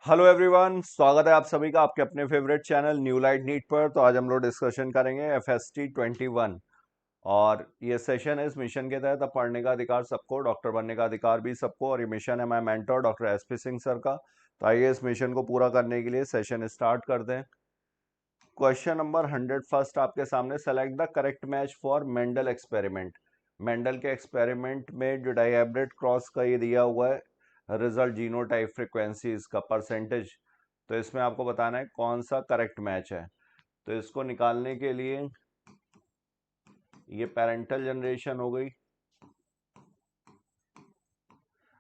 Hello everyone, स्वागत है आप सभी का आपके अपने favourite channel New Light NEET पर। तो आज हम लोग डिस्कशन करेंगे FST 21 और ये सेशन है इस मिशन के तहत। अब पढ़ने का अधिकार सबको, डॉक्टर बनने का अधिकार भी सबको। और ये मिशन है my mentor doctor SP Singh sir का। तो आइए इस मिशन को पूरा करने के लिए सेशन स्टार्ट कर दें। क्वेश्चन नंबर 100 फर्स्ट आपके सामने, select the correct match for Mendel experiment. Mendel के एक्सपेरिमेंट में जो डाइहेब्रिड क्रॉस का ये दिया हुआ है रिजल्ट जीनोटाइप फ्रीक्वेंसीज का परसेंटेज, तो इसमें आपको बताना है कौन सा करेक्ट मैच है। तो इसको निकालने के लिए ये पेरेंटल जनरेशन हो गई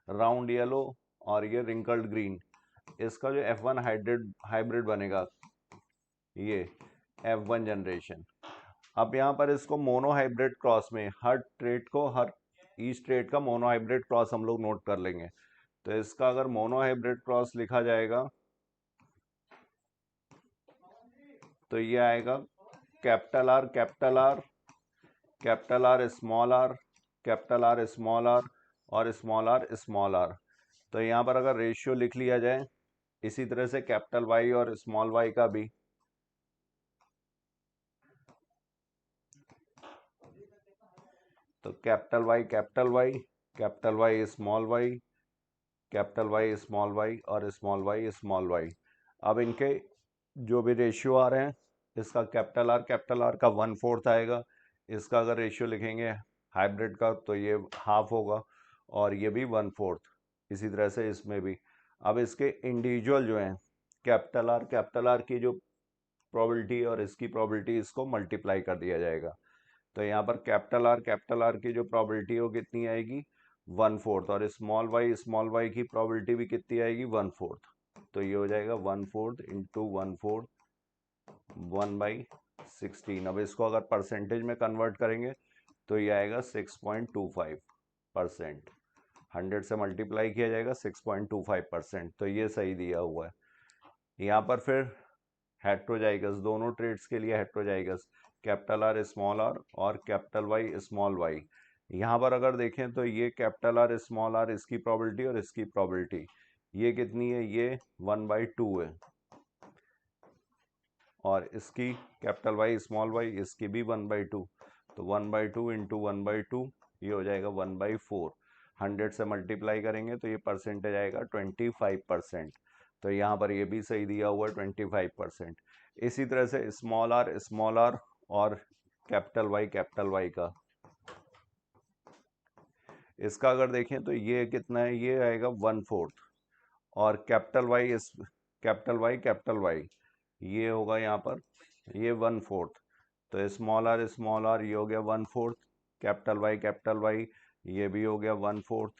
राउंड येलो, और ये रिंकल्ड ग्रीन। इसका जो F1 हाइब्रिड हाइब्रिड बनेगा ये F1 जनरेशन। अब यहाँ पर इसको मोनो हाइब्रिड क्रॉस में हर ट्रेड को, हर ईच ट्रेड का मोनो हाइब्रिड क्रॉस हम लोग नोट कर लेंगे। तो इसका अगर मोनो हाइब्रिड क्रॉस लिखा जाएगा तो ये आएगा capital R capital R, capital R small R, capital R small R, और स्मॉल आर स्मॉल आर। तो यहाँ पर अगर रेशियो लिख लिया जाए इसी तरह से कैपिटल वाई और स्मॉल वाई का भी, तो capital Y capital Y, capital Y small Y, capital Y small Y, और स्मॉल वाई स्मॉल वाई। अब इनके जो भी रेशियो आ रहे हैं, इसका कैपिटल आर का 1/4 आएगा। इसका अगर रेशियो लिखेंगे हाइब्रिड का तो ये हाफ होगा, और ये भी 1/4। इसी तरह से इसमें भी। अब इसके इंडिविजुअल जो हैं कैपिटल आर की जो प्रोबेबिलिटी और इसकी प्रोबेबिलिटी, इसको मल्टीप्लाई कर दिया जाएगा। तो यहाँ पर कैपिटल आर की जो प्रोबेबिलिटी हो कितनी आएगी 1/4, और स्मॉल वाई की प्रोबेबिलिटी भी कितनी आएगी 1/4। तो ये हो जाएगा 1/4 इंटू 1/4 1/16। अब इसको अगर परसेंटेज में कन्वर्ट करेंगे तो ये आएगा 6.25%। 100 से मल्टीप्लाई किया जाएगा 6.25%। तो ये सही दिया हुआ है। यहाँ पर फिर हेट्रोजाइगस, दोनों ट्रेड्स के लिए heterozygous, capital R small R और कैपिटल वाई स्मॉल वाई। यहाँ पर अगर देखें तो ये कैपिटल आर स्मॉल आर, इसकी प्रोबेबिलिटी और इसकी प्रोबेबिलिटी ये कितनी है, ये 1/2 है। और इसकी कैपिटल वाई स्मॉल वाई, इसकी भी 1/2। तो 1/2 इंटू 1/2 ये हो जाएगा 1/4। 100 से मल्टीप्लाई करेंगे तो ये परसेंटेज आएगा 25%। तो यहाँ पर ये भी सही दिया हुआ है 25%। इसी तरह से स्मॉल आर और कैपिटल वाई का, इसका अगर देखें तो ये कितना है, ये आएगा 1/4। और कैपिटल वाई ये होगा यहाँ पर ये 1/4। तो स्मॉल आर ये हो गया 1/4, कैपिटल वाई ये भी हो गया 1/4।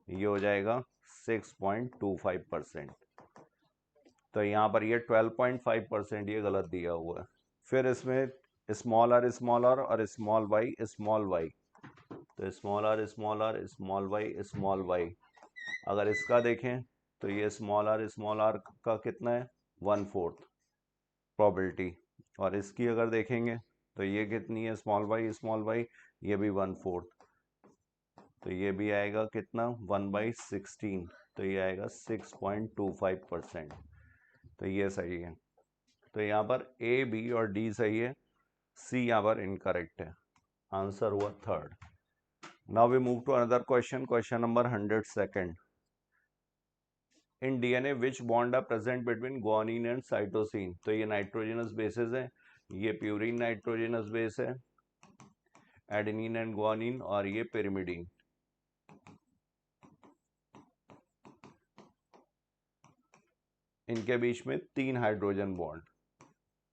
ये हो जाएगा 6.25%। तो यहाँ पर ये 12.5% ये गलत दिया हुआ है। फिर इसमें स्मॉल आर और स्मॉल वाई, तो स्मॉल वाई अगर इसका देखें तो ये स्मॉल आर का कितना है 1/4 प्रोबेबिलिटी। और इसकी अगर देखेंगे तो ये कितनी है स्मॉल वाई ये भी 1/4। तो ये भी आएगा कितना 1/16। तो ये आएगा 6.25%। तो ये सही है। तो यहाँ पर A, B और D सही है, C यहाँ पर इनकरेक्ट है। आंसर हुआ third. Now we move to another question, question number 102। In DNA which bond are present between guanine and cytosine. तो ये नाइट्रोजनस बेसेस है, ये प्यूरिन नाइट्रोजनस बेस है, एडेनिन एंड गुआनिन, और ये पिरिमिडीन। इनके बीच में 3 हाइड्रोजन बॉन्ड,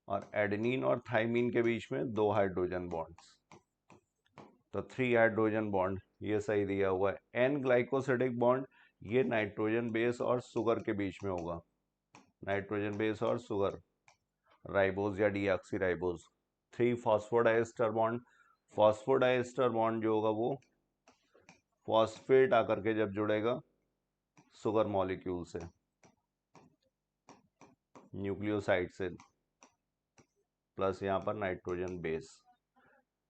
और एडेनिन और थाइमिन के बीच में 2 हाइड्रोजन बॉन्ड्स। तो 3 हाइड्रोजन बॉन्ड ये सही दिया हुआ है। एन ग्लाइकोसिडिक बॉन्ड ये नाइट्रोजन बेस और शुगर के बीच में होगा, नाइट्रोजन बेस और शुगर, राइबोज या deoxyribose. 3 phosphodiester bond, phosphodiester bond जो होगा वो फॉस्फेट आकर के जब जुड़ेगा शुगर मॉलिक्यूल से, न्यूक्लियोसाइड से, प्लस यहाँ पर नाइट्रोजन बेस,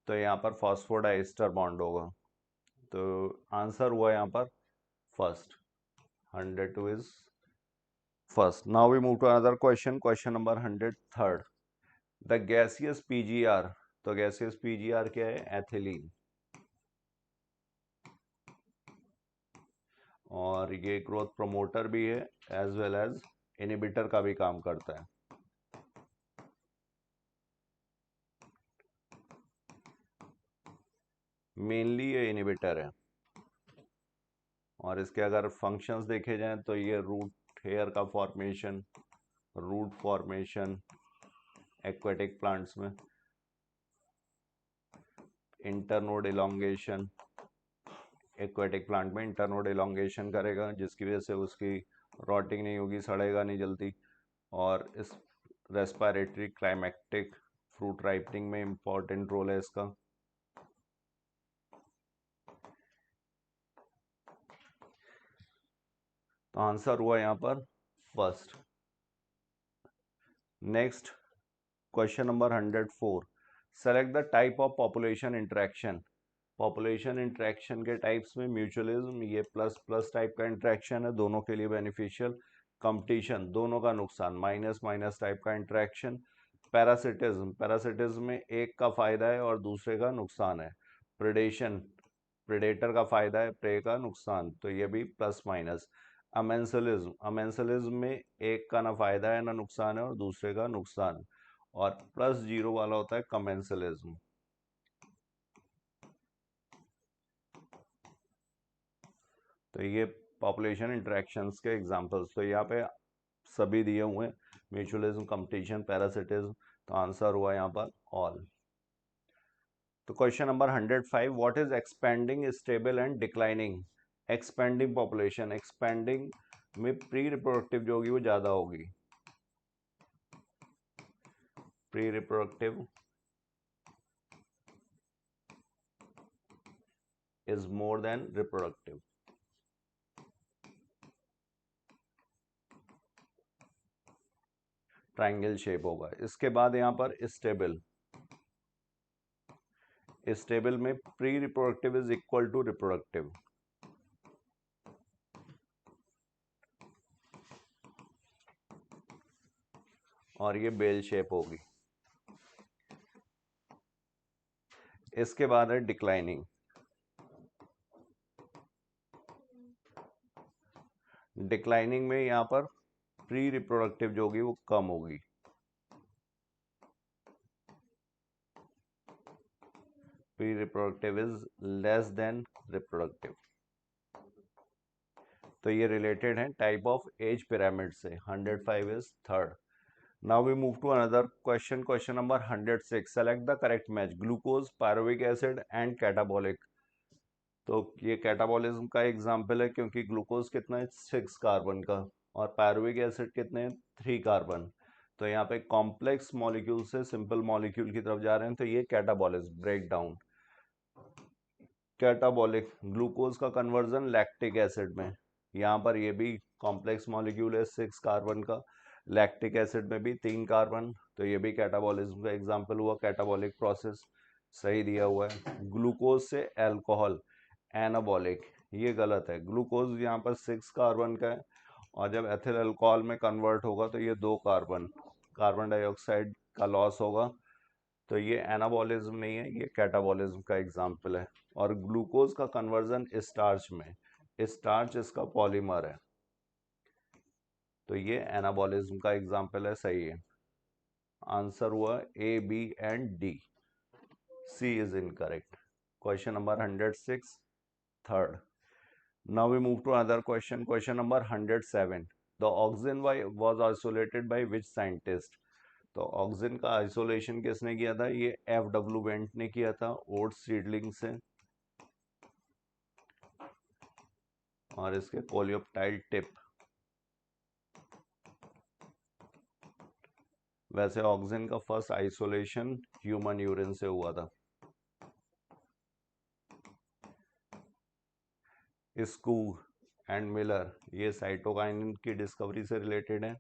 तो यहाँ पर फॉस्फोडाइस्टर बॉन्ड होगा। तो आंसर हुआ यहाँ पर first. 102 is first. Now we move to another question. Question number 103rd. The gaseous PGR. तो gaseous PGR क्या है? एथिलीन. और ये ग्रोथ प्रमोटर भी है एज वेल एज इनहिबिटर का भी काम करता है. मेनली ये इनहिबिटर है. और इसके अगर फंक्शंस देखे जाएं तो ये रूट हेयर का formation, root formation aquatic plants में, इंटरनोड इलोंगेशन, एक्वेटिक प्लांट में इंटरनोड इलोंगेशन करेगा जिसकी वजह से उसकी रॉटिंग नहीं होगी, सड़ेगा नहीं जल्दी. और इस रेस्पिरेटरी क्लाइमेक्टिक फ्रूट राइपनिंग में इंपॉर्टेंट रोल है इसका. तो आंसर हुआ यहाँ पर first. Next question number 104. Select the type of population interaction. Population interaction के टाइप्स में म्यूचुअलिज्म, ये प्लस प्लस टाइप का इंटरेक्शन है, दोनों के लिए बेनिफिशियल. कंपटीशन, दोनों का नुकसान, माइनस माइनस टाइप का इंटरेक्शन. पैरासिटिज्म, पैरासिटिज्म में एक का फायदा है और दूसरे का नुकसान है. प्रेडेशन, प्रेडेटर का फायदा है, प्रे का नुकसान, तो ये भी प्लस माइनस. अमेंसलिज्म, अमेंसलिज्म में एक का ना फायदा है ना नुकसान है और दूसरे का नुकसान. और प्लस जीरो वाला होता है कमेंसलिज्म. तो ये पॉपुलेशन इंटरेक्शंस के एग्जांपल्स तो यहाँ पे सभी दिए हुए हैं. Mutualism, competition, parasitism. तो आंसर हुआ यहाँ पर ऑल. तो question number 105. What is expanding, stable and declining. Expanding population, expanding में प्री रिप्रोडक्टिव जो होगी वो ज्यादा होगी. Pre reproductive is more than reproductive. Triangle shape होगा. इसके बाद यहाँ पर स्टेबल, स्टेबल में pre reproductive is equal to reproductive. और ये बेल शेप होगी. इसके बाद है डिक्लाइनिंग. डिक्लाइनिंग में यहाँ पर प्री रिप्रोडक्टिव जो होगी वो कम होगी. Pre reproductive is less than reproductive. तो ये रिलेटेड है टाइप ऑफ एज पिरामिड से. 105 is third. Now we move to another question. Question number 106. Select the correct match. Glucose, pyruvic acid and catabolic. तो ये कैटाबॉलिज्म का example है क्योंकि glucose कितना है 6 कार्बन का और पायरुविक एसिड कितने हैं 3 कार्बन. तो यहाँ पे कॉम्प्लेक्स मॉलिक्यूल से सिंपल मॉलिक्यूल की तरफ जा रहे हैं. तो ये catabolism, break down. Catabolic, glucose का कन्वर्जन लैक्टिक एसिड में. यहाँ पर ये भी कॉम्प्लेक्स मॉलिक्यूल है 6 कार्बन का. लैक्टिक एसिड में भी 3 कार्बन. तो ये भी कैटाबॉलिज्म का एग्जाम्पल हुआ. कैटाबॉलिक प्रोसेस सही दिया हुआ है. ग्लूकोज से अल्कोहल, एनाबॉलिक, ये गलत है. ग्लूकोज यहाँ पर 6 कार्बन का है और जब एथिल अल्कोहल में कन्वर्ट होगा तो ये 2 कार्बन, कार्बन डाइऑक्साइड का लॉस होगा. तो ये एनाबॉलिज्म नहीं है, ये कैटाबॉलिज्म का एग्जाम्पल है. और ग्लूकोज का कन्वर्जन स्टार्च में, स्टार्च इसका पॉलीमर है. तो ये एनाबॉलिज्म का एग्जाम्पल है. सही है. आंसर हुआ A, B and D. C is incorrect. Question number 106 third. Now we move to another question. Question number 107. The auxin was isolated by which scientist? तो ऑक्सिन का आइसोलेशन किसने किया था? ये F.W. वेंट ने किया था ओट्स सीडलिंग से. और इसके कोलियोप्टाइल टिप. वैसे ऑक्सिन का फर्स्ट आइसोलेशन ह्यूमन यूरिन से हुआ था. स्कू एंड मिलर ये साइटोकाइनिन की डिस्कवरी से रिलेटेड है.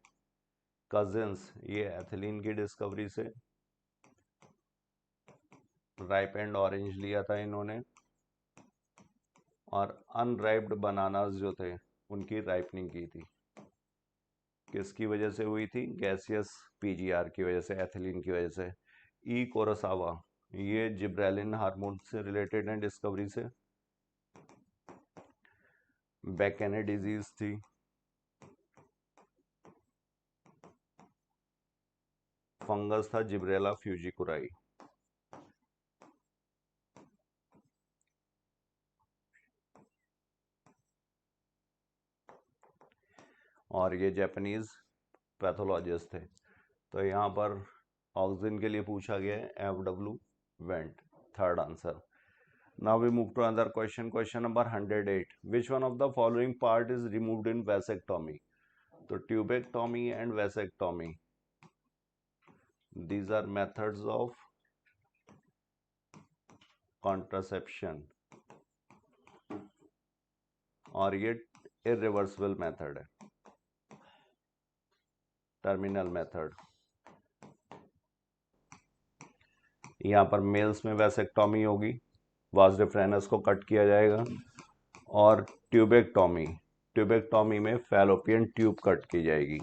कजिन्स ये एथिलीन की डिस्कवरी से. राइप एंड ऑरेंज लिया था इन्होंने. और अनराइप्ड बनानास जो थे उनकी राइपनिंग की थी. किसकी वजह से हुई थी? गैसियस पीजीआर की वजह से, एथिलीन की वजह से। ई कोरोसावा, ये जिब्रेलिन हार्मोन से रिलेटेड है डिस्कवरी से। बैकेने डिजीज थी। फंगस था जिब्रेला फ्यूजिकुराई। और ये जापानीज पैथोलॉजिस्ट थे। तो यहाँ पर ऑक्सीजन के लिए पूछा गया है FW went, third answer. Now we move to another question, question number 108। Which one of the following part is removed in vasectomy? तो tubectomy and vasectomy, these are methods of contraception, और ये irreversible method है, terminal method. यहाँ पर mails में vasectomy होगी, vas deferens को cut किया जाएगा। और ट्यूबेक्टोमी, ट्यूबेक्टोमी में फैलोपियन ट्यूब कट की जाएगी।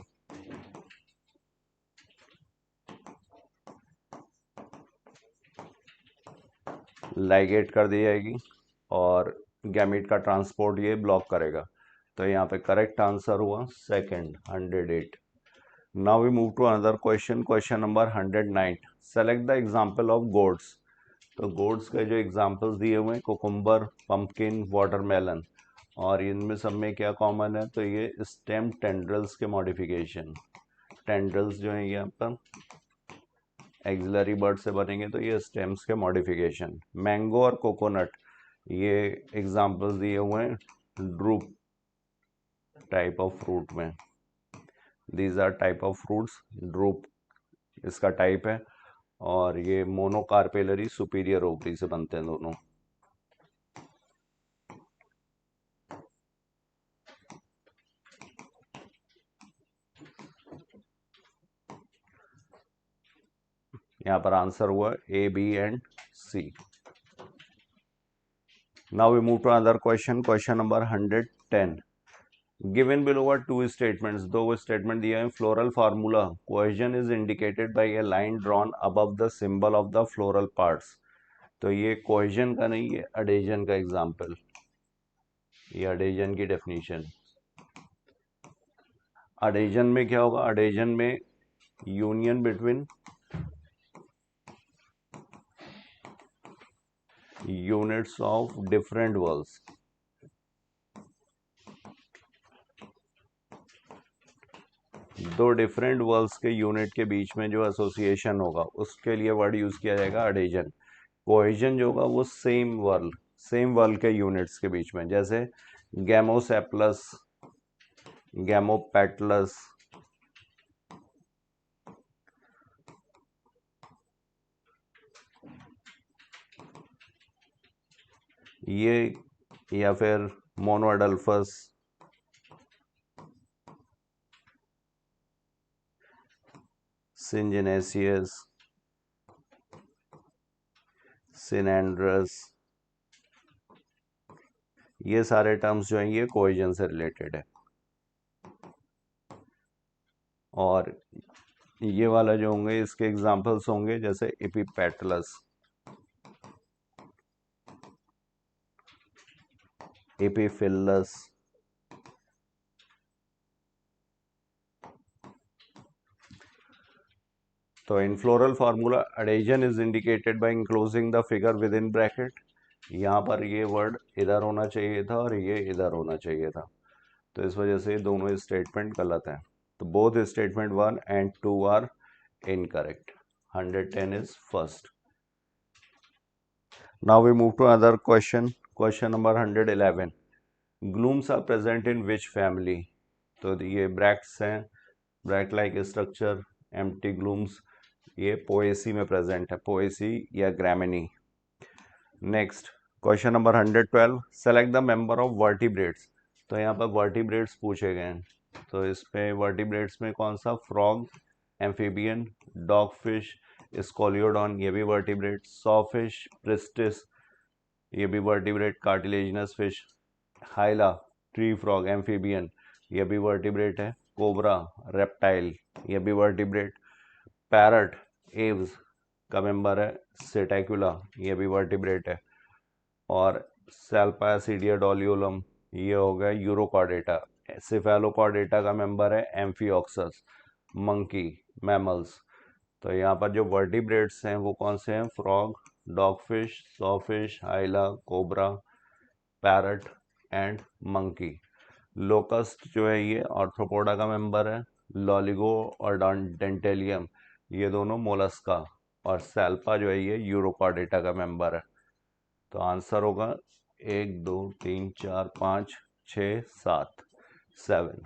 लाइगेट कर दी जाएगी और गैमीट का ट्रांसपोर्ट ये ब्लॉक करेगा। तो यहाँ पे करेक्ट आंसर हुआ second, 108। Now we move to another question, question number 109। Select the example of gourds. तो गोड्स के जो एग्जांपल्स दिए हुए हैं, कोकुम्बर, पंपकिन, वाटरमेलन, और इनमें सब में क्या कॉमन है? तो ये स्टेम टेंड्रल्स के मॉडिफिकेशन। टेंड्रल्स जो है यहाँ पर एक्सिलरी बर्ड से बनेंगे, तो ये स्टेम्स के मॉडिफिकेशन। मैंगो और कोकोनट, ये एग्जांपल्स दिए हुए हैं ड्रूप टाइप ऑफ फ्रूट में। These are type of fruits, drupe इसका टाइप है। और ये मोनोकार्पेलरी सुपीरियर ओवरी से बनते हैं दोनों। यहाँ पर आंसर हुआ A, B and C। Now we move to another question, question number 110। Given below are two statements, दो स्टेटमेंट दिए हैं। Floral formula, cohesion is indicated by a line drawn above the symbol of the floral parts. तो ये cohesion का नहीं, ये adhesion का example, ये अडेजन की डेफिनेशन। अडेजन में क्या होगा? अडेजन में union between units of different walls. दो डिफरेंट वॉल्स के यूनिट के बीच में जो एसोसिएशन होगा, उसके लिए वर्ड यूज किया जाएगा अडेजन। कोहेजन जो होगा वो सेम वर्ल के यूनिट्स के बीच में, जैसे गैमोसेप्लस, गैमोपेटलस, ये, या फिर मोनोअडल्फस, सिंजिनेसियस, सिनेंड्रस, ये सारे टर्म्स जो हैं ये कोहेजन से रिलेटेड है। और ये वाला जो होंगे इसके एग्जांपल्स होंगे जैसे एपिपेटलस, एपिफिलस। तो in floral formula adhesion is indicated by enclosing the figure with in bracket. यहाँ पर ये वर्ड इधर होना चाहिए था और ये इधर होना चाहिए था, तो इस वजह से दोनों स्टेटमेंट गलत हैं। तो both statement 1 and 2 are incorrect. 110 is first. Now we move to other question, question number 111। Glumes are present in which family? तो ये ब्रैक्ट्स हैं, bract like structure, empty glumes, ये पोएसी में प्रेजेंट है, पोएसी या Gramineae. Next question number 112। Select the member of vertebrates. तो यहाँ पर वर्टिब्रेट्स पूछे गए हैं, तो इस पे वर्टिब्रेट्स में कौन सा? Frog, amphibian, dog fish, Scoliodon, ये भी वर्टिब्रेट, सॉ फिश, प्रिस्टिस, ये भी vertebrate, cartilaginous fish, हाइला, tree frog, amphibian, ये भी वर्टिब्रेट है। कोबरा रेप्टाइल, ये भी वर्टिब्रेट। पैरट एव्स का मेंबर है। सेटेकुला, ये भी वर्टिब्रेट है। और सेल्पासिडियोडोलियोलम, ये हो गया यूरोकॉर्डेटा। सिफेलोकॉर्डेटा का मेंबर है एम्फिओक्सस, मंकी, मैमल्स। तो यहाँ पर जो वर्टिब्रेट्स हैं वो कौन से हैं? Frog, dogfish, sawfish, हाइला, cobra, parrot and monkey. Locust जो है ये आर्थ्रोपोडा का मेंबर है। लॉलिगो और डेंटेलियम, ये दोनों मोलस्का। और सैल्पा जो है ये यूरोकॉर्डेटा का मेंबर है। तो आंसर होगा 1 2 3 4 5 6 7 7।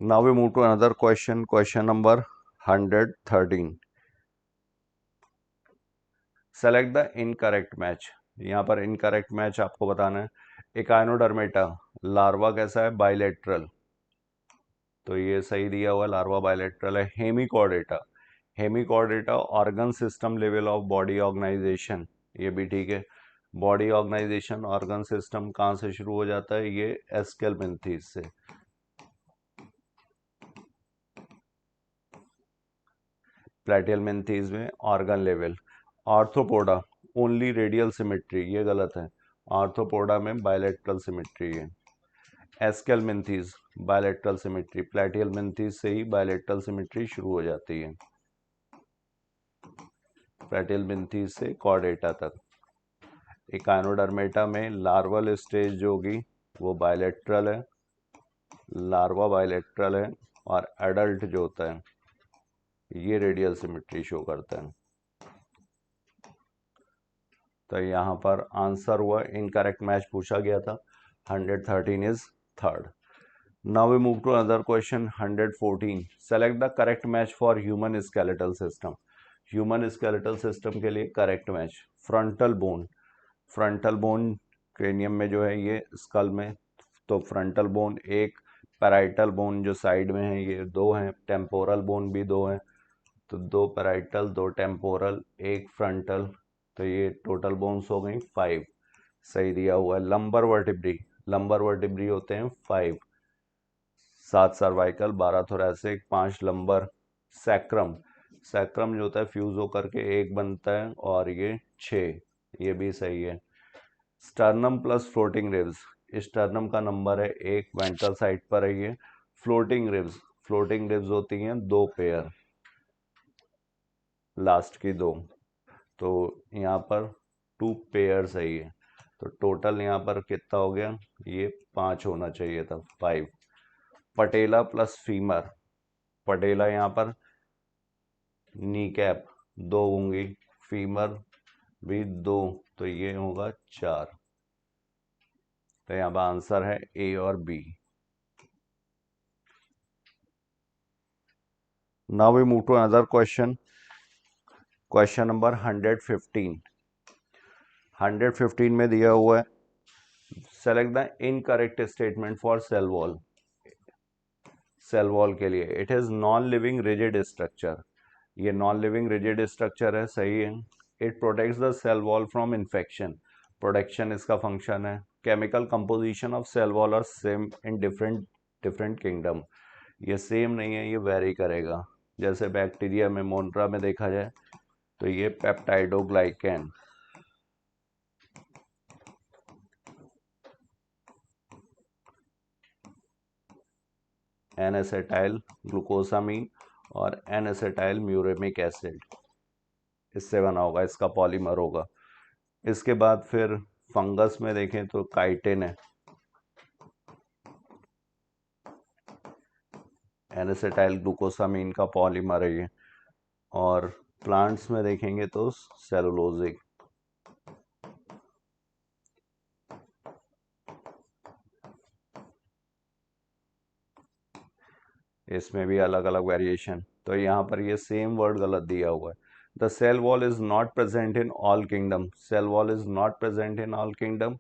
Now we move to another question, question number 113। Select the incorrect match. यहाँ पर इनकरेक्ट मैच आपको बताना है। इकाइनोडर्मेटा लार्वा कैसा है? बाइलेटरल, तो ये सही दिया हुआ, लार्वा बाइलेटरल है। Hemichordata, Hemichordata organ system level of body organisation, ये भी ठीक है। बॉडी ऑर्गेनाइजेशन ऑर्गन सिस्टम कहाँ से शुरू हो जाता है? ये एस्केलमेंथीज से। प्लेटियलमेंथीज में organ level. Arthropoda only radial symmetry, ये गलत है। आर्थ्रोपोडा में बायलैटरल सिमेट्री है। एस्केलमेंथीज बायलैटरल सिमेट्री, प्लेटियलमेंथीज से ही बायलैटरल सिमेट्री शुरू हो जाती है, प्लेटियलमेंथीज से कॉर्डेटा तक। इकाइनोडर्मेटा में लार्वल स्टेज जो होगी वो बायलैटरल है, लार्वा बायलैटरल है। और एडल्ट जो होता है ये रेडियल सिमेट्री शो करता है। तो यहाँ पर आंसर हुआ, इनकरेक्ट मैच पूछा गया था। 113 is third. Now we move to another question 114। Select the correct match for human skeletal system. Human skeletal system के लिए correct match frontal bone. Frontal bone cranium में जो है ये स्कल में, तो फ्रंटल बोन एक, पैराइटल बोन जो साइड में है ये 2 हैं, टेम्पोरल बोन भी 2 हैं। तो 2 पैराइटल, 2 टेम्पोरल, 1 फ्रंटल, तो ये टोटल बोन्स हो गई 5, सही दिया हुआ है। लंबर वर्टिब्री, लंबर वर्टिब्री होते हैं 5, 7 cervical, 12 thoracic, 5 lumbar. Sacrum, sacrum जो होता है फ्यूज होकर के एक बनता है, और ये 6, ये भी सही है। Sternum plus floating ribs, sternum का नंबर है 1, वेंट्रल साइड पर है ये। फ्लोटिंग रिब्स, फ्लोटिंग रिब्स होती हैं 2 पेयर, लास्ट की 2, तो यहाँ पर 2 पेयर्स है ये। तो टोटल यहाँ पर कितना हो गया? ये 5 होना चाहिए था, 5। पटेला प्लस फीमर, पटेला यहाँ पर नी कैप 2 होंगी, फीमर भी 2, तो ये होगा 4। तो यहाँ पर आंसर है ए और B. Now we move to another question, question number 115। 115 में दिया हुआ है, select the incorrect statement for cell wall. Cell wall के लिए it is non living rigid structure, ये नॉन लिविंग रिजिड स्ट्रक्चर है, सही है। It protects the cell wall from infection, protection इसका फंक्शन है। Chemical composition of cell wall are same in different different kingdom, ये same नहीं है, ये वेरी करेगा। जैसे बैक्टीरिया में, मोन्ट्रा में देखा जाए तो ये पेप्टाइडोग्लाइकेन, एन एसेटाइल ग्लूकोसामीन और एन एसेटाइल म्यूरेमिक एसिड, इससे बना होगा, इसका पॉलीमर होगा। इसके बाद फिर फंगस में देखें तो काइटिन है, एन एसेटाइल ग्लूकोसामीन का पॉलीमर है ये। और प्लांट्स में देखेंगे तो सेलुलोजिक, इसमें भी अलग अलग वेरिएशन। तो यहाँ पर ये सेम वर्ड गलत दिया हुआ है। The cell wall is not present in all kingdom, cell wall is not present in all kingdom,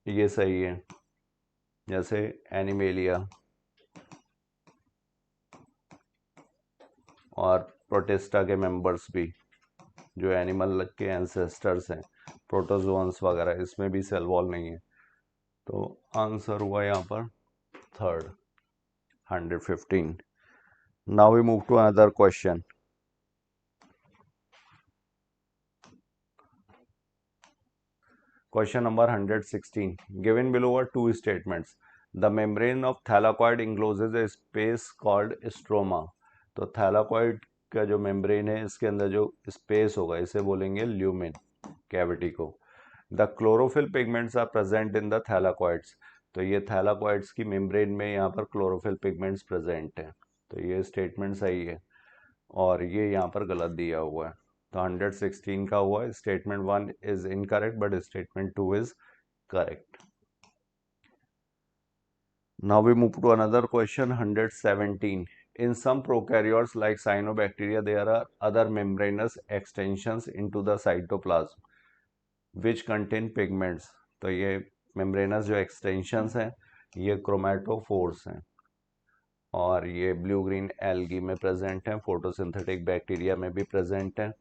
ये सही है। जैसे एनिमेलिया और प्रोटिस्टा के मेंबर्स भी, जो एनिमल के एंसेस्टर्स हैं, प्रोटोजोअन्स वगैरह, इसमें भी सेल वॉल नहीं है। तो आंसर हुआ यहाँ पर third, 115. Now we move to another question. Question number 116. Given below are two statements. The membrane of thylakoid encloses a space called stroma. तो thylakoid का जो membrane है इसके अंदर जो space होगा इसे बोलेंगे lumen cavity को. The chlorophyll pigments are present in the thylakoids. तो ये thylakoids की membrane में यहाँ पर chlorophyll pigments present है. तो ये statement सही है और ये यहाँ पर गलत दिया हुआ है. तो 116 का हुआ statement 1 is incorrect but statement 2 is correct. Now we move to another question 117. In some prokaryotes like cyanobacteria there are other membranous extensions into the cytoplasm which contain pigments. तो ये membranous जो extensions हैं ये chromatophores हैं और ये blue green algae में present हैं, फोटोसिंथेटिक बैक्टीरिया में भी प्रेजेंट हैं.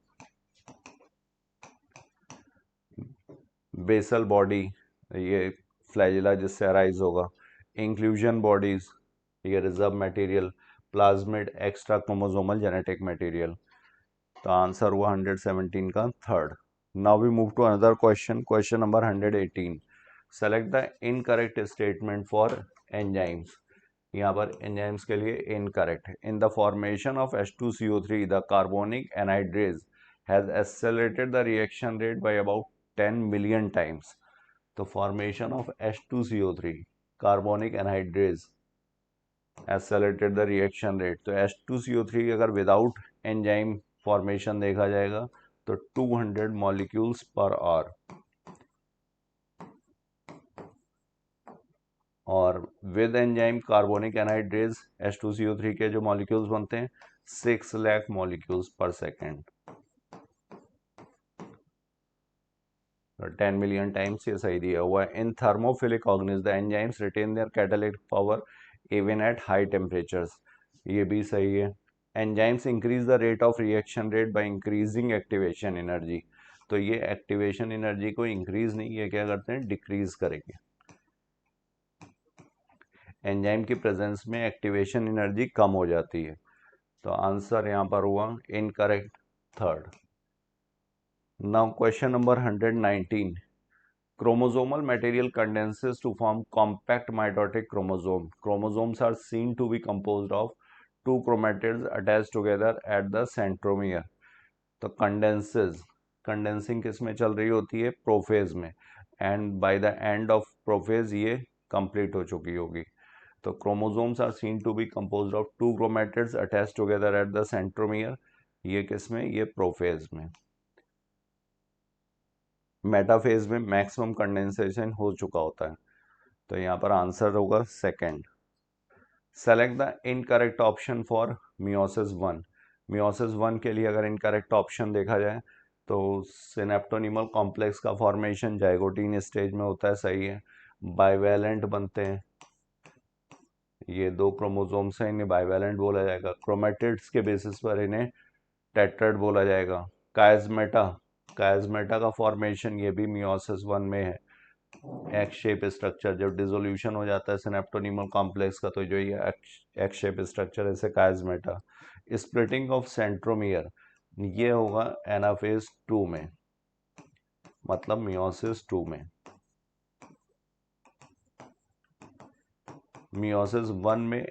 बेसल बॉडी ये फ्लैजिला जिससे अराइज होगा. इंक्लूजन बॉडीज ये reserve material. Plasmid extra chromosomal genetic material. तो आंसर हुआ 117 का third. Now we move to another question. Question number 118. Select the incorrect statement for enzymes. यहाँ पर एंजाइम्स के लिए incorrect. In the formation of H2CO3 the carbonic anhydrase has accelerated the reaction rate by about 10 million times. तो formation of H2CO3 carbonic anhydrase accelerated the reaction rate. तो H2CO3 अगर without enzyme formation देखा जाएगा तो 200 molecules per hour और with enzyme carbonic anhydrase H2CO3 के जो molecules बनते हैं 6 lakh molecules per second. 10 million times ये सही दिया हुआ है. In thermophilic organism the enzymes retain their catalytic power even at high temperatures. ये भी सही है. Enzymes increase the rate of reaction rate by increasing activation energy. तो ये एक्टिवेशन एनर्जी को इंक्रीज नहीं, ये क्या करते हैं डिक्रीज करेंगे. एंजाइम की प्रेजेंस में एक्टिवेशन एनर्जी कम हो जाती है. तो आंसर यहाँ पर हुआ incorrect third. Now question number 119. Chromosomal material condenses to form compact mitotic chromosome. Chromosomes are seen to be composed of two chromatids attached together at the centromere. तो condenses, condensing किस में चल रही होती है प्रोफेज में, and by the end of prophase ये complete हो चुकी होगी. तो chromosomes are seen to be composed of two chromatids attached together at the centromere. ये किस में, ये प्रोफेज में. मेटाफेज में मैक्सिमम कंडेंसेशन हो चुका होता है. तो यहाँ पर आंसर होगा second. Select the incorrect option for meiosis 1. Meiosis 1 के लिए अगर इनकरेक्ट ऑप्शन देखा जाए तो सिनेप्टोनिमल कॉम्प्लेक्स का फॉर्मेशन जाइगोटीन स्टेज में होता है, सही है. बाइवेलेंट बनते हैं, ये दो क्रोमोसोम्स हैं, इन्हें बाइवेलेंट बोला जाएगा. क्रोमेटिड्स के बेसिस पर इन्हें टेट्राइड बोला जाएगा. कायस्मेटा का फॉर्मेशन ये भी मियोसिस 1 में है. एक्स शेप स्ट्रक्चर जब डिसोल्यूशन हो जाता है सिनेप्टोनिमल कॉम्प्लेक्स का तो जो ये एक्स शेप स्ट्रक्चर है इसे कायस्मेटा. स्प्लिटिंग ऑफ सेंट्रोमियर ये होगा एनाफेज 2 में, मतलब मियोसिस 2 में. मियोसिस 1 में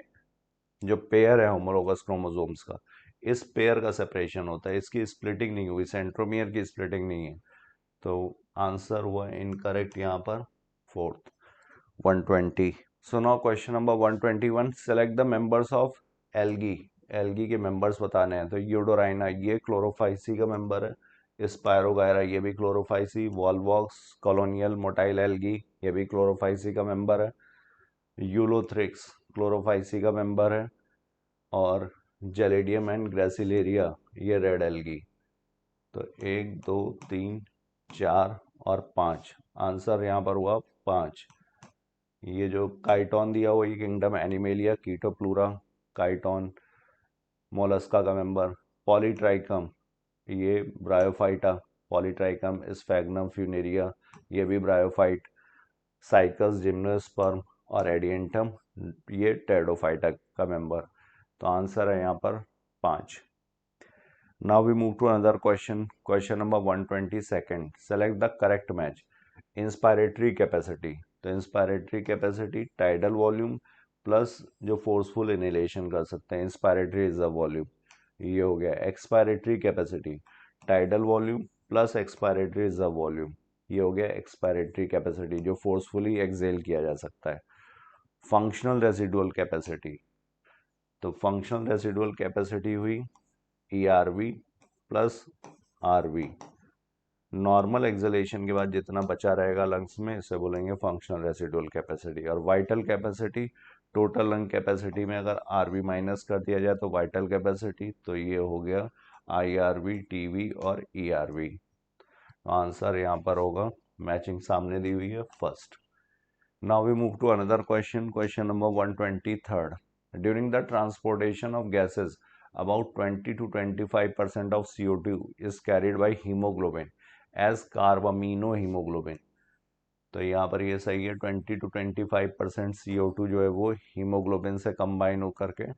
जो पेयर है होमोलोगस क्रोमोसोम्स का, इस पेयर का सेपरेशन होता है, इसकी स्प्लिटिंग नहीं हुई, सेंट्रोमियर की स्प्लिटिंग नहीं है. तो आंसर हुआ इनकरेक्ट यहाँ पर fourth. 120. So now question number 121. Select the members of algae. Algae के मेंबर्स बताने हैं. तो यूडोराइना ये क्लोरोफाइसी का मेंबर है. स्पायरोगायरा ये भी Chlorophyceae. Volvox colonial motile algae ये भी क्लोरोफाइसी का मेंबर है. यूलोथ्रिक्स क्लोरोफाइसी का मेंबर है. और जेलेडियम एंड ग्रेसिलेरिया ये रेड एल्गी. तो 1 2 3 4 और 5. आंसर यहाँ पर हुआ 5. ये जो काइटोन दिया हुआ ये kingdom Animalia Chaetopleura chiton Mollusca का मेंबर. पॉलीट्राइकम ये ब्रायोफाइटा. पॉलीट्राइकम स्फैग्नम फ्यूनेरिया ये भी ब्रायोफाइट. साइकस जिम्नोस्पर्म और एडियंटम ये टेरिडोफाइटा का मेंबर। तो आंसर है यहाँ पर 5। Now we move to another question, question number 122। Select the correct match. Inspiratory capacity, तो inspiratory capacity tidal volume plus जो फोर्सफुल इनहेलेशन कर सकते हैं, इंस्पायरेटरी रिजर्व वॉल्यूम, ये हो गया। Expiratory capacity tidal volume plus expiratory reserve volume, ये हो गया एक्सपायरेटरी कैपेसिटी जो फोर्सफुली एक्सेल किया जा सकता है। फंक्शनल रेसिडुअल कैपेसिटी, तो फंक्शनल रेसिडुअल कैपेसिटी हुई ERV plus RV। Normal acceleration के बाद जितना बचा रहेगा लंग्स में, इसे बोलेंगे फंक्शनल रेसिडुअल कैपेसिटी। और vital capacity, total lung capacity में अगर RV माइनस कर दिया जाए तो वाइटल कैपेसिटी, तो ये हो गया IRV, TV और ERV। आंसर यहाँ पर होगा, मैचिंग सामने दी हुई है, first. Now we move to another question, question number 123rd. During the transportation of gases, about 20 to 25% of CO2 is carried by hemoglobin as carbaminohemoglobin. तो यहाँ पर ये सही है, 20 to 25% CO2 जो है वो हीमोग्लोबिन से कंबाइन होकर के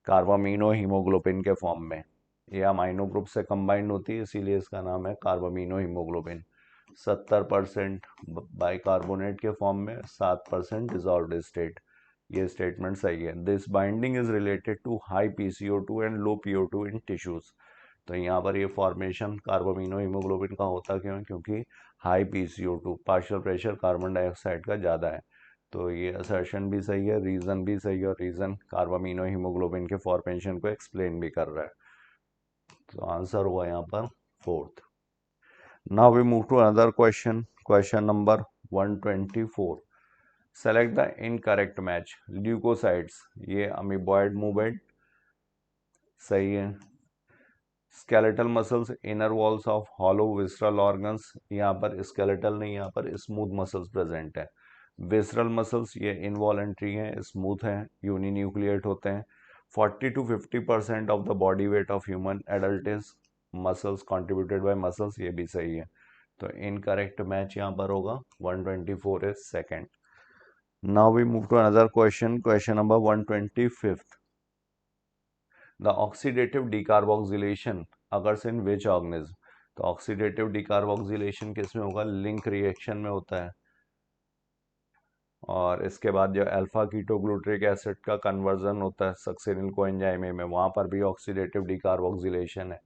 कार्बामिनो हीमोग्लोबिन के फॉर्म में, ये अमाइनो ग्रुप से कंबाइन होती है, इसीलिए इसका नाम है कार्बामिनो हीमोग्लोबिन। 70% बाइकार्बोनेट के फॉर्म में, 7% डिजॉल्व्ड स्टेट। ये स्टेटमेंट सही है। This binding is related to high PCO2 and low PO2 in tissues. तो यहाँ पर ये फॉर्मेशन कार्बामिनो हीमोग्लोबिन का होता क्यों है, क्योंकि high PCO2 partial pressure carbon dioxide का ज़्यादा है। तो ये असर्शन भी सही है, रीज़न भी सही है, और रीज़न कार्बामिनो हीमोग्लोबिन के फॉर्मेशन को एक्सप्लेन भी कर रहा है। तो आंसर हुआ यहाँ पर 4th। Now we move to another question, question number 124। Select the incorrect match. Leucocytes, ये अमीबॉइड मूवमेंट सही है। Skeletal muscles, inner walls of hollow visceral organs, यहाँ पर स्केलेटल नहीं, यहाँ पर स्मूथ मसल्स प्रेजेंट है। विसरल मसल्स ये इनवॉलेंट्री हैं, स्मूथ हैं, यूनिन्यूक्लिएट होते हैं। 40 to 50% of the body weight of human adult is muscles contributed by muscles, ये भी सही है। तो इनकरेक्ट मैच यहाँ पर होगा, 124 is second. Now we move to another question, question number 125th। The oxidative decarboxylation occurs in which organism. तो oxidative decarboxylation किस में होगा, लिंक रिएक्शन में होता है। और इसके बाद जो अल्फा कीटोग्लूटरिक एसिड का कन्वर्जन होता है सक्सेनिल कोएंजाइम में, वहाँ पर भी ऑक्सीडेटिव डिकार्बोक्सिलेशन है।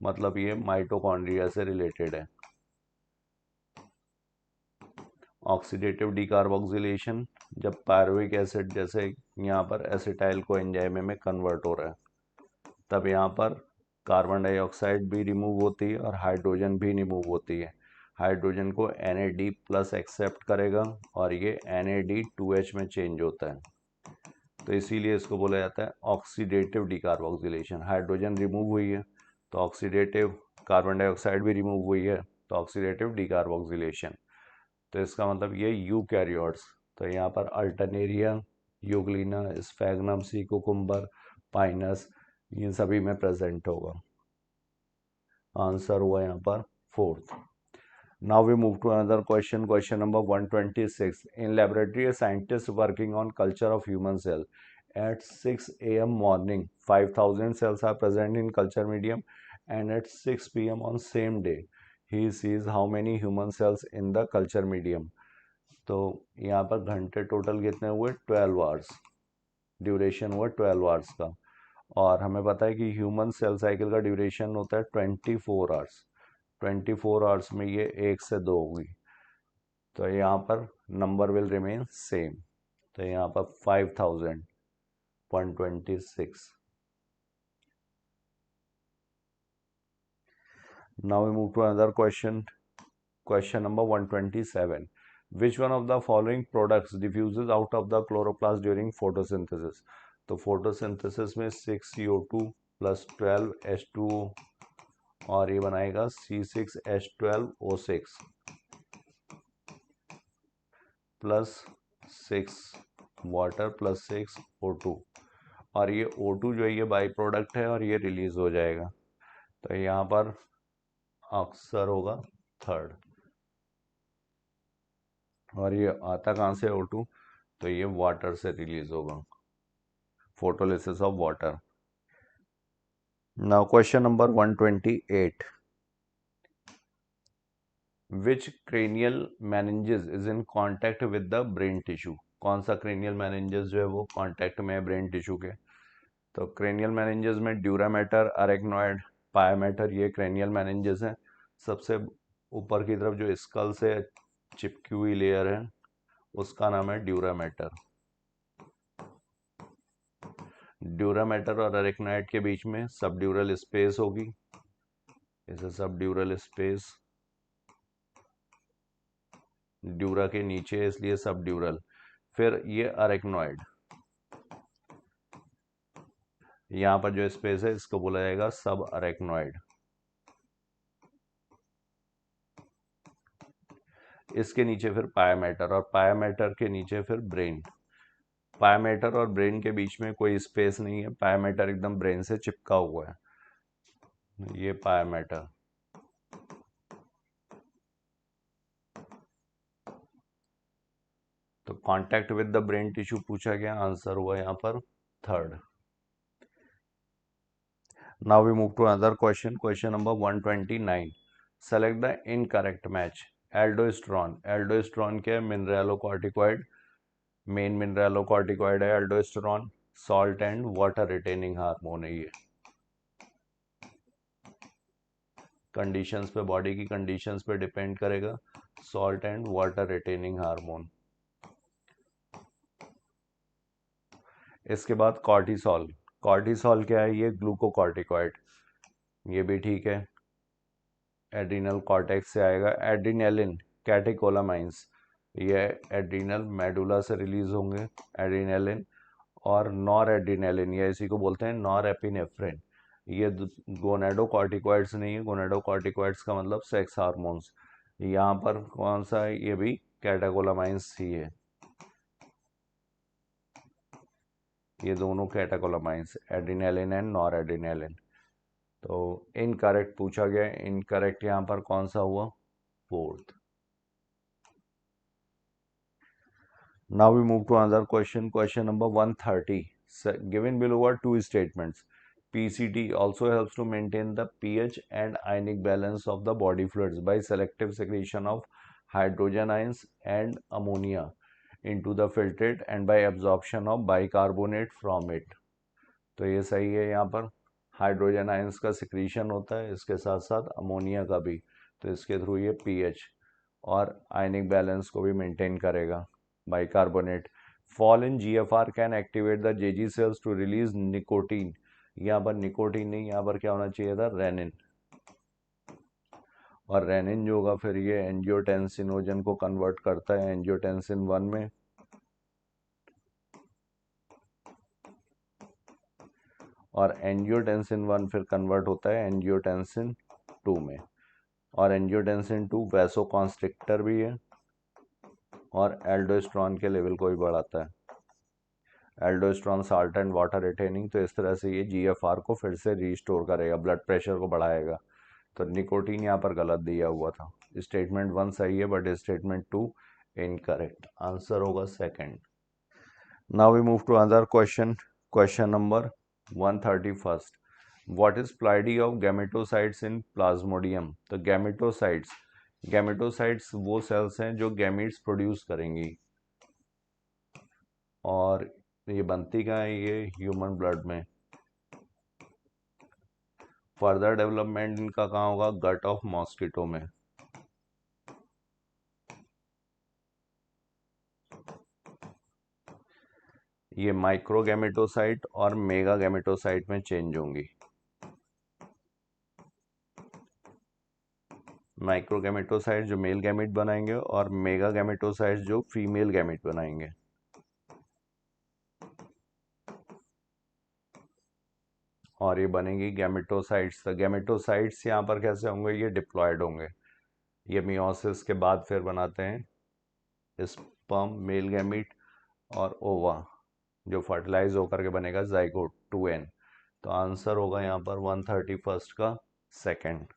मतलब ये माइटोकॉन्ड्रिया से रिलेटेड है। ऑक्सीडेटिव डिकार्बोक्सिलेशन जब पायरुविक एसिड जैसे यहाँ पर एसिटाइल कोएंजाइम में कन्वर्ट हो रहा है, तब यहाँ पर कार्बन डाइऑक्साइड भी रिमूव होती है और हाइड्रोजन भी रिमूव होती है। हाइड्रोजन को NAD प्लस एक्सेप्ट करेगा और ये NAD2H में चेंज होता है। तो इसीलिए इसको बोला जाता है ऑक्सीडेटिव डिकार्बोक्सिलेशन। हाइड्रोजन रिमूव हुई है तो ऑक्सीडेटिव, कार्बन डाइऑक्साइड भी रिमूव हुई है तो ऑक्सीडेटिव डिकार्बोक्सिलेशन। तो इसका मतलब ये यूकैरियोट्स, तो यहाँ पर अल्टरनेरिया, यूग्लिना, स्फैग्नम, सीकोकुम्बर, पाइनस, ये सभी में प्रेजेंट होगा। आंसर हुआ यहाँ पर 4th। Now we move to another question, question number 126. In laboratory, a scientist working on culture of human cell at 6 a.m. morning, 5,000 cells are present in culture medium, and at 6 p.m. on same day, he sees how many human cells in the culture medium. तो यहाँ पर घंटे total कितने हुए, 12 hours, duration हुआ 12 hours का। और हमें पता है कि ह्यूमन सेल साइकिल का ड्यूरेशन होता है 24 आवर्स। 24 आवर्स में ये 1 से 2 होगी, तो यहाँ पर नंबर विल रिमेन सेम। तो यहाँ पर 5126। Now we move to another question, question number 127। Which one of the following products diffuses out of the chloroplast during photosynthesis. तो फोटोसिंथेसिस में 6CO2 प्लस 12H2O और ये बनाएगा C6H12O6 plus 6 water plus 6 O2, और ये O2 जो है ये बाई प्रोडक्ट है और ये रिलीज हो जाएगा। तो यहाँ पर आंसर होगा 3rd। और ये आता कहाँ से O2, तो ये वाटर से रिलीज होगा, photolysis of water. Now question number 128, which cranial meninges is in contact with the brain tissue? कौन सा क्रेनियल मेनिंजेस जो है वो कांटेक्ट में है ब्रेन टिश्यू के? तो क्रेनियल मेनिंजेस में ड्यूरामेटर, अरेक्नॉइड, पायामेटर, ये क्रेनियल मेनिंजेस हैं। सबसे ऊपर की तरफ जो स्कल से चिपकी हुई लेयर है उसका नाम है ड्यूरामेटर। ड्यूरामेटर और अरेक्नॉइड के बीच में सबड्यूरल स्पेस होगी, इसे सबड्यूरल स्पेस, ड्यूरा के नीचे है इसलिए सबड्यूरल। फिर ये अरेक्नॉइड, यहाँ पर जो स्पेस है इसको बोला जाएगा सब अरेक्नॉइड। इसके नीचे फिर पायामेटर, और पायामेटर के नीचे फिर ब्रेन। पायामेटर और ब्रेन के बीच में कोई स्पेस नहीं है, पायामेटर एकदम ब्रेन से चिपका हुआ है, ये पायामेटर। तो contact with the brain tissue पूछा गया, आंसर हुआ यहाँ पर third. Now we move to another question, question number 129, select the incorrect match. Aldosterone, aldosterone क्या है? मिनरलोकॉर्टिकॉइड, मेन मिनरलोकॉर्टिकॉइड है aldosterone, salt and water retaining hormone है ये। कंडीशंस पे, बॉडी की कंडीशंस पे डिपेंड करेगा, salt and water retaining hormone. इसके बाद कॉर्टिसोल, कॉर्टिसोल क्या है? ये ग्लूकोकॉर्टिकॉइड, ये भी ठीक है, एड्रीनल कॉर्टेक्स से आएगा। एड्रीनेलिन, कैटेकोलामाइंस, ये एड्रीनल मेडुला से रिलीज होंगे एड्रीनेलिन। और नॉर एड्रीनेलिन, या इसी को बोलते हैं नॉर एपिनेफ्रिन, ये गोनेडोकॉर्टिकॉइड्स नहीं है, गोनेडोकॉर्टिकॉइड्स का मतलब सेक्स हार्मोन्स। यहाँ पर कौन सा है? ये भी कैटेकोलामाइंस ही है, ये दोनों catecholamines, adrenaline and nor adrenaline. तो इनकरेक्ट पूछा गया, इनकरेक्ट यहाँ पर कौन सा हुआ? Fourth. Now we move to another question, question number 130. Given below are two statements. PCT also helps to maintain the pH and ionic balance of the body fluids by selective secretion of hydrogen ions and ammonia into the filtrate and by absorption of bicarbonate from it. तो ये सही है, यहाँ पर hydrogen ions का secretion होता है, इसके साथ साथ अमोनिया का भी, तो इसके थ्रू ये पीएच और आयनिक बैलेंस को भी मेंटेन करेगा। Bicarbonate, fall in GFR can activate the JG cells to release nicotine, यहाँ पर निकोटीन नहीं, यहाँ पर क्या होना चाहिए था? रेनिन। और रेनिन जो होगा फिर ये एंजियोटेंसिनोजन को कन्वर्ट करता है एंजियोटेंसिन 1 में, और एंजियोटेंसिन 1 फिर कन्वर्ट होता है एंजियोटेंसिन 2 में। और एंजियोटेंसिन 2 वैसोकॉन्स्ट्रिक्टर भी है और एल्डोस्टेरॉन के लेवल को भी बढ़ाता है। Aldosterone salt and water retaining, तो इस तरह से ये जीएफआर को फिर से रीस्टोर करेगा, ब्लड प्रेशर को बढ़ाएगा। तो निकोटीन यहाँ पर गलत दिया हुआ था, स्टेटमेंट 1 सही है बट स्टेटमेंट 2 इनकरेक्ट, आंसर होगा second. Now we move to another question, question number 131, what is ploidy of gametocytes in Plasmodium? तो गैमेटोसाइट्स, गैमेटोसाइट्स वो सेल्स हैं जो गैमीट्स प्रोड्यूस करेंगी, और ये बनती कहाँ है? ये ह्यूमन ब्लड में। फर्दर डेवलपमेंट इनका कहाँ होगा? गट ऑफ मॉस्किटो में। ये माइक्रोगैमेटोसाइट और मेगा गैमेटोसाइट में चेंज होंगी। माइक्रोगैमेटोसाइट जो मेल गैमेट बनाएंगे और मेगा गैमेटोसाइट जो फीमेल गैमेट बनाएंगे। और ये बनेंगी गैमेटोसाइट्स। तो गैमेटोसाइट्स यहाँ पर कैसे होंगे? ये डिप्लॉयड होंगे, ये मियोसिस के बाद फिर बनाते हैं स्पर्म, मेल गैमेट, और ओवा जो फर्टिलाइज होकर के बनेगा जाइगोट 2n। तो आंसर होगा यहाँ पर 131 का second.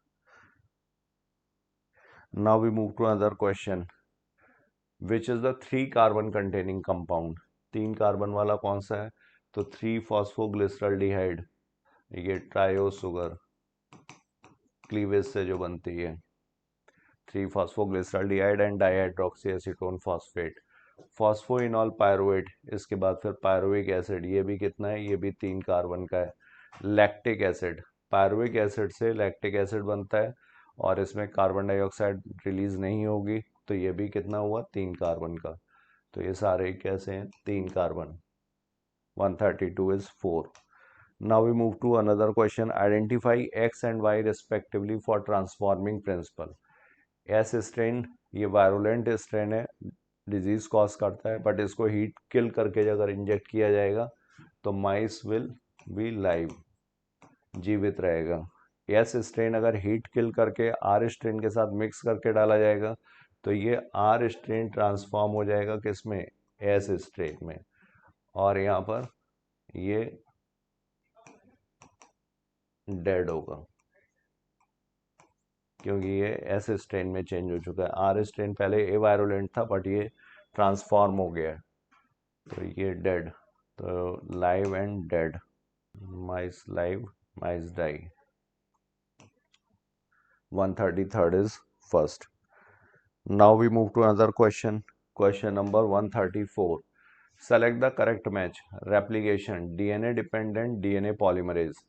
Now we move to other question, which is the 3 carbon containing compound, 3 carbon वाला कौन सा है, तो 3 फॉस्फोग्लिसरल्डिहाइड, ये ट्रायो शुगर क्लीवेज से जो बनती है, 3 phosphoglyceraldehyde and dihydroxy acetone phosphate, phosphoenol pyruvate, इसके बाद फिर पायरुविक एसिड, ये भी कितना है, ये भी 3 कार्बन का है, लैक्टिक एसिड, पायरुविक एसिड से लैक्टिक एसिड बनता है और इसमें कार्बन डाइऑक्साइड रिलीज नहीं होगी, तो ये भी कितना हुआ, 3 कार्बन का, तो ये सारे कैसे हैं, 3 carbon, 132 is 4. Now we move to another question. Identify X and Y respectively for transforming principle. S strain ये वायरुलेंट स्ट्रेन है, डिजीज कॉज करता है, बट इसको हीट किल करके अगर इंजेक्ट किया जाएगा तो माइस विल बी लाइव, जीवित रहेगा। एस स्ट्रेन अगर हीट किल करके आर स्ट्रेन के साथ मिक्स करके डाला जाएगा तो ये आर स्ट्रेन ट्रांसफॉर्म हो जाएगा किसमें, एस स्ट्रेन में, और यहाँ पर ये डेड होगा क्योंकि ये एस स्ट्रेन में चेंज हो चुका है। आर स्ट्रेन पहले ए वायरुलेंट था बट ये ट्रांसफॉर्म हो गया है, तो ये डेड, तो live and dead, mice live mice die. 133rd is first. Now we move to another question. Question number 134. Select the correct match. Replication, DNA dependent DNA polymerase.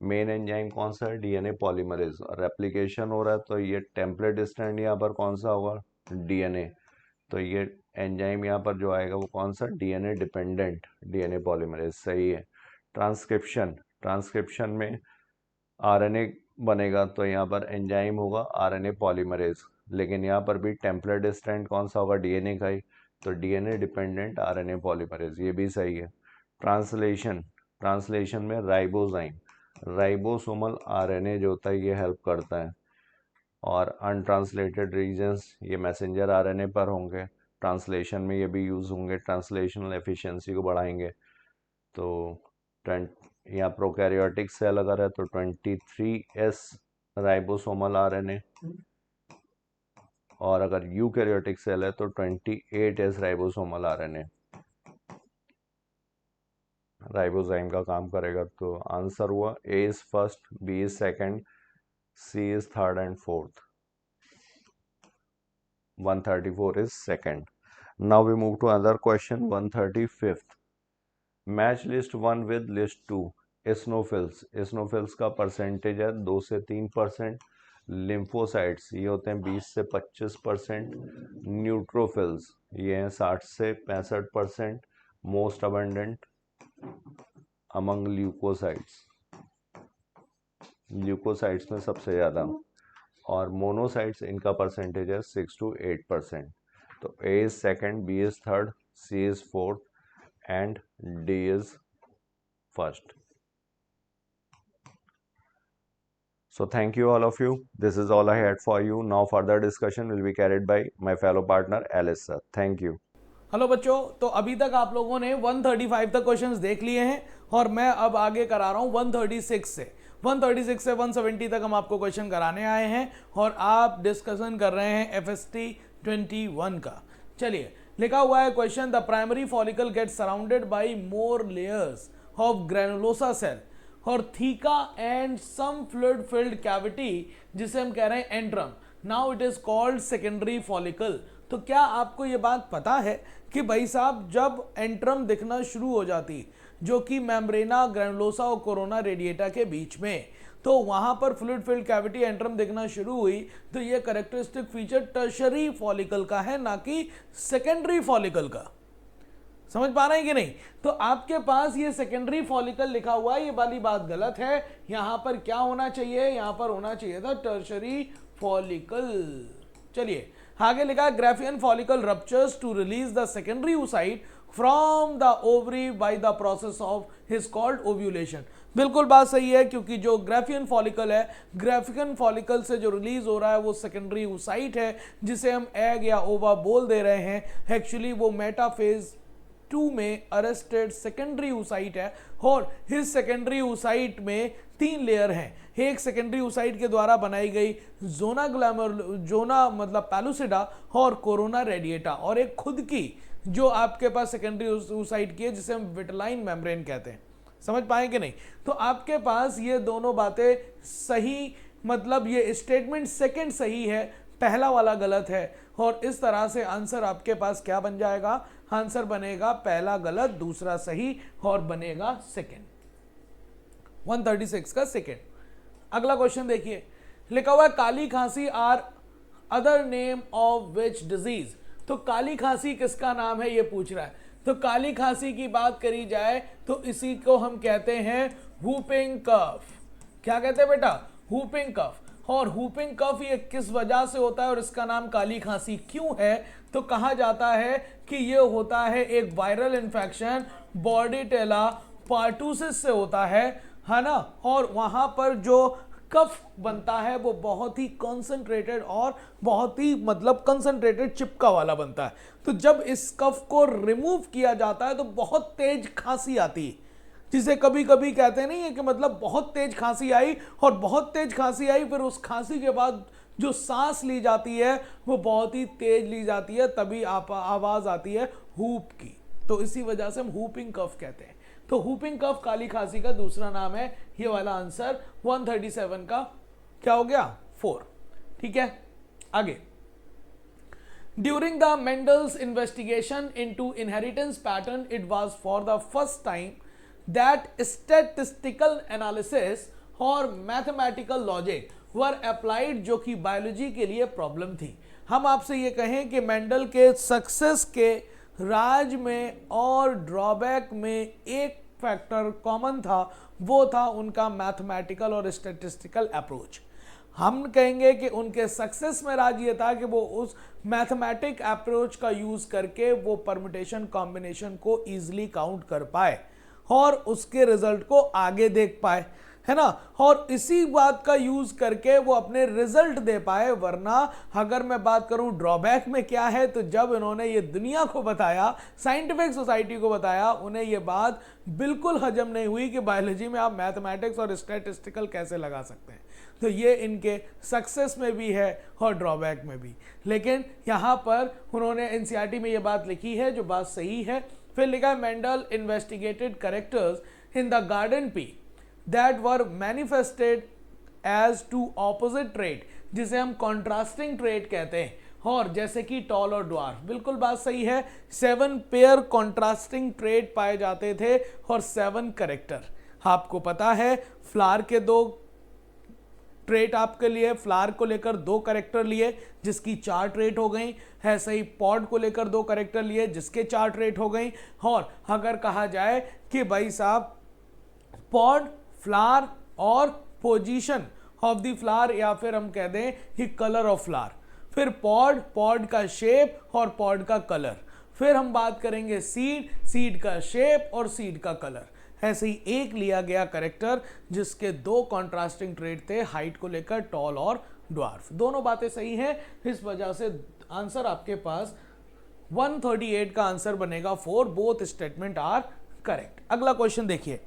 Main enzyme कौन सा है, DNA polymerase, और replication हो रहा है तो ये template strand यहाँ पर कौन सा होगा, डीएनए, तो ये एंजाइम यहाँ पर जो आएगा वो कौन सा, डीएनए डिपेंडेंट डीएनए पॉलीमरेज, सही है। ट्रांसक्रिप्शन, ट्रांसक्रिप्शन में आरएनए बनेगा तो यहाँ पर एंजाइम होगा आरएनए पॉलीमरेज, लेकिन यहाँ पर भी टेम्पलेट स्ट्रैंड कौन सा होगा, डीएनए का ही, तो डीएनए डिपेंडेंट आरएनए पॉलीमरेज, ये भी सही है। ट्रांसलेशन, ट्रांसलेशन में राइबोजाइम, राइबोसोमल आरएनए जो होता है ये हेल्प करता है, और अनट्रांसलेटेड रीजन्स ये मैसेंजर आरएनए पर होंगे, ट्रांसलेशन में ये भी यूज़ होंगे, ट्रांसलेशनल एफिशिएंसी को बढ़ाएंगे। तो यहाँ प्रोकैरियोटिक सेल अगर है तो 23S राइबोसोमल आरएनए, और अगर यूकैरियोटिक सेल है तो 28S राइबोसोमल आरएनए राइबोजाइम का काम करेगा। तो आंसर हुआ A is first, B is second, C is third and fourth, 134 is second. Now we move to other question 135th। Match list 1 with list 2। Eosinophils, eosinophils का percentage है 2 से 3%, lymphocytes ये होते हैं 20 से 25%, न्यूट्रोफिल्स ये हैं 60 से 65%, most abundant among leucocytes, leucocytes में सबसे ज़्यादा, और मोनोसाइट्स इनका परसेंटेज है 6 to 8%। तो A is second, B is third, C is fourth and D is first. So thank you all of you. This is all I had for you. Now further discussion will be carried by my fellow partner Alice sir. Thank you. Hello बच्चों, तो अभी तक आप लोगों ने 135 तक questions देख लिए हैं और मैं अब आगे करा रहा हूं 136 से 170 तक हम आपको क्वेश्चन कराने आए हैं और आप डिस्कशन कर रहे हैं FST 21 का। चलिए, लिखा हुआ है question, the primary follicle gets surrounded by more layers of granulosa cell और theca and some fluid filled cavity जिसे हम कह रहे हैं antrum. Now it is called secondary follicle. तो क्या आपको ये बात पता है कि भाई साहब जब एंट्रम दिखना शुरू हो जाती जो कि मेम्ब्रेना ग्रेनुलोसा और कोरोना रेडिएटा के बीच में, तो वहां पर फ्लूइड फिल्ड कैविटी एंट्रम दिखना शुरू हुई, तो ये कैरेक्टरिस्टिक फीचर टर्शरी फॉलिकल का है, ना कि सेकेंडरी फॉलिकल का। समझ पा रहे हैं कि नहीं? तो आपके पास ये सेकेंडरी फॉलिकल लिखा हुआ है, ये वाली बात गलत है। यहां पर क्या होना चाहिए, यहां पर होना चाहिए था टर्शरी फॉलिकल। चलिए आगे लिखा, Graafian follicle ruptures to release the secondary oocyte from the ovary by the process of is called ovulation. बिल्कुल बात सही है, क्योंकि जो ग्राफियन फॉलिकल है, ग्राफियन फॉलिकल से जो रिलीज हो रहा है वो सेकेंडरी oocyte है, जिसे हम एग या ओवा बोल दे रहे हैं। एक्चुअली वो मेटाफेज 2 में अरेस्टेड सेकेंडरी oocyte है और इस सेकेंडरी oocyte में 3 लेयर हैं। एक सेकेंडरी oocyte के द्वारा बनाई गई जोना मतलब पैलुसिडा और कोरोना रेडिएटा, और एक खुद की जो आपके पास सेकेंडरी oocyte की है जिसे हम विटलाइन मेम्ब्रेन कहते हैं। समझ पाए कि नहीं? तो आपके पास ये दोनों बातें सही, मतलब ये स्टेटमेंट सेकंड सही है, पहला वाला गलत है, और इस तरह से आंसर आपके पास क्या बन जाएगा? आंसर बनेगा पहला गलत, दूसरा सही, और बनेगा सेकंड, 136 का सेकंड। अगला क्वेश्चन देखिए, लिखा हुआ है काली खांसी are other name of which disease. तो काली खांसी किसका नाम है ये पूछ रहा है। तो काली खांसी की बात करी जाए तो इसी को हम कहते हैं whooping कफ। क्या कहते हैं बेटा? whooping कफ। और whooping कफ ये किस वजह से होता है और इसका नाम काली खांसी क्यों है? तो कहा जाता है कि ये होता है एक वायरल इन्फेक्शन बॉर्डीटेला पार्टूसिस से होता है ना, और वहां पर जो कफ बनता है वो बहुत ही कंसंट्रेटेड और बहुत ही मतलब कंसंट्रेटेड चिपका वाला बनता है। तो जब इस कफ को रिमूव किया जाता है तो बहुत तेज खांसी आती है, जिसे कभी कभी कहते नहीं है कि मतलब बहुत तेज खांसी आई, और बहुत तेज खांसी आई फिर उस खांसी के बाद जो सांस ली जाती है वो बहुत ही तेज ली जाती है, तभी आवाज आती है हुप की। तो इसी वजह से हम हुपिंग कफ कहते हैं। तो हुपिंग कफ काली खांसी का दूसरा नाम है। ये वाला आंसर 137 का क्या हो गया? 4। ठीक है, आगे। During the Mendel's investigation into inheritance pattern, it was for the first time that statistical analysis और mathematical logic were applied, जो कि बायोलॉजी के लिए प्रॉब्लम थी। हम आपसे ये कहें कि मेंडल के सक्सेस के राज में और ड्रॉबैक में एक फैक्टर कॉमन था, वो था उनका मैथमेटिकल और स्टैटिस्टिकल अप्रोच। हम कहेंगे कि उनके सक्सेस में राज ये था कि वो उस मैथमेटिक अप्रोच का यूज करके वो परम्यूटेशन कॉम्बिनेशन को इजीली काउंट कर पाए और उसके रिजल्ट को आगे देख पाए, है ना, और इसी बात का यूज करके वो अपने रिजल्ट दे पाए। वरना अगर मैं बात करूं ड्रॉबैक में क्या है, तो जब इन्होंने ये दुनिया को बताया, साइंटिफिक सोसाइटी को बताया, उन्हें ये बात बिल्कुल हजम नहीं हुई कि बायोलॉजी में आप मैथमेटिक्स और स्टैटिस्टिकल कैसे लगा सकते हैं। तो ये इनके सक्सेस में भी है और ड्रॉबैक में भी। लेकिन यहाँ पर उन्होंने एनसीईआरटी में ये बात लिखी है जो बात सही है। फिर लिखा है Mendel investigated characters in the garden pea that were manifested as two opposite trait, जिसे हम contrasting trait कहते हैं, और जैसे कि टॉल और ड्वार्फ। बिल्कुल बात सही है। 7 पेयर contrasting trait पाए जाते थे और 7 करेक्टर। आपको पता है फ्लावर के 2 ट्रेट आपके लिए, फ्लावर को लेकर 2 करेक्टर लिए जिसकी 4 ट्रेट हो गई। ऐसे ही पॉड को लेकर 2 करेक्टर लिए जिसके 4 ट्रेट हो गई। और अगर कहा जाए कि भाई साहब पॉड, फ्लावर और पोजीशन ऑफ द फ्लावर, या फिर हम कह दें कि कलर ऑफ फ्लावर, फिर पॉड, पॉड का शेप और पॉड का कलर, फिर हम बात करेंगे सीड, सीड का शेप और सीड का कलर। ऐसे ही एक लिया गया करेक्टर जिसके 2 कॉन्ट्रास्टिंग ट्रेट थे हाइट को लेकर, टॉल और ड्वार्फ। दोनों बातें सही हैं, इस वजह से आंसर आपके पास 138 का आंसर बनेगा 4। Both statement are correct. अगला क्वेश्चन देखिए।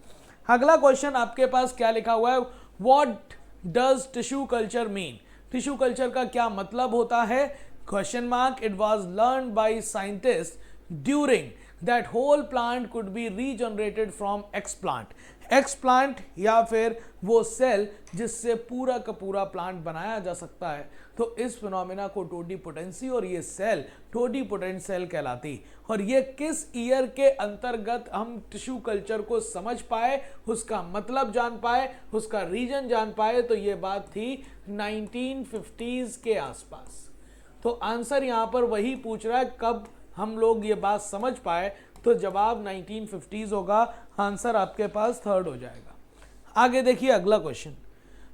अगला क्वेश्चन आपके पास क्या लिखा हुआ है? What does tissue culture mean? Tissue culture का क्या मतलब होता है? Question mark. It was learn by scientist during that whole plant could be regenerated from explant. Explant या फिर वो सेल जिससे पूरा का पूरा प्लांट बनाया जा सकता है। तो इस फिनोमेना को टोटीपोटेंसी, और ये सेल टोटीपोटेंट सेल कहलाती। और ये किस ईयर के अंतर्गत हम टिश्यू कल्चर को समझ पाए, उसका मतलब जान पाए, उसका रीजन जान पाए, तो ये बात थी 1950s के आसपास। तो आंसर यहां पर वही पूछ रहा है कब हम लोग ये बात समझ पाए, तो जवाब 1950s होगा। आंसर आपके पास 3rd हो जाएगा। आगे देखिए अगला क्वेश्चन।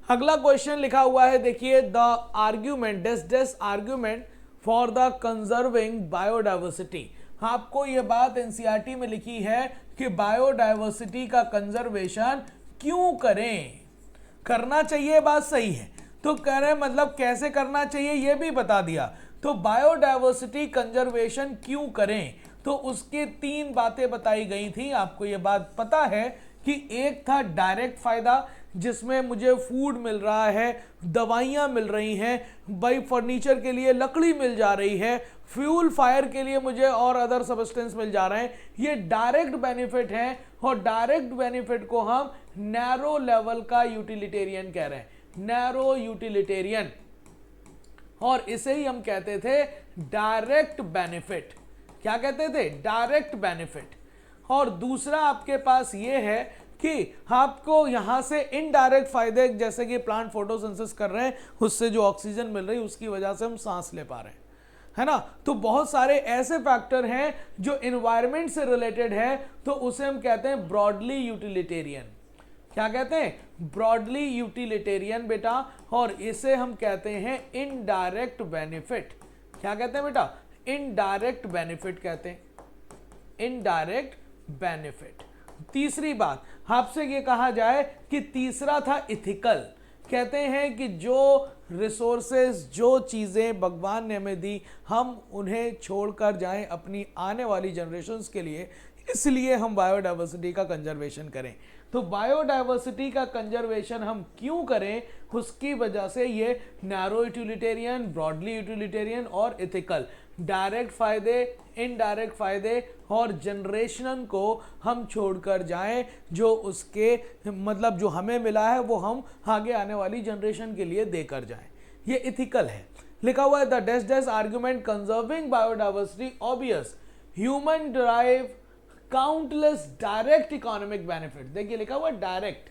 अगला क्वेश्चन लिखा हुआ है, देखिए the argument does argument for the conserving biodiversity. आपको ये बात एनसीईआरटी में लिखी है कि बायोडाइवर्सिटी का कंजर्वेशन क्यों करें, करना चाहिए, बात सही है। तो कह रहे मतलब कैसे करना चाहिए ये भी बता दिया। तो बायोडाइवर्सिटी कंजर्वेशन क्यों करें? तो उसके 3 बातें बताई गई थी। आपको ये बात पता है कि एक था डायरेक्ट फायदा, जिसमें मुझे फूड मिल रहा है, दवाइयाँ मिल रही हैं, भाई फर्नीचर के लिए लकड़ी मिल जा रही है, फ्यूल फायर के लिए मुझे और अदर सब्सटेंस मिल जा रहे हैं। ये डायरेक्ट बेनिफिट है और डायरेक्ट बेनिफिट को हम नैरो लेवल का यूटिलिटेरियन कह रहे हैं, नैरो यूटिलिटेरियन, और इसे ही हम कहते थे डायरेक्ट बेनिफिट। क्या कहते थे? Direct benefit. और दूसरा आपके पास ये है कि आपको यहां से इनडायरेक्ट फायदे, जैसे कि प्लांट फोटोसिंथेसिस कर रहे हैं, उससे जो ऑक्सीजन मिल रही है उसकी वजह से हम सांस ले पा रहे हैं, है ना। तो बहुत सारे ऐसे फैक्टर हैं जो एनवायरनमेंट से रिलेटेड है, तो उसे हम कहते हैं ब्रॉडली यूटिलिटेरियन। क्या कहते हैं? ब्रॉडली यूटिलिटेरियन बेटा। और इसे हम कहते हैं इनडायरेक्ट बेनिफिट। क्या कहते हैं बेटा? इनडायरेक्ट बेनिफिट कहते हैं, इनडायरेक्ट बेनिफिट। तीसरी बात आपसे ये कहा जाए कि तीसरा था इथिकल। कहते हैं कि जो रिसोर्सेज, जो चीज़ें भगवान ने हमें दी, हम उन्हें छोड़कर जाएं अपनी आने वाली जनरेशन्स के लिए, इसलिए हम बायोडाइवर्सिटी का कंजर्वेशन करें। तो बायोडाइवर्सिटी का कंजर्वेशन हम क्यों करें, उसकी वजह से ये नैरो यूटिलिटेरियन, ब्रॉडली यूटिलिटेरियन और इथिकल, डायरेक्ट फायदे, इनडायरेक्ट फायदे और जनरेशन को हम छोड़कर जाएं, जो उसके मतलब जो हमें मिला है वो हम आगे आने वाली जनरेशन के लिए देकर जाएं। ये इथिकल है। लिखा हुआ है the dash dash argument conserving biodiversity obvious human drive countless direct economic benefit. देखिए लिखा हुआ डायरेक्ट,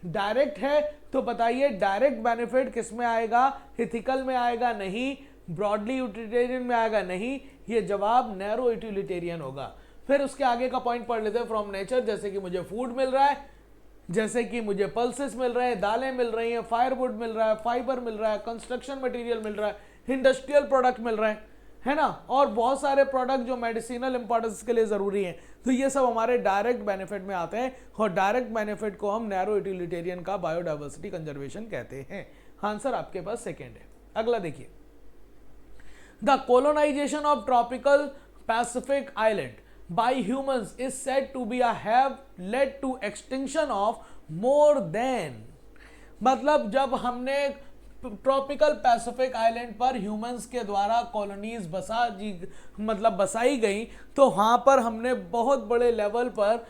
डायरेक्ट है तो बताइए डायरेक्ट बेनिफिट किस में आएगा? इथिकल में आएगा? नहीं। ब्रॉडली यूटिलिटेरियन में आएगा? नहीं। ये जवाब नैरो यूटिलिटेरियन होगा। फिर उसके आगे का पॉइंट पढ़ लेते हैं। फ्रॉम नेचर, जैसे कि मुझे फूड मिल रहा है, जैसे कि मुझे पल्सेस मिल रहे हैं, दालें मिल रही हैं, फायरवुड मिल रहा है, फाइबर मिल रहा है, कंस्ट्रक्शन मटेरियल मिल रहा है, इंडस्ट्रियल प्रोडक्ट मिल रहे हैं, है ना, और बहुत सारे प्रोडक्ट जो मेडिसिनल इंपॉर्टेंस के लिए जरूरी हैं। तो ये सब हमारे डायरेक्ट बेनिफिट में आते हैं और डायरेक्ट बेनिफिट को हम नैरो यूटिलिटेरियन का बायोडाइवर्सिटी कंजर्वेशन कहते हैं। आंसर आपके पास सेकेंड है। अगला देखिए, the colonisation of tropical Pacific island by humans is said to be a have led to extinction of more than, मतलब जब हमने ट्रॉपिकल पैसिफिक आइलैंड पर ह्यूमंस के द्वारा कॉलोनीज बसाई गई, तो वहां पर हमने बहुत बड़े लेवल पर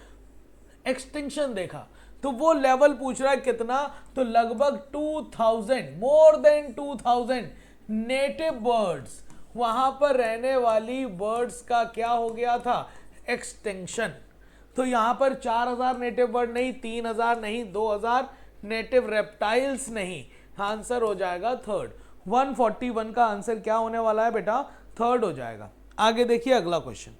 एक्सटिंक्शन देखा। तो वो लेवल पूछ रहा है कितना? तो लगभग 2000, मोर देन 2000 नेटिव बर्ड्स, वहां पर रहने वाली बर्ड्स का क्या हो गया था? एक्सटेंशन। तो यहां पर 4000 नेटिव बर्ड नहीं, 3000 नहीं, 2000 नेटिव रेप्टाइल्स नहीं। आंसर हो जाएगा थर्ड। 141 का आंसर क्या होने वाला है बेटा? थर्ड हो जाएगा। आगे देखिए अगला क्वेश्चन।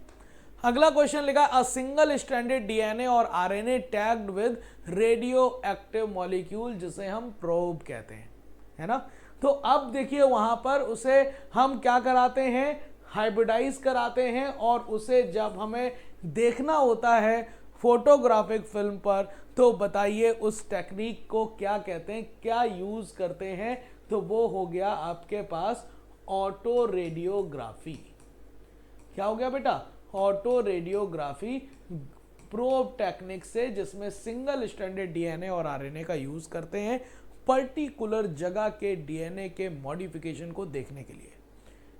अगला क्वेश्चन लिखा अ सिंगल स्ट्रैंडेड डीएनए और RNA tagged with radio active molecule, जिसे हम प्रोब कहते हैं, है ना। तो अब देखिए वहां पर उसे हम क्या कराते हैं? हाइब्रिडाइज कराते हैं, और उसे जब हमें देखना होता है फोटोग्राफिक फिल्म पर, तो बताइए उस टेक्निक को क्या कहते हैं, क्या यूज करते हैं? तो वो हो गया आपके पास ऑटो रेडियोग्राफी। क्या हो गया बेटा? ऑटो रेडियोग्राफी, प्रोब टेक्निक से, जिसमें सिंगल स्ट्रैंडेड डीएनए और आरएनए का यूज करते हैं पर्टिकुलर जगह के डीएनए के मॉडिफिकेशन को देखने के लिए।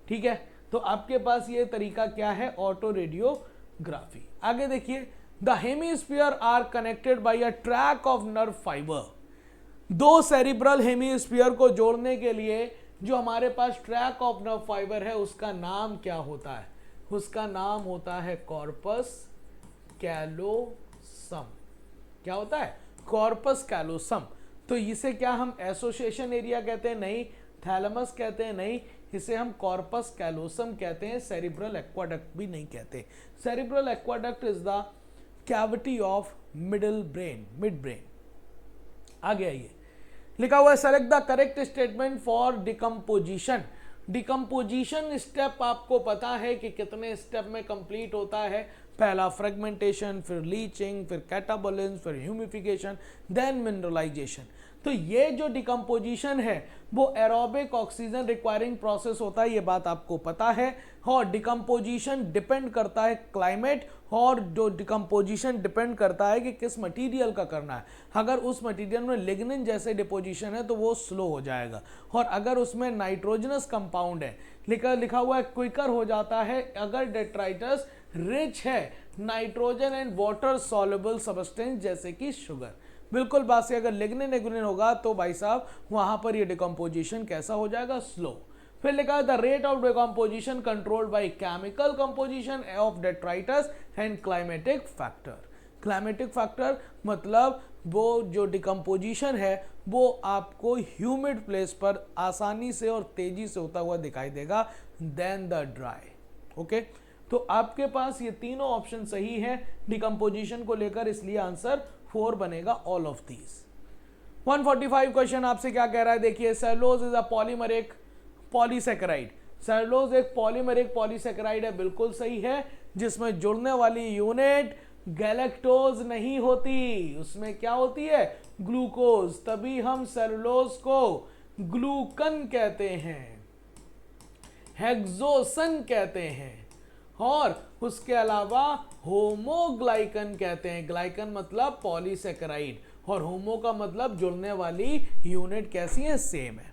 ठीक है, तो आपके पास ये तरीका क्या है? Autoradiography. आगे देखिए, the hemisphere are connected by a track of nerve fibre. दो सेरिब्रल हेमिस्फीयर को जोड़ने के लिए जो हमारे पास ट्रैक ऑफ नर्व फाइबर है, उसका नाम क्या होता है? उसका नाम होता है कॉर्पस कैलोसम। क्या होता है? Corpus callosum. तो इसे क्या हम एसोसिएशन एरिया कहते हैं? नहीं। थैलेमस कहते हैं? नहीं। इसे हम कॉर्पस कैलोसम कहते हैं। सेरिब्रल एक्वाडक्ट भी नहीं कहते। Cerebral aqueduct is the cavity of middle brain, mid brain. आगे आइए, लिखा हुआ है select the correct statement for decomposition. Decomposition step आपको पता है कि कितने स्टेप में कंप्लीट होता है? पहला फ्रेगमेंटेशन, फिर लीचिंग, फिर कैटाबोलिज्म, फिर ह्यूमिफिकेशन, देन मिनरलाइजेशन। तो ये जो डिकम्पोजिशन है वो एरोबिक ऑक्सीजन रिक्वायरिंग प्रोसेस होता है, ये बात आपको पता है। और डिकम्पोजिशन डिपेंड करता है क्लाइमेट, और जो डिकम्पोजिशन डिपेंड करता है कि किस मटेरियल का करना है। अगर उस मटेरियल में लिग्निन जैसे डिपोजिशन है तो वो स्लो हो जाएगा, और अगर उसमें नाइट्रोजनस कंपाउंड है, लिखा हुआ है क्विकर हो जाता है। अगर डेट्राइटस रिच है nitrogen and water soluble substance जैसे कि शुगर, बिल्कुल बात से अगर लिग्निन एग्निन होगा तो भाई साहब वहां पर ये डिकम्पोजिशन कैसा हो जाएगा, स्लो। फिर लिखा है the rate of decomposition controlled by chemical composition of detritus and climatic factor. Climatic factor मतलब वो जो डिकम्पोजिशन है वो आपको ह्यूमिड प्लेस पर आसानी से और तेजी से होता हुआ दिखाई देगा देन द ड्राई। ओके, तो आपके पास ये तीनों ऑप्शन सही है डिकम्पोजिशन को लेकर, इसलिए आंसर 4 बनेगा ऑल ऑफ दीज। 145 क्वेश्चन आपसे क्या कह रहा है, देखिए cellulose is a polymeric polysaccharide. Cellulose एक पॉलीमरिक पॉलीसेकेराइड है, बिल्कुल सही है, जिसमें जुड़ने वाली यूनिट गैलेक्टोज नहीं होती, उसमें क्या होती है, ग्लूकोज। तभी हम सेलुलोज को ग्लूकन कहते हैं, हेक्सोसन कहते हैं, और उसके अलावा होमोग्लाइकन कहते हैं। ग्लाइकन मतलब पॉलीसेकेराइड, और होमो का मतलब जुड़ने वाली यूनिट कैसी है, सेम है।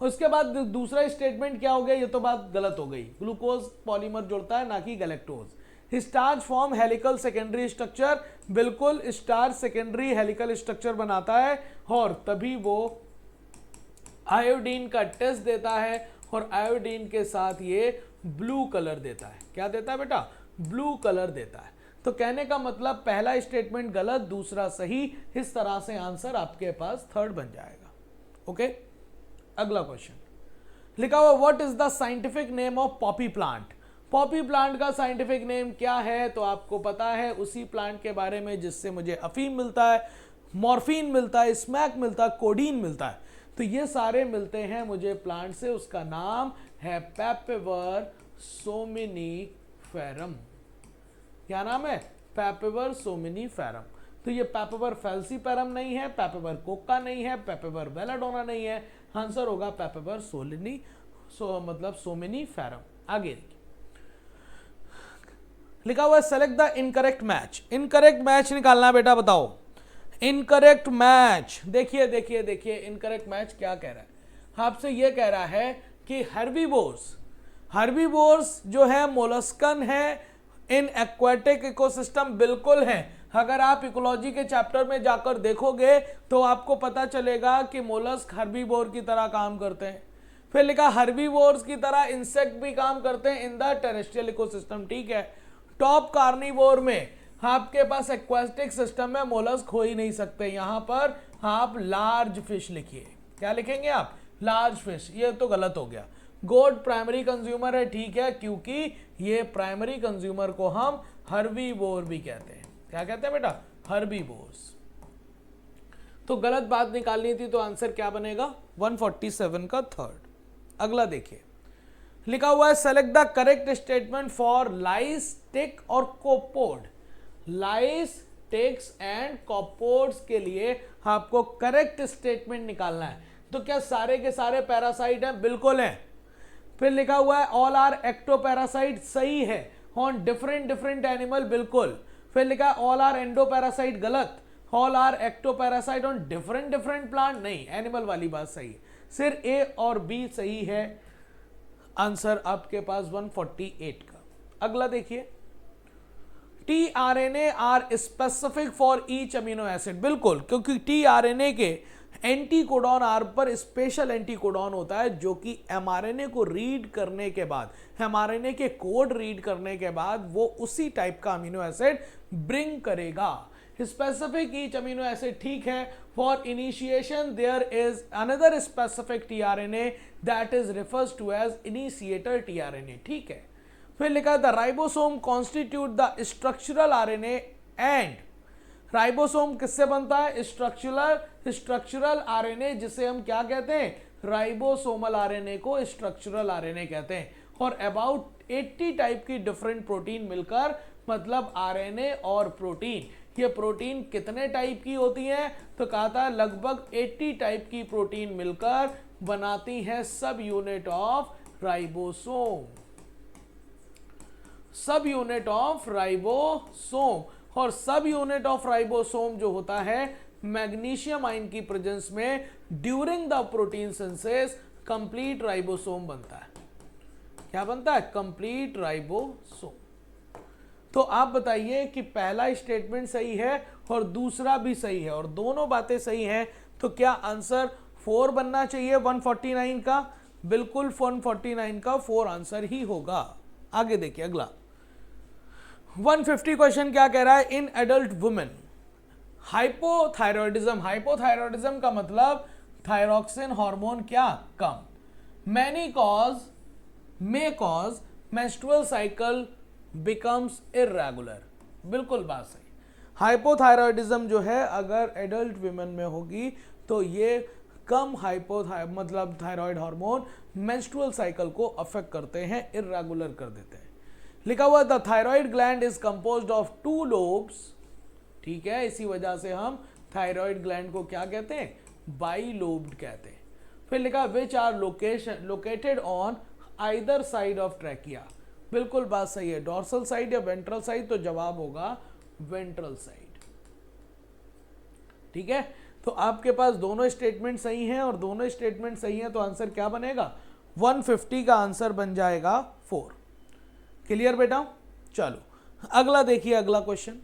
उसके बाद दूसरा स्टेटमेंट क्या हो गया, ये तो बात गलत हो गई, ग्लूकोज पॉलीमर जुड़ता है ना कि galactose. Starch form helical secondary structure, बिल्कुल स्टार्च सेकेंडरी हेलिकल स्ट्रक्चर बनाता है, और तभी वो आयोडीन का टेस्ट देता है, और आयोडीन के साथ ये ब्लू कलर देता है। क्या देता है बेटा, ब्लू कलर देता है। तो कहने का मतलब पहला स्टेटमेंट गलत, दूसरा सही, इस तरह से आंसर आपके पास 3rd बन जाएगा। ओके, अगला क्वेश्चन लिखा हुआ what is the scientific name of Poppy plant. Poppy plant का साइंटिफिक नेम क्या है, तो आपको पता है उसी प्लांट के बारे में जिससे मुझे अफीम मिलता है, मॉर्फिन मिलता है, स्मैक मिलता है, कोडीन मिलता है। तो ये सारे मिलते हैं मुझे प्लांट से, उसका नाम है पेपेवर सोमिनिफेरम। क्या नाम है, पेपेवर सोमिनिफेरम। तो ये पेपेवर फेल्सीपेरम नहीं है, पेपेवर कोका नहीं है, पेपेवर बेलाडोना नहीं है, आंसर होगा पेपेवर मतलब सोमिनिफेरम। आगे लिखा हुआ है select the incorrect match. Incorrect match निकालना बेटा, बताओ इनकरेक्ट मैच। देखिए देखिए देखिए इनकरेक्ट मैच क्या कह रहा है, आपसे ये कह रहा है कि हर्बीवोर्स जो है मोलस्कन है इन एक्वाटिक इकोसिस्टम, बिल्कुल है। अगर आप इकोलॉजी के चैप्टर में जाकर देखोगे तो आपको पता चलेगा कि मोलस्क हर्बीवोर की तरह काम करते हैं। फिर लिखा हर्बीवोर्स की तरह इंसेक्ट भी काम करते हैं इन द टेरेस्ट्रियल इकोसिस्टम, ठीक है। टॉप कार्निवोर में आपके पास एक्वाटिक सिस्टम में मोलस्क हो ही नहीं सकते, यहां पर आप लार्ज फिश लिखिए। क्या लिखेंगे आप, लार्ज फिश, ये तो गलत हो गया। गोट प्राइमरी कंज्यूमर है, ठीक है, क्योंकि ये प्राइमरी कंज्यूमर को हम हर्बीवोर भी कहते हैं। क्या कहते हैं बेटा, हर्बीवोर्स। तो गलत बात निकालनी थी, तो आंसर क्या बनेगा 147 का 3rd। अगला देखिए लिखा हुआ है select the correct statement for lice, tick और कोपोड। लाइस, टिक्स एंड कोपोड्स के लिए आपको करेक्ट स्टेटमेंट निकालना है। तो क्या सारे के सारे पैरासाइट हैं, बिल्कुल हैं। फिर लिखा हुआ है ऑल आर एक्टोपैरासाइट, सही है। ऑन डिफरेंट डिफरेंट एनिमल, बिल्कुल। फिर लिखा है ऑल आर एंडोपैरासाइट, गलत। All are ectoparasite on different different plant, नहीं, एनिमल वाली बात सही है। सिर्फ ए और बी सही है, आंसर आपके पास 148 का। अगला देखिए tRNA are specific for each amino acid, बिल्कुल, क्योंकि tRNA के एंटीकोडॉन आर पर स्पेशल एंटीकोडॉन होता है जो कि mRNA को रीड करने के बाद, mRNA के कोड रीड करने के बाद वो उसी टाइप का अमीनो एसिड ब्रिंग करेगा। स्पेसिफिक ईच अमीनो एसिड, ठीक है। For initiation there is another specific tRNA that is refers to as initiator tRNA, ठीक है। फिर लिखा the ribosome constitute the structural RNA and, ribosome किससे बनता है, स्ट्रक्चरल आरएनए, जिसे हम क्या कहते हैं, राइबोसोमल आरएनए को स्ट्रक्चरल आरएनए कहते हैं। और अबाउट 80 टाइप की डिफरेंट प्रोटीन मिलकर मतलब आरएनए और प्रोटीन। ये प्रोटीन कितने टाइप की होती है? तो कहा था लगभग 80 टाइप की प्रोटीन मिलकर बनाती है सब यूनिट ऑफ राइबोसोम। सब यूनिट ऑफ राइबोसोम। और सब यूनिट ऑफ राइबोसोम जो होता है मैग्नीशियम आयन की प्रेजेंस में during the protein synthesis complete ribosome बनता है। क्या बनता है? Complete ribosome. तो आप बताइए कि पहला स्टेटमेंट सही है और दूसरा भी सही है और दोनों बातें सही हैं, तो क्या आंसर 4 बनना चाहिए 149 का? बिल्कुल 149 का 4 आंसर ही होगा। आगे देखिए अगला 150 क्वेश्चन क्या कह रहा है? In adult women hypothyroidism. Hypothyroidism का मतलब थायरॉक्सिन हार्मोन क्या? कम। Many cause may cause menstrual cycle becomes irregular. बिल्कुल बात सही। हाइपोथायरॉयडिज्म जो है अगर एडल्ट विमेन में होगी तो ये कम मतलब थायराइड हार्मोन मेंस्ट्रुअल साइकिल को अफेक्ट करते हैं, इर्रेगुलर कर देते हैं। लिखा हुआ the thyroid gland is composed of 2 lobes. ठीक है, इसी वजह से हम थायराइड ग्लैंड को क्या कहते हैं? बाइलोब्ड कहते हैं। फिर लिखा which are located on either side of trachea. बिल्कुल बात सही है। डॉर्सल साइड या वेंट्रल साइड? तो जवाब होगा वेंट्रल साइड। ठीक है, तो आपके पास दोनों स्टेटमेंट सही हैं और दोनों स्टेटमेंट सही हैं, तो आंसर क्या बनेगा? 150 का आंसर बन जाएगा 4। क्लियर बेटा? चलो अगला देखिए, अगला क्वेश्चन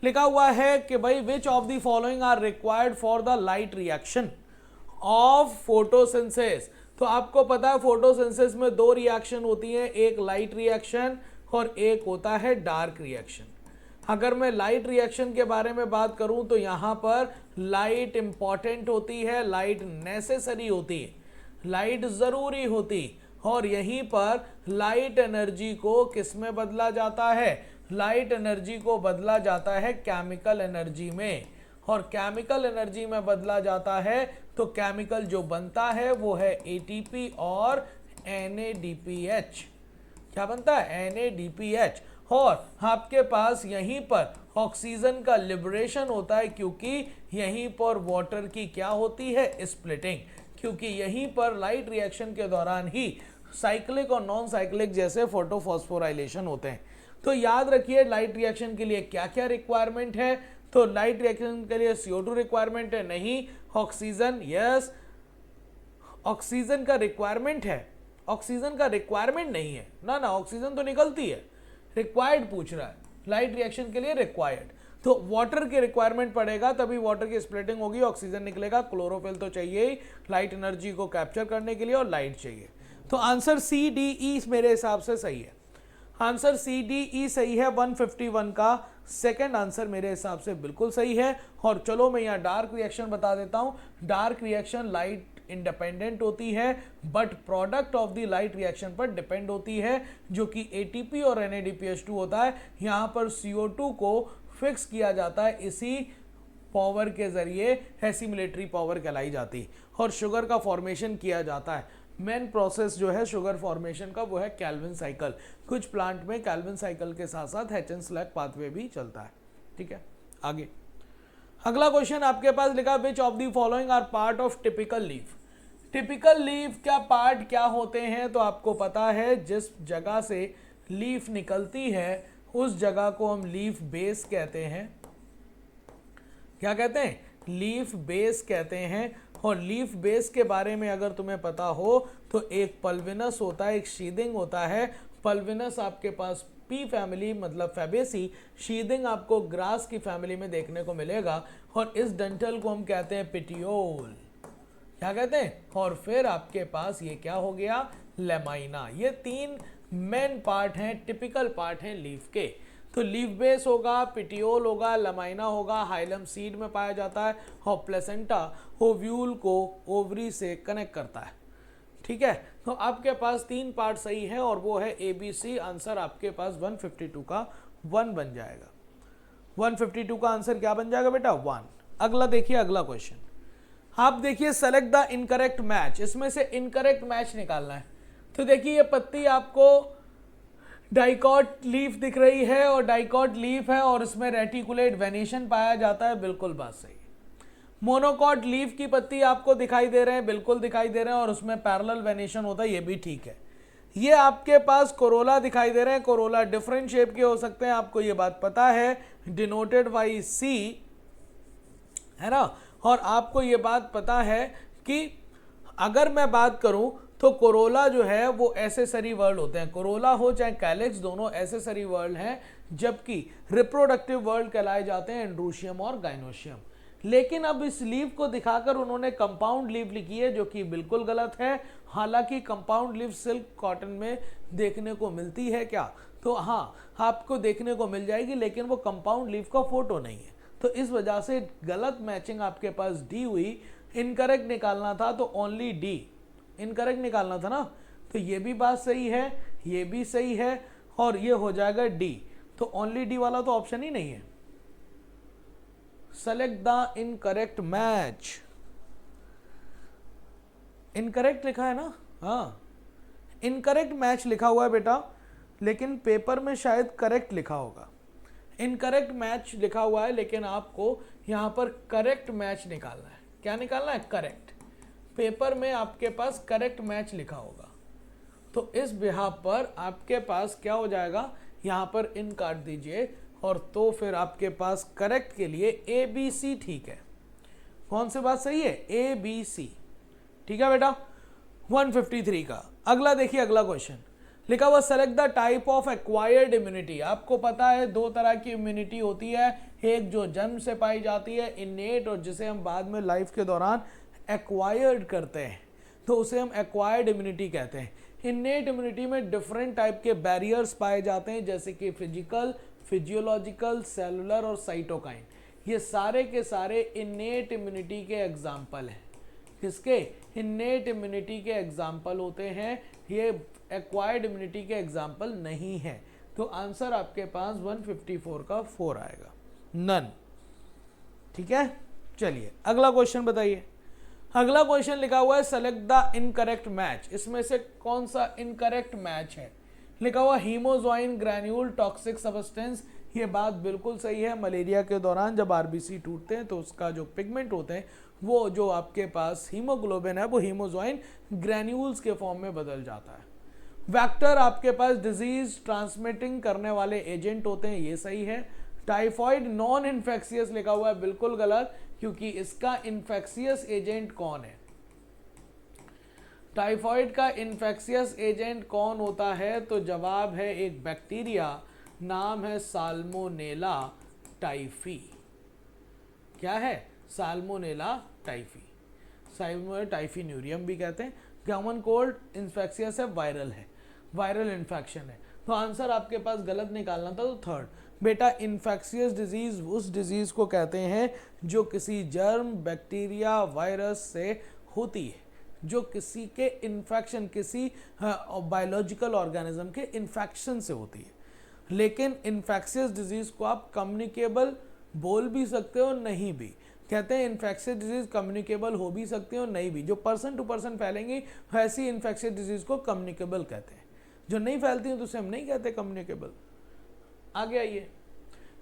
लिखा हुआ है कि भाई which of the following are required for the light reaction of photosynthesis. तो आपको पता है फोटोसिंथेसिस में 2 रिएक्शन होती हैं, एक लाइट रिएक्शन और एक होता है डार्क रिएक्शन। अगर मैं लाइट रिएक्शन के बारे में बात करूं तो यहां पर लाइट इंपॉर्टेंट होती है, लाइट नेसेसरी होती है, लाइट जरूरी होती, और यहीं पर लाइट एनर्जी को किस में बदला जाता है? लाइट एनर्जी को बदला जाता है केमिकल एनर्जी में, और केमिकल एनर्जी में बदला जाता है तो केमिकल जो बनता है वो है एटीपी और NADPH। क्या बनता है? NADPH। और आपके पास यहीं पर ऑक्सीजन का लिबरेशन होता है, क्योंकि यहीं पर वाटर की क्या होती है? स्प्लिटिंग। क्योंकि यहीं पर लाइट रिएक्शन के दौरान ही साइक्लिक और नॉन साइक्लिक जैसे फोटोफॉस्फोराइलेशन होते हैं। तो याद रखिए लाइट रिएक्शन के लिए क्या क्या रिक्वायरमेंट है। तो लाइट रिएक्शन के लिए CO2 रिक्वायरमेंट है? नहीं। ऑक्सीजन? यस। ऑक्सीजन का रिक्वायरमेंट है? ऑक्सीजन का रिक्वायरमेंट नहीं है ना, ना ऑक्सीजन तो निकलती है। रिक्वायर्ड पूछ रहा है, लाइट रिएक्शन के लिए रिक्वायर्ड। तो वाटर की रिक्वायरमेंट पड़ेगा, तभी वाटर की स्प्लिटिंग होगी, ऑक्सीजन निकलेगा। क्लोरोफिल तो चाहिए ही लाइट एनर्जी को कैप्चर करने के लिए, और लाइट चाहिए। तो आंसर CDE मेरे हिसाब से सही है। आंसर CDE सही है 151 का। सेकंड आंसर मेरे हिसाब से बिल्कुल सही है। और चलो मैं यहाँ डार्क रिएक्शन बता देता हूँ। डार्क रिएक्शन लाइट इंडिपेंडेंट होती है, but product of the light reaction पर डिपेंड होती है, जो कि ATP और NADPH2 होता है। यहाँ पर CO2 को फिक्स किया जाता है इसी पावर के जरिए, एसिमिलेटरी पावर कहलाई जाती है, और शुगर का फॉर्मेशन किया जाता है। मेन प्रोसेस जो है शुगर फॉर्मेशन का वो है कैल्विन साइकिल। कुछ प्लांट में कैल्विन साइकिल के साथ साथ हेचन-स्लैक पाथवे भी चलता है। ठीक है, आगे अगला क्वेश्चन आपके पास लिखा which of the following are part of typical leaf. Typical leaf क्या पार्ट क्या होते हैं? तो आपको पता है जिस जगह से लीफ निकलती है उस जगह को हम लीफ बेस कहते हैं। क्या कहते हैं? लीफ बेस कहते हैं। और लीफ बेस के बारे में अगर तुम्हें पता हो तो एक पल्विनस होता है, एक शीदिंग होता है। पल्विनस आपके पास पी फैमिली मतलब फैबेसी, शीदिंग आपको ग्रास की फैमिली में देखने को मिलेगा। और इस डंठल को हम कहते हैं पिटियोल। क्या कहते हैं? और फिर आपके पास ये क्या हो गया? लेमाइना। ये 3 मेन पार्ट हैं, टिपिकल पार्ट हैं लीफ के। तो लीफ बेस होगा, पिटियोल होगा, लमाइना होगा, हाइलम सीड में पाया जाता है, और प्लेसेंटा ओव्यूल को ओवरी से कनेक्ट करता है। ठीक है, तो आपके पास 3 पार्ट सही है और वो है ABC। आंसर आपके पास 152 का 1 बन जाएगा। 152 का आंसर क्या बन जाएगा बेटा? 1। अगला देखिए, अगला क्वेश्चन आप देखिए सेलेक्ट द इनकरेक्ट मैच। इसमें से इनकरेक्ट मैच निकालना है। तो देखिए ये पत्ती आपको डाइकॉट लीफ दिख रही है और डाइकॉट लीफ है और इसमें रेटिकुलेट वेनेशन पाया जाता है, बिल्कुल बात सही है। मोनोकॉट लीफ की पत्ती आपको दिखाई दे रहे हैं, बिल्कुल दिखाई दे रहे हैं, और उसमें पैरेलल वेनेशन होता है, ये भी ठीक है। ये आपके पास कोरोला दिखाई दे रहे हैं, कोरोला डिफरेंट शेप के हो सकते हैं, आपको ये बात पता है, डिनोटेड बाई सी, है ना। और आपको ये बात पता है कि अगर मैं बात करूं तो कोरोला जो है वो एसेसरी वर्ड होते हैं, कोरोला हो चाहे कैलिक्स, दोनों एसेसरी वर्ड हैं, जबकि रिप्रोडक्टिव वर्ड कहलाए जाते हैं एंड्रोशियम और गाइनोशियम। लेकिन अब इस लीफ को दिखाकर उन्होंने कंपाउंड लीफ लिखी है, जो कि बिल्कुल गलत है। हालांकि कंपाउंड लीफ सिल्क कॉटन में देखने को मिलती है क्या, तो हाँ आपको देखने को मिल जाएगी, लेकिन वो कंपाउंड लीफ का फोटो नहीं है, तो इस वजह से गलत मैचिंग आपके पास डी हुई। इनकरेक्ट निकालना था तो ओनली डी, इनकरेक्ट निकालना था ना, तो ये भी बात सही है, ये भी सही है, और ये हो जाएगा डी। तो ओनली डी वाला तो ऑप्शन ही नहीं है। Select the incorrect match, incorrect लिखा है ना, हाँ इनकरेक्ट मैच लिखा हुआ है बेटा, लेकिन पेपर में शायद करेक्ट लिखा होगा। इनकरेक्ट मैच लिखा हुआ है, लेकिन आपको यहाँ पर करेक्ट मैच निकालना है। क्या निकालना है? करेक्ट। पेपर में आपके पास करेक्ट मैच लिखा होगा, तो इस बिहाफ पर आपके पास क्या हो जाएगा, यहाँ पर इन काट दीजिए, और तो फिर आपके पास करेक्ट के लिए ए बी सी ठीक है। कौन सी बात सही है? ए बी सी, ठीक है बेटा। 153 का अगला देखिए, अगला क्वेश्चन लिखा हुआ select the type of acquired immunity. आपको पता है दो तरह की इम्यूनिटी होती है, एक जो जन्म से पाई जाती है इनेट, और जिसे हम बाद में लाइफ के दौरान एक्वायर्ड करते हैं, तो उसे हम एक्वायर्ड इम्यूनिटी कहते हैं। इनेट इम्यूनिटी में डिफरेंट टाइप के बैरियर्स पाए जाते हैं, जैसे कि फिजिकल, फिजियोलॉजिकल, सेलुलर और साइटोकाइन। ये सारे के सारे इनेट इम्यूनिटी के एग्जाम्पल हैं। किसके? इनेट इम्यूनिटी के एग्जाम्पल होते हैं, ये एक्वायर्ड इम्यूनिटी के एग्जाम्पल नहीं है। तो आंसर आपके पास 154 का 4 आएगा, नन। ठीक है, चलिए अगला क्वेश्चन बताइए। अगला क्वेश्चन लिखा हुआ है सेलेक्ट द इनकरेक्ट मैच। इसमें से कौन सा इनकरेक्ट मैच है? लिखा हुआ हीमोजोइन ग्रैन्यूल टॉक्सिक सब्सटेंस। ये बात बिल्कुल सही है, मलेरिया के दौरान जब आरबीसी टूटते हैं तो उसका जो पिगमेंट होते हैं, वो जो आपके पास हीमोग्लोबिन है, वो हीमोजोइन ग्रैन्यूल्स के फॉर्म में बदल जाता है। वेक्टर आपके पास डिजीज ट्रांसमिटिंग करने वाले एजेंट होते हैं, ये सही है। टाइफॉइड नॉन इन्फेक्शियस लिखा हुआ है, बिल्कुल गलत, क्योंकि इसका इन्फेक्शियस एजेंट कौन है? टाइफॉइड का इन्फेक्शियस एजेंट कौन होता है? तो जवाब है एक बैक्टीरिया, नाम है साल्मोनेला टाइफी। क्या है? साल्मोनेला टाइफी, साल्मोनेला टाइफिन्यूरियम भी कहते हैं। कॉमन कोल्ड इन्फेक्शियस है, वायरल है, वायरल इन्फेक्शन है। तो आंसर आपके पास गलत निकालना था, तो थर्ड। बेटा इन्फेक्शियस डिजीज उस डिजीज को कहते हैं जो किसी जर्म, बैक्टीरिया, वायरस से होती है, जो किसी के इन्फेक्शन, किसी बायोलॉजिकल ऑर्गेनिज्म के इन्फेक्शन से होती है। लेकिन इन्फेक्शियस डिजीज को आप कम्युनिकेबल बोल भी सकते हो, नहीं भी। कहते हैं इन्फेक्शियस डिजीज कम्युनिकेबल हो भी सकते हो, नहीं भी। जो पर्सन टू पर्सन फैलेंगी वैसी इन्फेक्शियस डिजीज को कम्युनिकेबल कहते हैं, जो नहीं फैलती हैं तो उसे हम नहीं कहते कम्युनिकेबल। आगे आइए।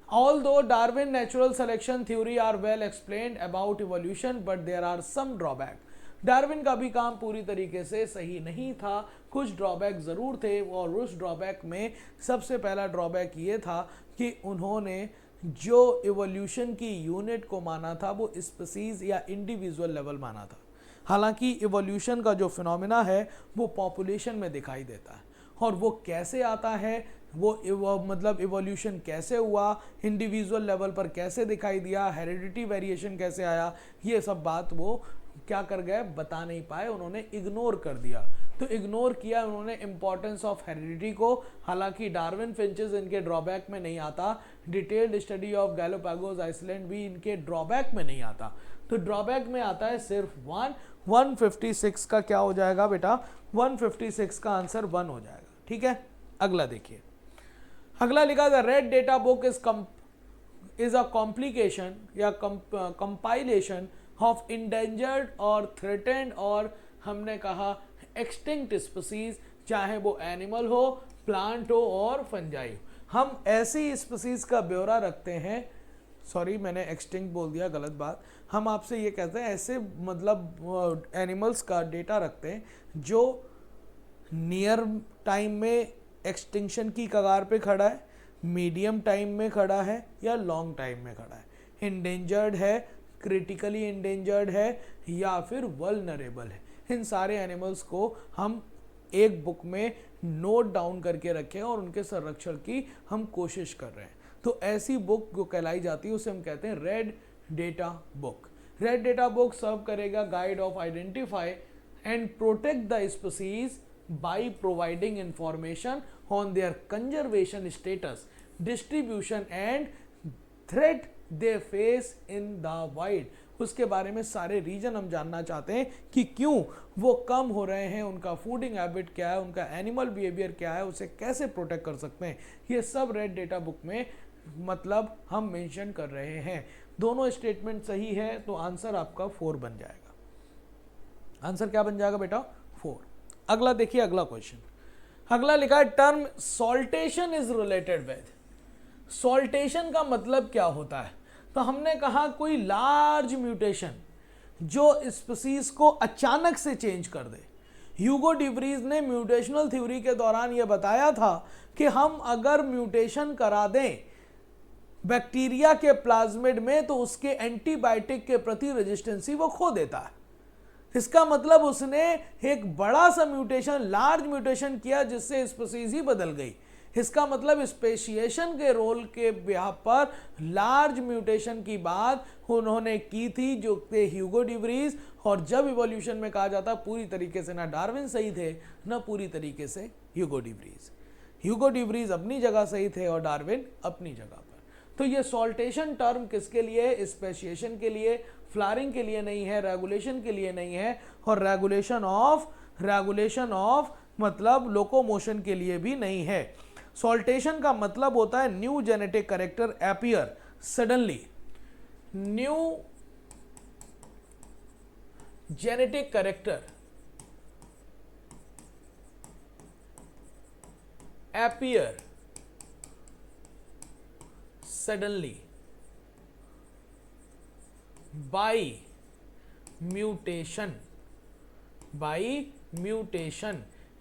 Although Darwin natural selection theory are well explained about evolution, but there are some drawback. Darwin का भी काम पूरी तरीके से सही नहीं था, कुछ ड्रॉबैक ज़रूर थे, और उस ड्रॉबैक में सबसे पहला ड्रॉबैक ये था कि उन्होंने जो इवोल्यूशन की यूनिट को माना था वो स्पीसीज या इंडिविजुअल लेवल माना था। हालांकि इवोल्यूशन का जो फिनोमिना है वो पॉपुलेशन में दिखाई देता है, और वो कैसे आता है, वो मतलब इवोल्यूशन कैसे हुआ, इंडिविजुअल लेवल पर कैसे दिखाई दिया, हेरिडिटी वेरिएशन कैसे आया, ये सब बात वो क्या कर गए, बता नहीं पाए, उन्होंने इग्नोर कर दिया। तो इग्नोर किया उन्होंने इंपॉर्टेंस ऑफ हेरिडिटी को। हालांकि डार्विन फिंचेस इनके ड्रॉबैक में नहीं आता, डिटेल्ड स्टडी ऑफ गैलोपैगोस आइसलैंड भी इनके ड्रॉबैक में नहीं आता। तो ड्रॉबैक में आता है सिर्फ 156 का क्या हो जाएगा बेटा? 156 का आंसर 1 हो जाएगा। ठीक है, अगला देखिए। अगला लिखा the red data book is a complication या कंपाइलेशन ऑफ इंडेंजर्ड और थ्रेटेंड और हमने कहा एक्सटिंक्ट स्पीसीज, चाहे वो एनिमल हो, प्लांट हो और फंजाई हो। हम ऐसी स्पीसीज का ब्यौरा रखते हैं, सॉरी मैंने एक्सटिंक्ट बोल दिया, गलत बात। हम आपसे ये कहते हैं ऐसे मतलब एनिमल्स का डेटा रखते हैं जो नियर टाइम में एक्सटिंक्शन की कगार पे खड़ा है, मीडियम टाइम में खड़ा है या लॉन्ग टाइम में खड़ा है, इंडेंजर्ड है, क्रिटिकली इंडेंजर्ड है या फिर वल्नरेबल है। इन सारे एनिमल्स को हम एक बुक में नोट डाउन करके रखें और उनके संरक्षण की हम कोशिश कर रहे हैं। तो ऐसी बुक जो कहलाई जाती है उसे हम कहते हैं red data book. Red data book serve करेगा guide of identify and protect the species by providing information on their conservation status, distribution and threat they face in the wild. उसके बारे में सारे रीजन हम जानना चाहते हैं कि क्यों वो कम हो रहे हैं, उनका फूडिंग हैबिट क्या है, उनका एनिमल बिहेवियर क्या है, उसे कैसे प्रोटेक्ट कर सकते हैं। ये सब रेड डेटा बुक में मतलब हम मेंशन कर रहे हैं। दोनों स्टेटमेंट सही है तो आंसर आपका 4 बन जाएगा। आंसर क्या बन जाएगा बेटा? 4। अगला देखिए, अगला क्वेश्चन, अगला लिखा है term saltation is related with. Saltation का मतलब क्या होता है? तो हमने कहा कोई लार्ज म्यूटेशन जो स्पीसीज को अचानक से चेंज कर दे। ह्यूगो डिवरीज ने म्यूटेशनल थ्योरी के दौरान यह बताया था कि हम अगर म्यूटेशन करा दें बैक्टीरिया के प्लाज्मिड में तो उसके एंटीबायोटिक के प्रति रेजिस्टेंसी वो खो देता है। इसका मतलब उसने एक बड़ा सा म्यूटेशन, लार्ज म्यूटेशन किया जिससे स्पीसीज ही बदल गई। इसका मतलब स्पेशिएशन के रोल के बिहाफ पर लार्ज म्यूटेशन की बात उन्होंने की थी, जो थे ह्यूगो डिवरीज। और जब इवोल्यूशन में कहा जाता पूरी तरीके से ना डार्विन सही थे ना पूरी तरीके से ह्यूगो डिवरीज। ह्यूगो डिवरीज अपनी जगह सही थे और डार्विन अपनी जगह पर। तो ये सॉल्टेशन टर्म किसके लिए? स्पेशिएशन के लिए, फ्लावरिंग के लिए नहीं है, रेगुलेशन के लिए नहीं है, और रेगुलेशन ऑफ मतलब लोकोमोशन के लिए भी नहीं है। सॉल्टेशन का मतलब होता है new genetic character appear suddenly. New genetic character appear suddenly by mutation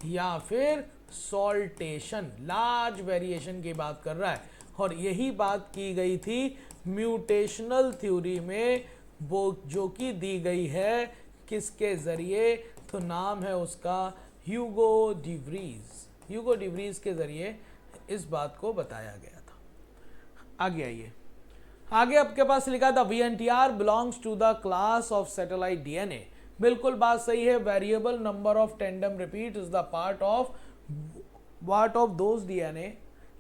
या फिर सॉल्टेशन, लार्ज वेरिएशन की बात कर रहा है। और यही बात की गई थी म्यूटेशनल थ्योरी में, वो जो कि दी गई है किसके जरिए? तो नाम है उसका ह्यूगो डिवरीज। ह्यूगो डिवरीज के जरिए इस बात को बताया गया था। आगे आइए, आगे आपके पास लिखा था VNTR belongs to the class of satellite DNA. बिल्कुल बात सही है। Variable number of tandem repeat is the part of those DNA,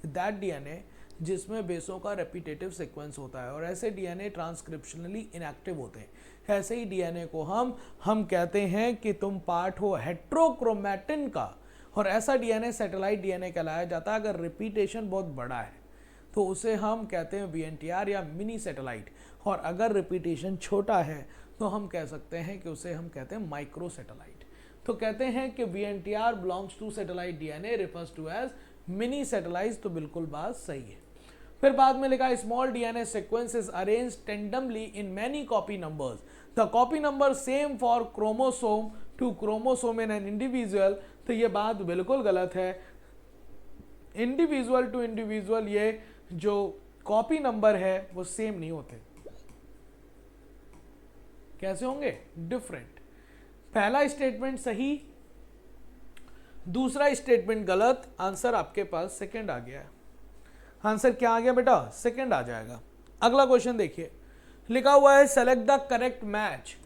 that DNA जिसमें बेसों का रेपिटेटिव सीक्वेंस होता है। और ऐसे डीएनए ट्रांसक्रिप्शनली इनएक्टिव होते हैं। ऐसे ही डीएनए को हम कहते हैं कि तुम पार्ट हो हेट्रोक्रोमैटिन का, और ऐसा डीएनए सैटेलाइट डीएनए कहलाया जाता है। अगर रिपीटेशन बहुत बड़ा है तो उसे हम कहते हैं VNTR या मिनी सैटेलाइट, और अगर रिपीटेशन छोटा है तो हम कह सकते हैं कि उसे हम कहते हैं माइक्रो सैटेलाइट। तो कहते हैं कि VNTR belongs to satellite DNA refers to as mini satellite. तो बिल्कुल बात सही है। फिर बाद में लिखा small DNA sequence is arranged tandemly in many copy numbers, the copy number same for chromosome to chromosome in an individual. तो ये बात बिल्कुल गलत है। इंडिविजुअल टू इंडिविजुअल ये जो कॉपी नंबर है वो सेम नहीं होते। कैसे होंगे? डिफरेंट। पहला स्टेटमेंट सही, दूसरा स्टेटमेंट गलत। आंसर आपके पास सेकंड आ गया है। आंसर क्या आ गया बेटा? सेकंड आ जाएगा। अगला क्वेश्चन देखिए, लिखा हुआ है select the correct match.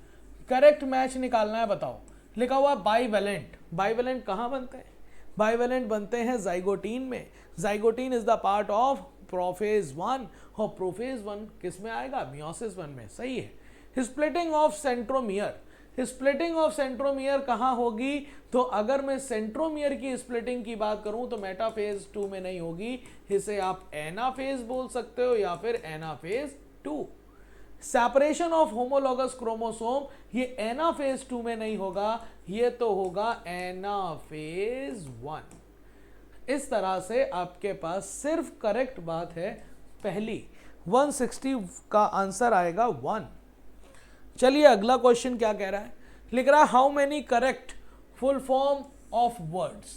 Correct match निकालना है, बताओ। लिखा हुआ है बाइवेलेंट। बाइवेलेंट कहां बनते हैं? बाइवेलेंट बनते हैं जाइगोटीन में। Zygotene is the part of prophase 1, और प्रोफेज 1 किस में आएगा? मियोसिस 1 में। सही है। Splitting of centromere. Splitting of centromere कहां होगी? तो अगर मैं सेंट्रोमियर की स्प्लिटिंग की बात करूं तो मेटाफेज 2 में नहीं होगी। इसे आप एनाफेज बोल सकते हो या फिर anaphase 2। Separation of homologous chromosome, ये एनाफेज 2 में नहीं होगा, ये तो होगा एनाफेज 1। इस तरह से आपके पास सिर्फ करेक्ट बात है पहली, 160 का आंसर आएगा 1। चलिए अगला क्वेश्चन क्या कह रहा है, लिख रहा है how many correct full form of words.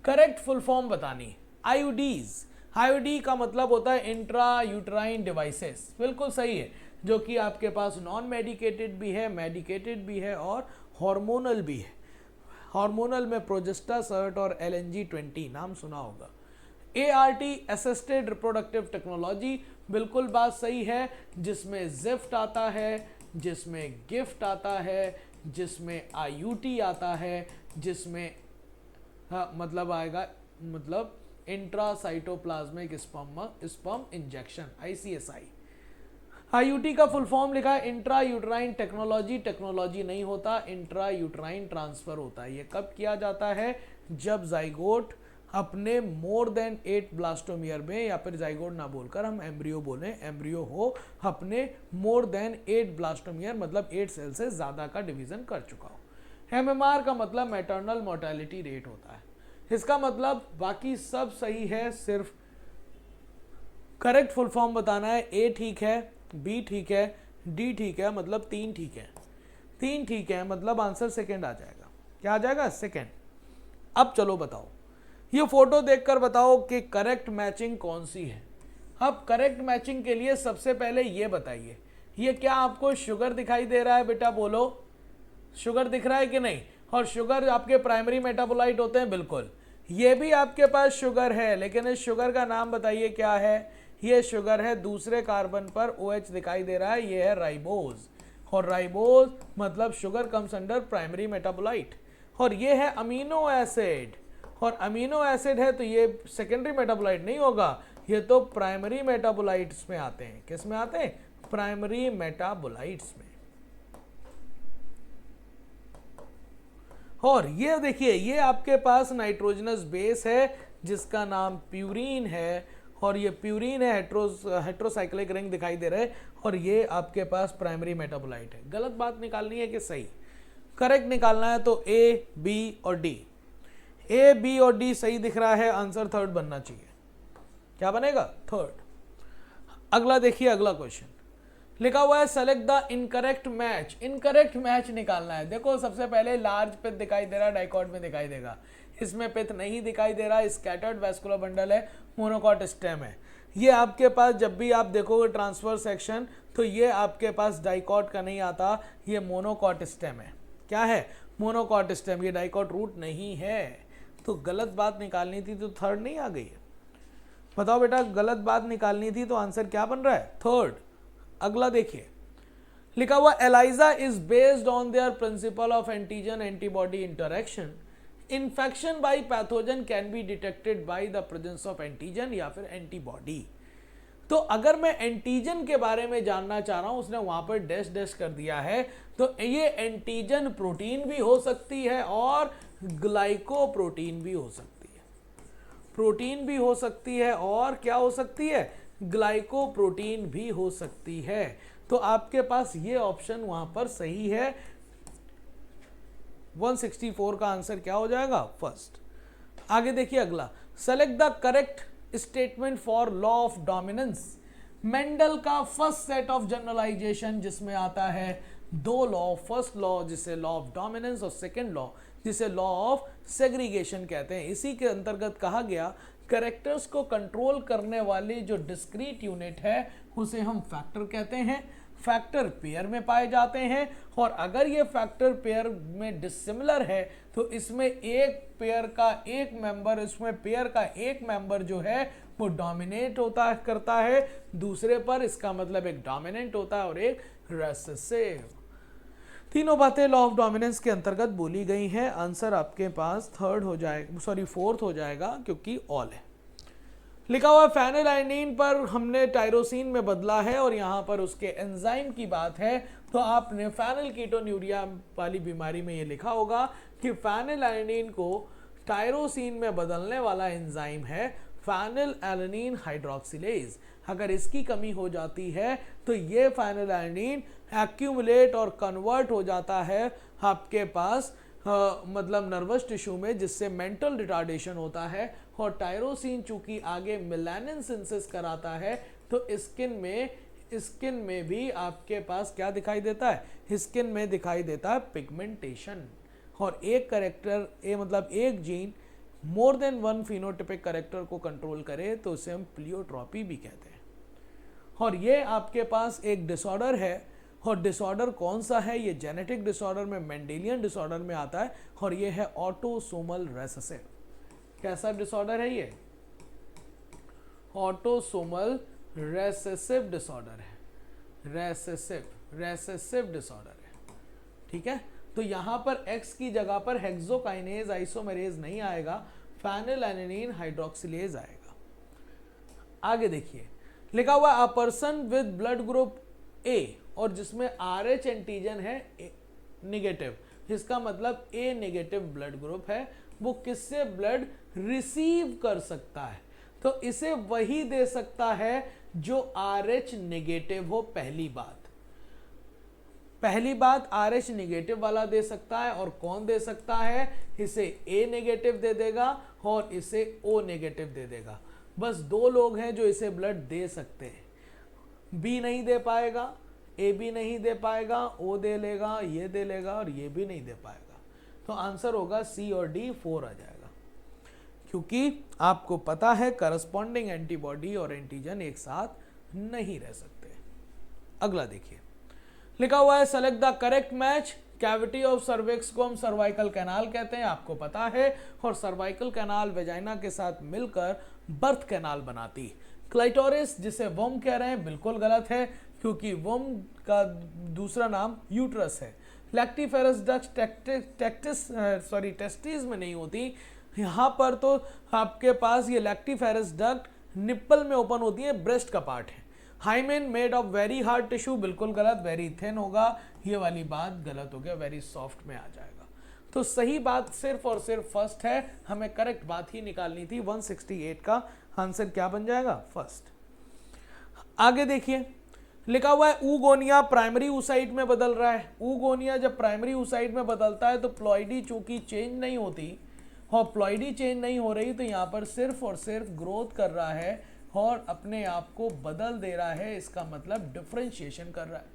Correct full form बतानी। आईयूडीज, आईयूडी का मतलब होता है इंट्रा यूट्राइन डिवाइसेस, बिल्कुल सही है, जो कि आपके पास नॉन मेडिकेटेड भी है, मेडिकेटेड भी है और हार्मोनल भी है। हार्मोनल में प्रोजेस्टा सर्ट और LNG-20 नाम सुना होगा। ART असिस्टेड रिप्रोडक्टिव टेक्नोलॉजी, बिल्कुल बात सही है, जिसमें जिफ्ट आता है, जिसमें गिफ्ट आता है, जिसमें IUT आता है, जिसमें मतलब आएगा मतलब intracytoplasmic sperm injection, ICSI। IUT का फुल फॉर्म लिखा है इंट्रा यूट्राइन टेक्नोलॉजी, टेक्नोलॉजी नहीं होता, इंट्रा यूट्राइन ट्रांसफर होता है। ये कब किया जाता है, जब जाइगोट अपने मोर देन 8 ब्लास्टोमियर में, या फिर जाइगोट ना बोलकर हम एम्ब्रियो बोलें, एम्ब्रियो हो अपने मोर देन 8 ब्लास्टोमियर मतलब 8 सेल से ज्यादा का डिवीजन कर चुका हो। MMR का मतलब मैटरनल मोर्टेलिटी रेट होता है। इसका मतलब बाकी सब सही है, सिर्फ करेक्ट फुल फॉर्म बताना है। A ठीक है, B ठीक है, D ठीक है, मतलब 3 ठीक है, 3 ठीक है, मतलब आंसर सेकंड आ जाएगा। क्या आ जाएगा, सेकंड। अब चलो बताओ, ये फोटो देखकर बताओ कि करेक्ट मैचिंग कौन सी है। अब करेक्ट मैचिंग के लिए सबसे पहले ये बताइए, ये क्या आपको शुगर दिखाई दे रहा है बेटा, बोलो शुगर दिख रहा है कि नहीं। और शुगर आपके प्राइमरी मेटाबोलाइट होते हैं, बिल्कुल। ये भी आपके पास शुगर है, लेकिन इस शुगर का नाम बताइए क्या है। ये शुगर है, दूसरे कार्बन पर OH दिखाई दे रहा है, ये है राइबोज। और राइबोज मतलब sugar comes under primary metabolite. और ये है अमीनो एसिड, और अमीनो एसिड है तो ये सेकेंडरी मेटाबोलाइट नहीं होगा, ये तो प्राइमरी मेटाबोलाइट्स में आते हैं। किस में आते हैं, प्राइमरी मेटाबोलाइट्स में। और ये देखिए, ये आपके पास नाइट्रोजनस बेस है जिसका नाम प्यूरीन है, और ये प्यूरीन है, हेट्रोसाइक्लिक रिंग दिखाई दे रहा है, और ये आपके पास प्राइमरी मेटाबोलाइट है। गलत बात निकालनी है कि सही, करेक्ट निकालना है तो A, B और D। A, B और D सही दिख रहा है, आंसर थर्ड बनना चाहिए। क्या बनेगा, थर्ड। अगला देखिए, अगला क्वेश्चन लिखा हुआ है select the incorrect match. Incorrect match निकालना है। देखो सबसे पहले लार्ज पिथ दिखाई दे रहा है, डाइकॉट में दिखाई देगा, इसमें पिथ नहीं दिखाई दे रहा, स्कैटर्ड वैस्कुलर बंडल है, मोनोकॉट स्टेम है। ये आपके पास जब भी आप देखोगे ट्रांसफर सेक्शन तो ये आपके पास डाइकॉट का नहीं आता, ये मोनोकॉट स्टेम है। क्या है, मोनोकॉट स्टेम, ये डाइकॉट रूट नहीं है। तो गलत बात निकालनी थी तो थर्ड नहीं आ गई है। बताओ बेटा, गलत बात निकालनी थी तो आंसर क्या बन रहा है, थर्ड। अगला देखिए, लिखा हुआ ELISA is based on their principle of antigen antibody interaction. Infection by pathogen can be detected by the presence of antigen या फिर एंटीबॉडी। तो अगर मैं एंटीजन के बारे में जानना चाह रहा हूं, उसने वहां पर डैश डैश कर दिया है, तो ये एंटीजन प्रोटीन भी हो सकती है और ग्लाइकोप्रोटीन भी हो सकती है। प्रोटीन भी हो सकती है और क्या हो सकती है, ग्लाइकोप्रोटीन भी हो सकती है। तो आपके पास ये ऑप्शन वहां पर सही है। 164 का आंसर क्या हो जाएगा, फर्स्ट। आगे देखिए अगला, select the correct statement for law of dominance. Mendel का फर्स्ट सेट ऑफ जनरलाइजेशन जिसमें आता है दो लॉ, फर्स्ट लॉ जिसे लॉ ऑफ डोमिनेंस और सेकंड लॉ जिसे लॉ ऑफ सेग्रीगेशन कहते हैं। इसी के अंतर्गत कहा गया कैरेक्टर्स को कंट्रोल करने वाली जो डिस्क्रीट यूनिट है उसे हम फैक्टर कहते हैं। फैक्टर पेयर में पाए जाते हैं, और अगर ये फैक्टर पेयर में डिसिमिलर है तो इसमें एक पेयर का एक मेंबर, इसमें पेयर का एक मेंबर जो है वो डोमिनेट होता करता है दूसरे पर। इसका मतलब एक डोमिनेंट होता है और एक रेसेसिव। तीनों बातें लॉ ऑफ डोमिनेंस के अंतर्गत बोली गई हैं। आंसर आपके पास थर्ड हो जाएगा, सॉरी फोर्थ हो जाएगा, क्योंकि ऑल है। लिखा हुआ फेनिलैलनिन पर हमने टायरोसिन में बदला है और यहाँ पर उसके एंजाइम की बात है। तो आपने फेनिलकीटोन्यूरिया वाली बीमारी में ये लिखा होगा कि फेनिलैलनिन को टायरोसिन में बदलने वाला एंजाइम है फेनिलएलनिन हाइड्रोक्सिलेज। अगर इसकी कमी हो जाती है तो ये फेनिलैलनिन एक्यूमुलेट और कन्वर्ट हो जाता है आपके पास मतलब नर्वस टिश्यू में, जिससे मेंटल रिटार्डेशन होता है। और टायरोसिन चूंकि आगे मेलानिन सिंथेसिस कराता है, तो स्किन में भी आपके पास क्या दिखाई देता है, स्किन में दिखाई देता है पिगमेंटेशन। और एक करेक्टर मतलब एक gene more than one phenotypic character को कंट्रोल करे तो उसे हम प्लियोट्रॉपी भी कहते हैं। और ये आपके पास एक डिसऑर्डर है, और डिसऑर्डर कौन सा है, ये जेनेटिक डिसऑर्डर में मेंडेलियन डिसऑर्डर में आता है, और ये है ऑटोसोमल रेसेसिव। कैसा डिसऑर्डर है ये, ऑटोसोमल रेसेसिव डिसऑर्डर है, रेसेसिव डिसऑर्डर है। ठीक है, तो यहां पर X की जगह पर हेक्सोकाइनेज आइसोमेरेज नहीं आएगा, फेनिलएलनिन हाइड्रोक्सिलेज आएगा। आगे देखिए, लिखा हुआ a person with blood group A और जिसमें RH एंटीजन है नेगेटिव, इसका मतलब A नेगेटिव ब्लड ग्रुप है, वो किससे ब्लड रिसीव कर सकता है, तो इसे वही दे सकता है जो RH नेगेटिव हो। पहली बात RH नेगेटिव वाला दे सकता है, और कौन दे सकता है, इसे A नेगेटिव दे देगा और इसे O नेगेटिव दे देगा। बस दो लोग हैं जो इसे ब्लड दे सकते हैं, B नहीं दे पाएगा, A भी नहीं दे पाएगा, O दे लेगा, ये दे लेगा, और ये भी नहीं दे पाएगा। तो आंसर होगा C और D 4 आ जाएगा, क्योंकि आपको पता है करस्पॉन्डिंग एंटीबॉडी और एंटीजन एक साथ नहीं रह सकते। अगला देखिए, लिखा हुआ है select the correct match. Cavity of cervix को हम सर्वाइकल कैनाल कहते हैं, आपको पता है, और सर्वाइकल कैनाल वेजाइना के साथ मिलकर बर्थ कैनाल बनाती। क्लाइटोरिस जिसे वोम कह रहे हैं बिल्कुल गलत है, क्योंकि वोम का दूसरा नाम यूट्रस है। लैक्टिफेरस डक्ट टेस्टिस में नहीं होती, यहाँ पर तो आपके पास ये लैक्टिफेरस डक्ट निप्पल में ओपन होती है, ब्रेस्ट का पार्ट है। Hymen made of very hard tissue बिल्कुल गलत, वेरी थिन होगा, ये वाली बात गलत हो गया, वेरी सॉफ्ट में आ जाएगा। तो सही बात सिर्फ और सिर्फ फर्स्ट है, हमें करेक्ट बात ही निकालनी थी। 168 का आंसर क्या बन जाएगा, फर्स्ट। आगे देखिए, लिखा हुआ है ऊगोनिया प्राइमरी ऊसाइट में बदल रहा है। ऊगोनिया जब प्राइमरी ऊसाइट में बदलता है तो प्लॉइडी चूंकि चेंज नहीं होती, और प्लॉइडी चेंज नहीं हो रही, तो यहाँ पर सिर्फ और सिर्फ ग्रोथ कर रहा है और अपने आप को बदल दे रहा है, इसका मतलब डिफरेंशिएशन कर रहा है।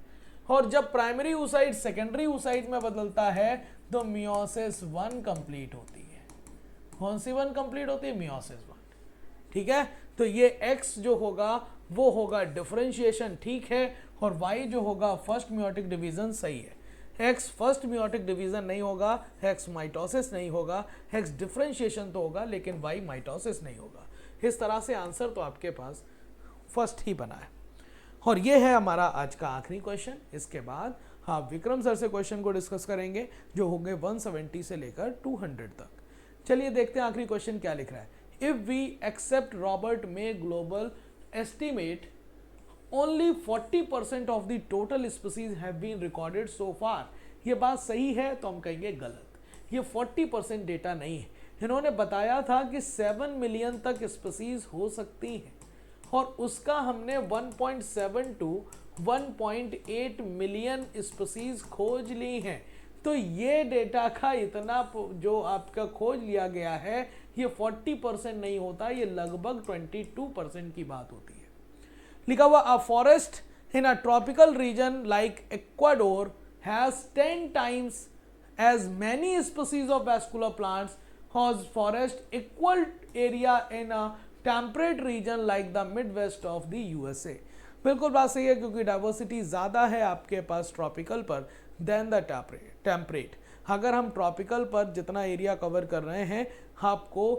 और जब प्राइमरी ऊसाइट सेकेंडरी ऊसाइट में बदलता है तो मियोसिस 1 कंप्लीट होती है। कौन सी 1 कंप्लीट होती है, मियोसिस 1। ठीक है, तो ये X जो होगा वो होगा डिफरेंशिएशन, ठीक है, और Y जो होगा फर्स्ट मियोटिक डिवीजन, सही है। X फर्स्ट मियोटिक डिवीजन नहीं होगा, X माइटोसिस नहीं होगा, X डिफरेंशिएशन तो होगा लेकिन Y माइटोसिस नहीं होगा। इस तरह से आंसर तो आपके पास फर्स्ट ही बना है। और ये है हमारा आज का आखिरी क्वेश्चन। इसके बाद आप विक्रम सर से क्वेश्चन को डिस्कस करेंगे जो होंगे 170 से लेकर 200 तक। चलिए देखते हैं आखिरी क्वेश्चन क्या लिख रहा है। If we accept Robert May global estimate only 40% of the total species have been recorded so far. ये बात सही है तो हम कहेंगे गलत, ये 40% डेटा नहीं है। इन्होंने बताया था कि 7 मिलियन तक स्पीसीज हो सकती हैं, और उसका हमने 1.7 to 1.8 मिलियन स्पीसीज खोज ली हैं। तो ये डेटा का इतना जो आपका खोज लिया गया है ये 40% नहीं होता, ये लगभग 22% की बात होती है। लिखा हुआ a forest in a tropical region like Ecuador has 10 times as many species of vascular plants has forest equal area in a temperate region like the Midwest of the USA। बिल्कुल बात सही है, क्योंकि डाइवर्सिटी ज़्यादा है आपके पास tropical पर then the temperate. अगर हम ट्रॉपिकल पर जितना एरिया कवर कर रहे हैं आपको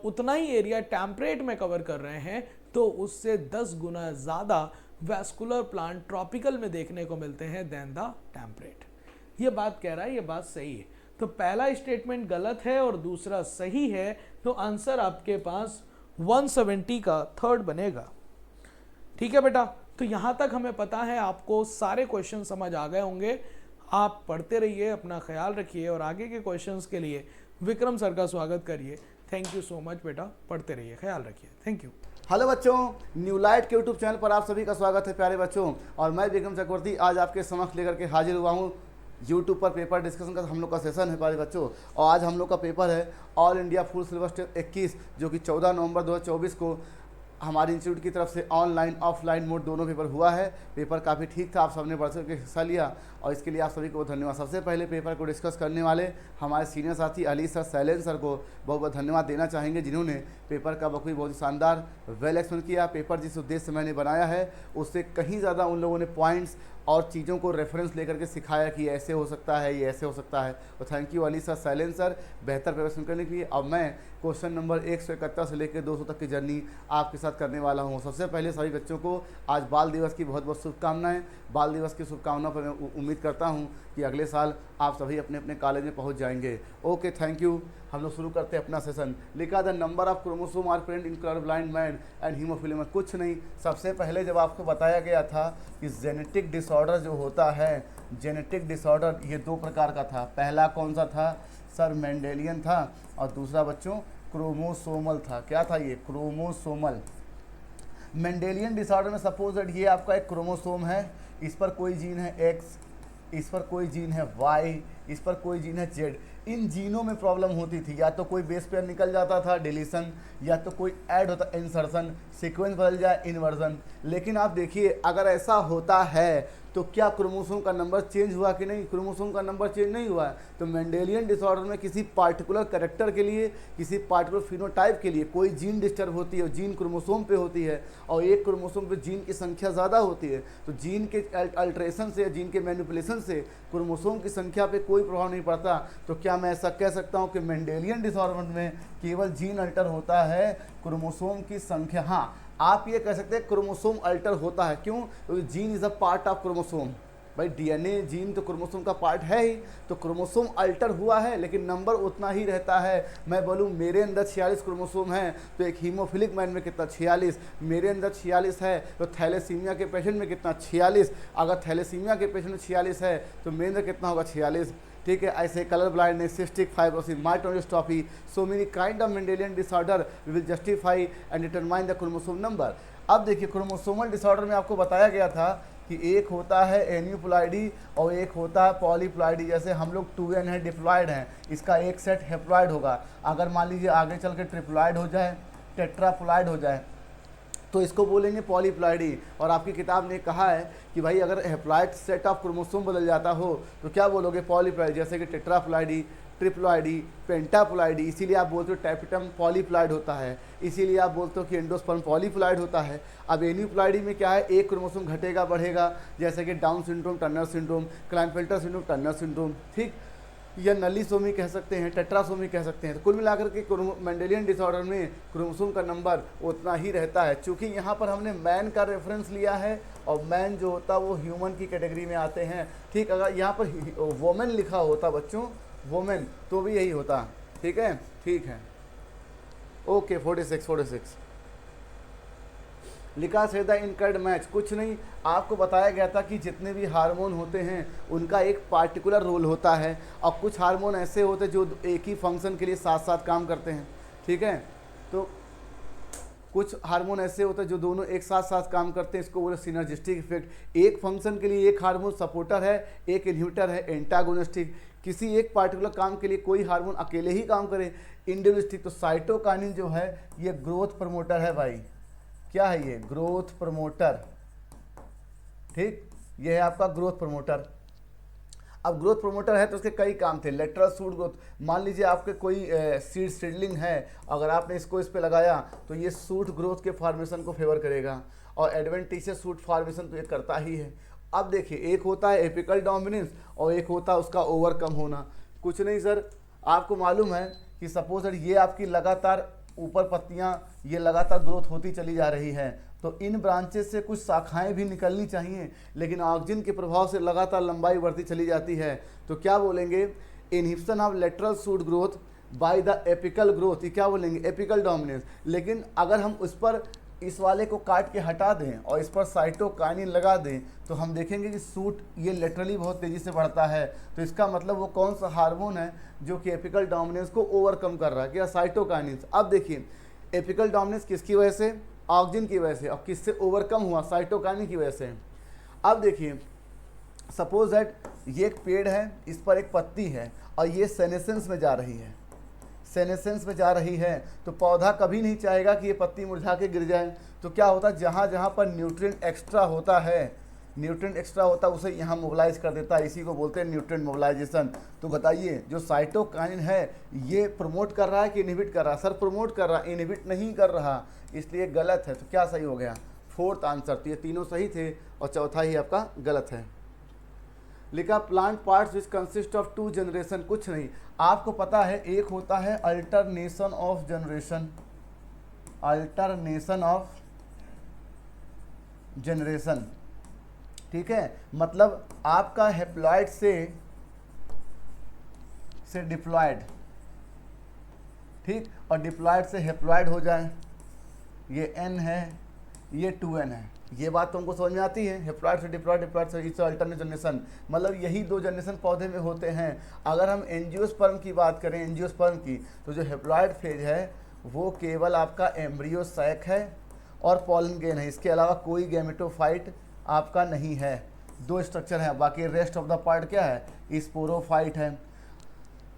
उतना ही एरिया टेम्परेट में कवर कर रहे हैं, तो उससे 10 गुना ज़्यादा वैस्कुलर प्लांट ट्रॉपिकल में देखने को मिलते हैं देन द टेम्परेट। ये बात कह रहा है, ये बात सही है। तो पहला स्टेटमेंट गलत है और दूसरा सही है, तो आंसर आपके पास 170 का थर्ड बनेगा। ठीक है बेटा, तो यहाँ तक हमें पता है आपको सारे क्वेश्चन समझ आ गए होंगे। आप पढ़ते रहिए, अपना ख्याल रखिए, और आगे के क्वेश्चंस के लिए विक्रम सर का स्वागत करिए। थैंक यू सो मच बेटा, पढ़ते रहिए, ख्याल रखिए, थैंक यू। हेलो बच्चों, न्यू लाइट के यूट्यूब चैनल पर आप सभी का स्वागत है प्यारे बच्चों। और मैं विक्रम चक्रवर्ती आज आपके समक्ष लेकर के हाजिर हुआ हूँ यूट्यूब पर पेपर डिस्कशन का हम लोग का सेशन है प्यारे बच्चों। और आज हम लोग का पेपर है all India full syllabus test 21, जो कि 14 नवंबर 2024 को हमारे इंस्टीट्यूट की तरफ से ऑनलाइन ऑफलाइन मोड दोनों पेपर हुआ है। पेपर काफ़ी ठीक था, आप सबने बढ़ चढ़ के हिस्सा लिया और इसके लिए आप सभी को धन्यवाद। सबसे पहले पेपर को डिस्कस करने वाले हमारे सीनियर साथी अली सर, शैलेंद्र सर को बहुत बहुत धन्यवाद देना चाहेंगे, जिन्होंने पेपर का बखूबी बहुत ही शानदार वेल एक्सप्लेन किया। पेपर जिस उद्देश्य से मैंने बनाया है उससे कहीं ज़्यादा उन लोगों ने पॉइंट्स और चीज़ों को रेफरेंस लेकर के सिखाया कि ऐसे हो सकता है, ये ऐसे हो सकता है। तो thank you Ali sir, Shailendra sir, बेहतर प्रदर्शन करने के लिए। अब मैं क्वेश्चन नंबर 171 से लेकर 200 तक की जर्नी आपके साथ करने वाला हूँ। सबसे पहले सभी बच्चों को आज बाल दिवस की बहुत बहुत शुभकामनाएं। बाल दिवस की शुभकामनाओं पर मैं उम्मीद करता हूँ कि अगले साल आप सभी अपने अपने कॉलेज में पहुँच जाएंगे। Okay, thank you. हम लोग शुरू करते हैं अपना सेशन। लिखा the number of chromosome are present in colour blind man and haemophilia. कुछ नहीं, सबसे पहले जब आपको बताया गया था कि जेनेटिक डिसऑर्डर जो होता है, जेनेटिक डिसऑर्डर ये दो प्रकार का था। पहला कौन सा था सर? मेंडेलियन था, और दूसरा बच्चों क्रोमोसोमल था। क्या था ये? क्रोमोसोमल। मेंडेलियन डिसऑर्डर में सपोज दैट ये आपका एक क्रोमोसोम है, इस पर कोई जीन है एक्स, इस पर कोई जीन है वाई, इस पर कोई जीन है जेड। इन जीनों में प्रॉब्लम होती थी, या तो कोई बेस पेयर निकल जाता था डिलीशन, या तो कोई ऐड होता इंसर्शन, सीक्वेंस बदल जाए इन्वर्जन। लेकिन आप देखिए अगर ऐसा होता है तो क्या क्रोमोसोम का नंबर चेंज हुआ कि नहीं? क्रोमोसोम का नंबर चेंज नहीं हुआ है। तो मेंडेलियन डिसऑर्डर में किसी पार्टिकुलर कैरेक्टर के लिए, किसी पार्टिकुलर फिनोटाइप के लिए कोई जीन डिस्टर्ब होती है, जीन क्रोमोसोम पे होती है, और एक क्रोमोसोम पे जीन की संख्या ज़्यादा होती है। तो जीन के अल्ट्रेशन से, जीन के मैनिपुलेशन से क्रोमोसोम की संख्या पे कोई प्रभाव नहीं पड़ता। तो क्या मैं ऐसा कह सकता हूँ कि मेंडेलियन डिसऑर्डर में केवल जीन अल्टर होता है, क्रोमोसोम की संख्या? हाँ, आप ये कह सकते हैं क्रोमोसोम अल्टर होता है। क्यों? क्योंकि gene is a part of chromosome. भाई डीएनए जीन तो क्रोमोसोम का पार्ट है ही, तो क्रोमोसोम अल्टर हुआ है लेकिन नंबर उतना ही रहता है। मैं बोलूँ मेरे अंदर 46 क्रोमोसोम हैं, तो एक हीमोफिलिक मैन में कितना? 46। मेरे अंदर 46 है तो थैलेसीमिया के पेशेंट में कितना? 46। अगर थैलेसीमिया के पेशेंट में 46 है तो मेरे अंदर कितना होगा? 46। ठीक है। ऐसे colour blindness, cystic fibrosis, myotonic dystrophy, so many kind of Mendelian disorder we will justify and determine the chromosome number. अब देखिए क्रोमोसोमल डिसऑर्डर में आपको बताया गया था कि एक होता है एन्यूप्लॉइडी और एक होता है पॉलीप्लॉइडी। जैसे हम लोग 2n है, डिप्लॉइड हैं, इसका एक सेट हेप्लॉइड होगा। अगर मान लीजिए आगे चल के ट्रिप्लॉइड हो जाए, टेट्राप्लॉइड हो जाए, तो इसको बोलेंगे पॉलीप्लॉइडी। और आपकी किताब ने कहा है कि भाई अगर हेप्लॉइड सेट ऑफ क्रोमोसोम बदल जाता हो तो क्या बोलोगे? पॉलीप्लॉइडी। जैसे कि टेट्राप्लॉइडी, ट्रिप्लॉइडी, पेंटाप्लॉइडी, इसीलिए आप बोलते हो टैपिटम पॉलीप्लॉइड होता है, इसीलिए आप बोलते हो कि एंडोस्पर्म पॉलीप्लॉइड होता है। अब एन्यूप्लॉइडी में क्या है? एक क्रोमोसोम घटेगा बढ़ेगा, जैसे कि down syndrome, Turner syndrome, Klinefelter syndrome, Turner syndrome, ठीक, या नलीसोमी कह सकते हैं, टेट्रासोमी कह सकते हैं। तो कुल मिलाकर के मेंडेलियन डिसऑर्डर में क्रोमोसोम का नंबर उतना ही रहता है। चूँकि यहाँ पर हमने मैन का रेफरेंस लिया है और मैन जो होता है वो ह्यूमन की कैटेगरी में आते हैं। ठीक, अगर यहाँ पर वोमेन लिखा होता बच्चों, वोमेन, तो भी यही होता। ठीक है, ठीक है। ओके, 46 लिखा से द इनकर्ड मैच। कुछ नहीं, आपको बताया गया था कि जितने भी हार्मोन होते हैं उनका एक पार्टिकुलर रोल होता है, और कुछ हार्मोन ऐसे होते हैं जो एक ही फंक्शन के लिए साथ साथ काम करते हैं। ठीक है, तो कुछ हार्मोन ऐसे होते हैं जो दोनों एक साथ साथ काम करते हैं, इसको बोले सिनर्जिस्टिक इफेक्ट। एक फंक्शन के लिए एक हार्मोन सपोर्टर है, एक इन्हिबिटर है, एंटागोनिस्टिक। किसी एक पार्टिकुलर काम के लिए कोई हार्मोन अकेले ही काम करे, इंडिविजुअलिस्टिक। तो साइटोकाइनिन जो है ये ग्रोथ प्रमोटर है भाई। क्या है ये? Growth promoter. ठीक, ये है आपका ग्रोथ प्रमोटर। अब ग्रोथ प्रमोटर है तो उसके कई काम थे। लेटरल शूट ग्रोथ, मान लीजिए आपके कोई सीड सीडलिंग है, अगर आपने इसको इस पे लगाया तो ये शूट ग्रोथ के फॉर्मेशन को फेवर करेगा, और एडवेंटिशियस शूट फॉर्मेशन तो ये करता ही है। अब देखिए एक होता है एपिकल डोमिनेंस और एक होता है उसका ओवरकम होना। कुछ नहीं सर, आपको मालूम है कि सपोज ये आपकी लगातार ऊपर पत्तियां ये लगातार ग्रोथ होती चली जा रही है, तो इन ब्रांचेस से कुछ शाखाएं भी निकलनी चाहिए, लेकिन ऑक्सीजन के प्रभाव से लगातार लंबाई बढ़ती चली जाती है। तो क्या बोलेंगे? Inhibition of lateral shoot growth by the apical growth, ये क्या बोलेंगे? Apical dominance. लेकिन अगर हम उस पर इस वाले को काट के हटा दें और इस पर साइटोकाइनिन लगा दें तो हम देखेंगे कि सूट ये लेटरली बहुत तेज़ी से बढ़ता है। तो इसका मतलब वो कौन सा हार्मोन है जो कि एपिकल डोमिनेंस को ओवरकम कर रहा है? क्या? साइटोकाइनिन। अब देखिए एपिकल डोमिनेंस किसकी वजह से? ऑक्सीजन की वजह से। और किससे ओवरकम हुआ? साइटोकाइनिन की वजह से। अब देखिए सपोज दैट ये एक पेड़ है, इस पर एक पत्ती है और ये सेनेसेंस में जा रही है, सेनेसेंस में जा रही है, तो पौधा कभी नहीं चाहेगा कि ये पत्ती मुरझा के गिर जाए। तो क्या होता है, जहाँ जहाँ पर न्यूट्रिएंट एक्स्ट्रा होता है, न्यूट्रिएंट एक्स्ट्रा होता है, उसे यहाँ मोबिलाइज कर देता है, इसी को बोलते हैं न्यूट्रिएंट मोबिलाइजेशन। तो बताइए जो साइटोकाइनिन है ये प्रमोट कर रहा है कि इनहिबिट कर रहा है? सर प्रमोट कर रहा है, इनहिबिट नहीं कर रहा, इसलिए गलत है। तो क्या सही हो गया? Fourth answer. तो ये तीनों सही थे और चौथा ही आपका गलत है। लिखा plant parts which consist of 2 generation. कुछ नहीं, आपको पता है एक होता है alternation of generation, alternation of generation, ठीक है, मतलब आपका हेप्लॉइड से डिप्लॉयड, ठीक, और डिप्लॉयड से हेप्लॉयड हो जाए, ये n है, ये 2n है। ये बात तुमको समझ में आती है? हेप्लॉइड से डिप्लॉयड, डिप्लॉयड से इट्स अल्टरनेट जनरेशन, मतलब यही 2 जनरेशन पौधे में होते हैं। अगर हम एंजियोस्पर्म की बात करें, एंजियोस्पर्म की, तो जो हेप्लॉइड फेज है वो केवल आपका एम्ब्रियो सैक है और पॉलन ग्रेन है, इसके अलावा कोई गैमेटोफाइट आपका नहीं है। 2 स्ट्रक्चर हैं, बाकी रेस्ट ऑफ द पार्ट क्या है? स्पोरोफाइट है।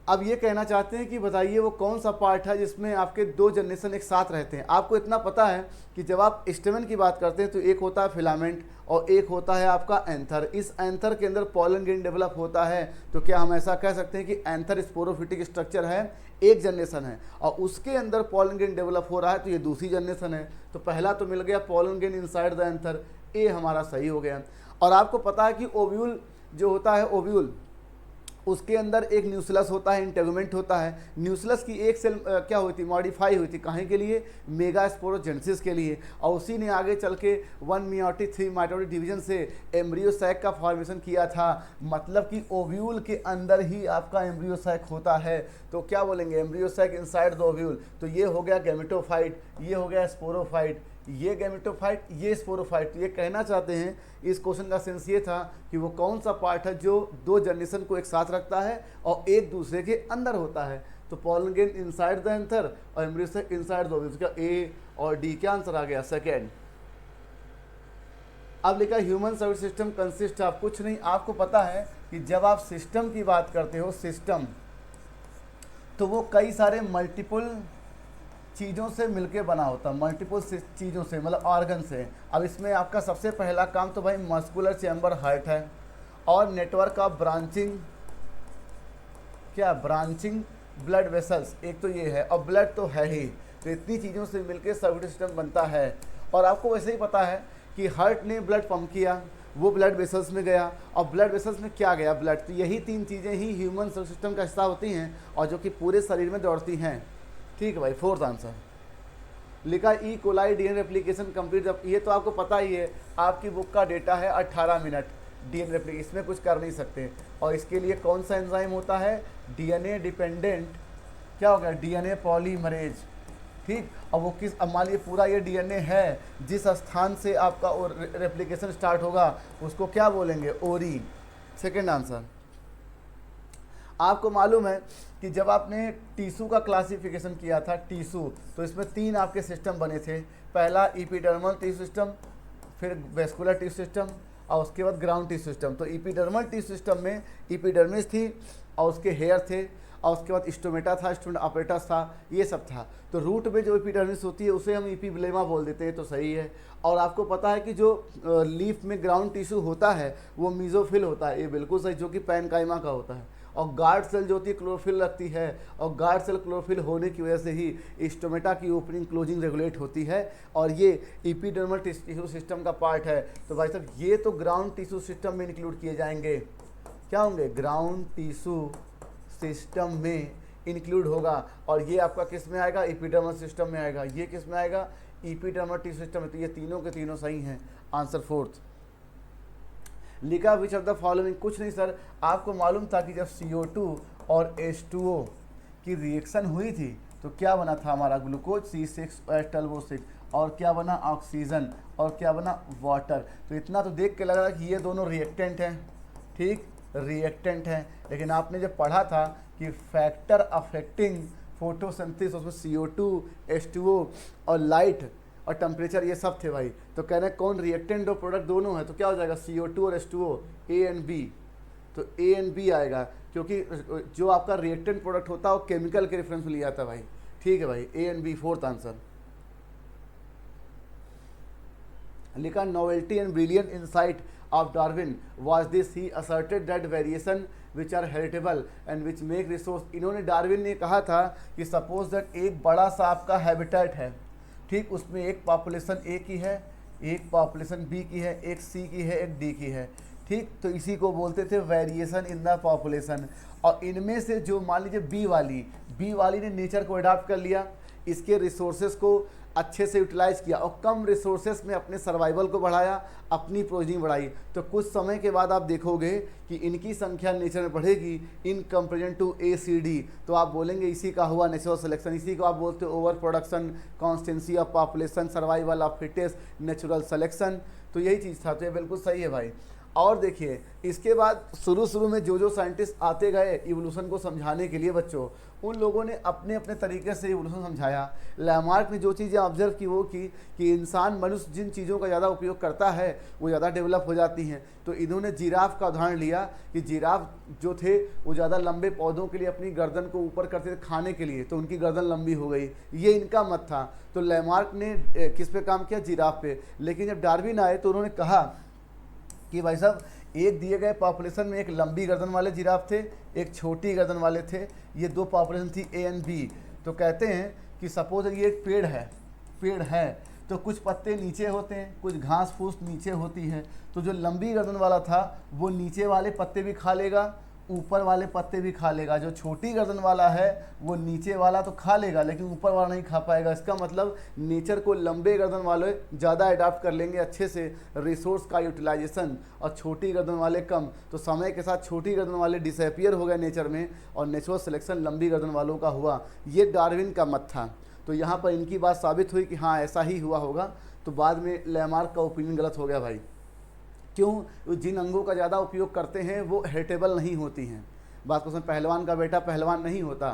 अब ये कहना चाहते हैं कि बताइए वो कौन सा पार्ट है जिसमें आपके 2 जनरेशन एक साथ रहते हैं। आपको इतना पता है कि जब आप स्टेमन की बात करते हैं तो एक होता है फिलामेंट और एक होता है आपका एंथर। इस एंथर के अंदर पॉलन ग्रेन डेवलप होता है। तो क्या हम ऐसा कह सकते हैं कि एंथर स्पोरोफिटिक स्ट्रक्चर है, एक जनरेशन है, और उसके अंदर पॉलन ग्रेन डेवलप हो रहा है, तो ये दूसरी जनरेशन है। तो पहला तो मिल गया pollen grain inside the anther, A हमारा सही हो गया। और आपको पता है कि ओव्यूल जो होता है, ओव्यूल उसके अंदर एक न्यूक्लियस होता है, इंटेगुमेंट होता है। न्यूक्लियस की एक सेल क्या हुई थी? मॉडिफाई हुई थी, कहाँ के लिए? मेगास्पोरोजेनेसिस के लिए, और उसी ने आगे चल के 1 मियोटिक 3 माइटोटिक डिवीजन से एम्ब्रियो सैक का फॉर्मेशन किया था। मतलब कि ओव्यूल के अंदर ही आपका एम्ब्रियो सैक होता है। तो क्या बोलेंगे? Embryo sac inside the ovule. तो ये हो गया गैमेटोफाइट, ये हो गया स्पोरोफाइट, ये गैमेटोफाइट, ये स्पोरोफाइट। तो ये कहना चाहते हैं, इस क्वेश्चन का सेंस ये था कि वो कौन सा पार्ट है जो 2 जनरेशन को एक साथ रखता है और एक दूसरे के अंदर होता है। तो pollen grain inside the anther और embryo sac inside the ovule. क्या ए और डी क्या आंसर आ गया? सेकेंड। अब लिखा human service system consist of. कुछ नहीं, आपको पता है कि जब आप सिस्टम की बात करते हो, सिस्टम, तो वो कई सारे मल्टीपल चीज़ों से मिलके बना होता है, मल्टीपल चीज़ों से, मतलब ऑर्गन से। अब इसमें आपका सबसे पहला काम तो भाई मस्कुलर चैम्बर हार्ट है, और नेटवर्क ऑफ ब्रांचिंग, क्या ब्रांचिंग ब्लड वेसल्स, एक तो ये है, और ब्लड तो है ही। तो इतनी चीज़ों से मिलके सर्कुलेटरी सिस्टम बनता है। और आपको वैसे ही पता है कि हार्ट ने ब्लड पंप किया, वो ब्लड वेसल्स में गया, और ब्लड वेसल्स में क्या गया? ब्लड। तो यही 3 चीज़ें ही ह्यूमन सर्कुलेटरी सिस्टम का हिस्सा होती हैं और जो कि पूरे शरीर में दौड़ती हैं। ठीक है भाई, फोर्थ आंसर। लिखा E coli DNA replication complete. ये तो आपको पता ही है, आपकी बुक का डेटा है 18 मिनट डीएनए रेप्लिकेशन, इसमें कुछ कर नहीं सकते। और इसके लिए कौन सा एंजाइम होता है? डीएनए डिपेंडेंट, क्या हो गया? डीएनए पॉलीमरेज, ठीक। और वो किस, अब मान लीजिए पूरा ये डीएनए है, जिस स्थान से आपका रेप्लिकेशन स्टार्ट होगा उसको क्या बोलेंगे? ओरी। Second answer. आपको मालूम है कि जब आपने टिश्यू का क्लासिफिकेशन किया था, टिश्यू, तो इसमें 3 आपके सिस्टम बने थे। पहला एपिडर्मल टिश्यू सिस्टम, फिर वेस्कुलर टिश्यू सिस्टम, और उसके बाद ग्राउंड टिश्यू सिस्टम। तो एपिडर्मल टिश्यू सिस्टम में एपिडर्मिस थी और उसके हेयर थे, और उसके बाद स्टोमेटा था, स्टोमेटा अपरेटस था, ये सब था। तो रूट में जो एपिडर्मिस होती है उसे हम एपिब्लेमा बोल देते हैं, तो सही है। और आपको पता है कि जो लीफ में ग्राउंड टिश्यू होता है वो मीजोफिल होता है, ये बिल्कुल सही, जो कि पैनकाइमा का होता है। और गार्ड सेल जो होती है क्लोरोफिल रखती है, और गार्ड सेल क्लोरोफिल होने की वजह से ही स्टोमेटा की ओपनिंग क्लोजिंग रेगुलेट होती है, और ये एपिडर्मल टिश्यू सिस्टम का पार्ट है। तो भाई साहब ये तो ग्राउंड टिश्यू सिस्टम में इंक्लूड किए जाएंगे, क्या होंगे? ग्राउंड टिश्यू सिस्टम में इंक्लूड होगा। और ये आपका किस में आएगा? एपिडर्मल सिस्टम में आएगा। ये किस में आएगा? एपिडर्मल टिश्यू सिस्टम में। तो ये तीनों के तीनों सही हैं। Answer fourth. लिखा विच ऑफ द फॉलोइंग। कुछ नहीं सर, आपको मालूम था कि जब CO2 और H2O की रिएक्शन हुई थी तो क्या बना था हमारा? ग्लूकोज C6H12O6, और क्या बना? ऑक्सीजन, और क्या बना? वाटर। तो इतना तो देख के लग रहा है कि ये दोनों रिएक्टेंट हैं, ठीक, रिएक्टेंट हैं। लेकिन आपने जब पढ़ा था कि फैक्टर अफेक्टिंग फोटोसिंथेसिस, उसमें CO2, H2O और लाइट और टेम्परेचर ये सब थे भाई। तो कह रहे हैं कौन रिएक्टेंट और प्रोडक्ट दोनों है, तो क्या हो जाएगा? CO2 और H2O, A एंड B। तो ए एंड बी आएगा, क्योंकि जो आपका रिएक्टेंट प्रोडक्ट होता है वो केमिकल के रेफरेंस में लिया जाता है भाई। ठीक है भाई, A and B fourth answer. लिखा novelty and brilliant insight of Darwin was this, he asserted that variation which are heritable and which make resource. इन्होंने, डार्विन ने कहा था कि सपोज दैट एक बड़ा सा आपका हैबिटेट है, ठीक, उसमें एक पॉपुलेशन ए की है, एक पॉपुलेशन बी की है, एक सी की है, एक डी की है, ठीक, तो इसी को बोलते थे वेरिएशन इन द पॉपुलेशन। और इनमें से जो मान लीजिए बी वाली ने नेचर को अडॉप्ट कर लिया, इसके रिसोर्सेज को अच्छे से यूटिलाइज किया और कम रिसोर्सेज में अपने सर्वाइवल को बढ़ाया, अपनी प्रोजनी बढ़ाई, तो कुछ समय के बाद आप देखोगे कि इनकी संख्या नेचर में बढ़ेगी in comparison to A C D. तो आप बोलेंगे इसी का हुआ नेचुरल सिलेक्शन, इसी को आप बोलते हो over production, constituency of population, survival of fittest, natural selection. तो यही चीज़ था, तो ये बिल्कुल सही है भाई। और देखिए इसके बाद शुरू में जो साइंटिस्ट आते गए इवोल्यूशन को समझाने के लिए बच्चों, उन लोगों ने अपने अपने तरीके से इवोल्यूशन समझाया। लैमार्क ने जो चीज़ें ऑब्जर्व की वो की कि इंसान, मनुष्य जिन चीज़ों का ज़्यादा उपयोग करता है वो ज़्यादा डेवलप हो जाती हैं। तो इन्होंने जिराफ का उदाहरण लिया कि जिराफ जो थे वो ज़्यादा लंबे पौधों के लिए अपनी गर्दन को ऊपर करते थे खाने के लिए, तो उनकी गर्दन लंबी हो गई, ये इनका मत था। तो लैमार्क ने किस पे काम किया? जिराफ पे। लेकिन जब डार्विन आए तो उन्होंने कहा कि भाई साहब एक दिए गए पॉपुलेशन में एक लंबी गर्दन वाले जिराफ थे, एक छोटी गर्दन वाले थे, ये दो पॉपुलेशन थी ए एंड बी। तो कहते हैं कि सपोज ये एक पेड़ है तो कुछ पत्ते नीचे होते हैं, कुछ घास फूस नीचे होती है, तो जो लंबी गर्दन वाला था वो नीचे वाले पत्ते भी खा लेगा, ऊपर वाले पत्ते भी खा लेगा। जो छोटी गर्दन वाला है वो नीचे वाला तो खा लेगा लेकिन ऊपर वाला नहीं खा पाएगा। इसका मतलब नेचर को लंबे गर्दन वाले ज़्यादा अडाप्ट कर लेंगे अच्छे से, रिसोर्स का यूटिलाइजेशन, और छोटी गर्दन वाले कम। तो समय के साथ छोटी गर्दन वाले डिसअपियर हो गए नेचर में और नेचुरल सिलेक्शन लंबी गर्दन वालों का हुआ। ये डार्विन का मत था। तो यहाँ पर इनकी बात साबित हुई कि हाँ ऐसा ही हुआ होगा। तो बाद में लैमार्क का ओपिनियन गलत हो गया भाई। क्यों? जिन अंगों का ज़्यादा उपयोग करते हैं वो हेरिटेबल नहीं होती हैं। बात को समझ, पहलवान का बेटा पहलवान नहीं होता,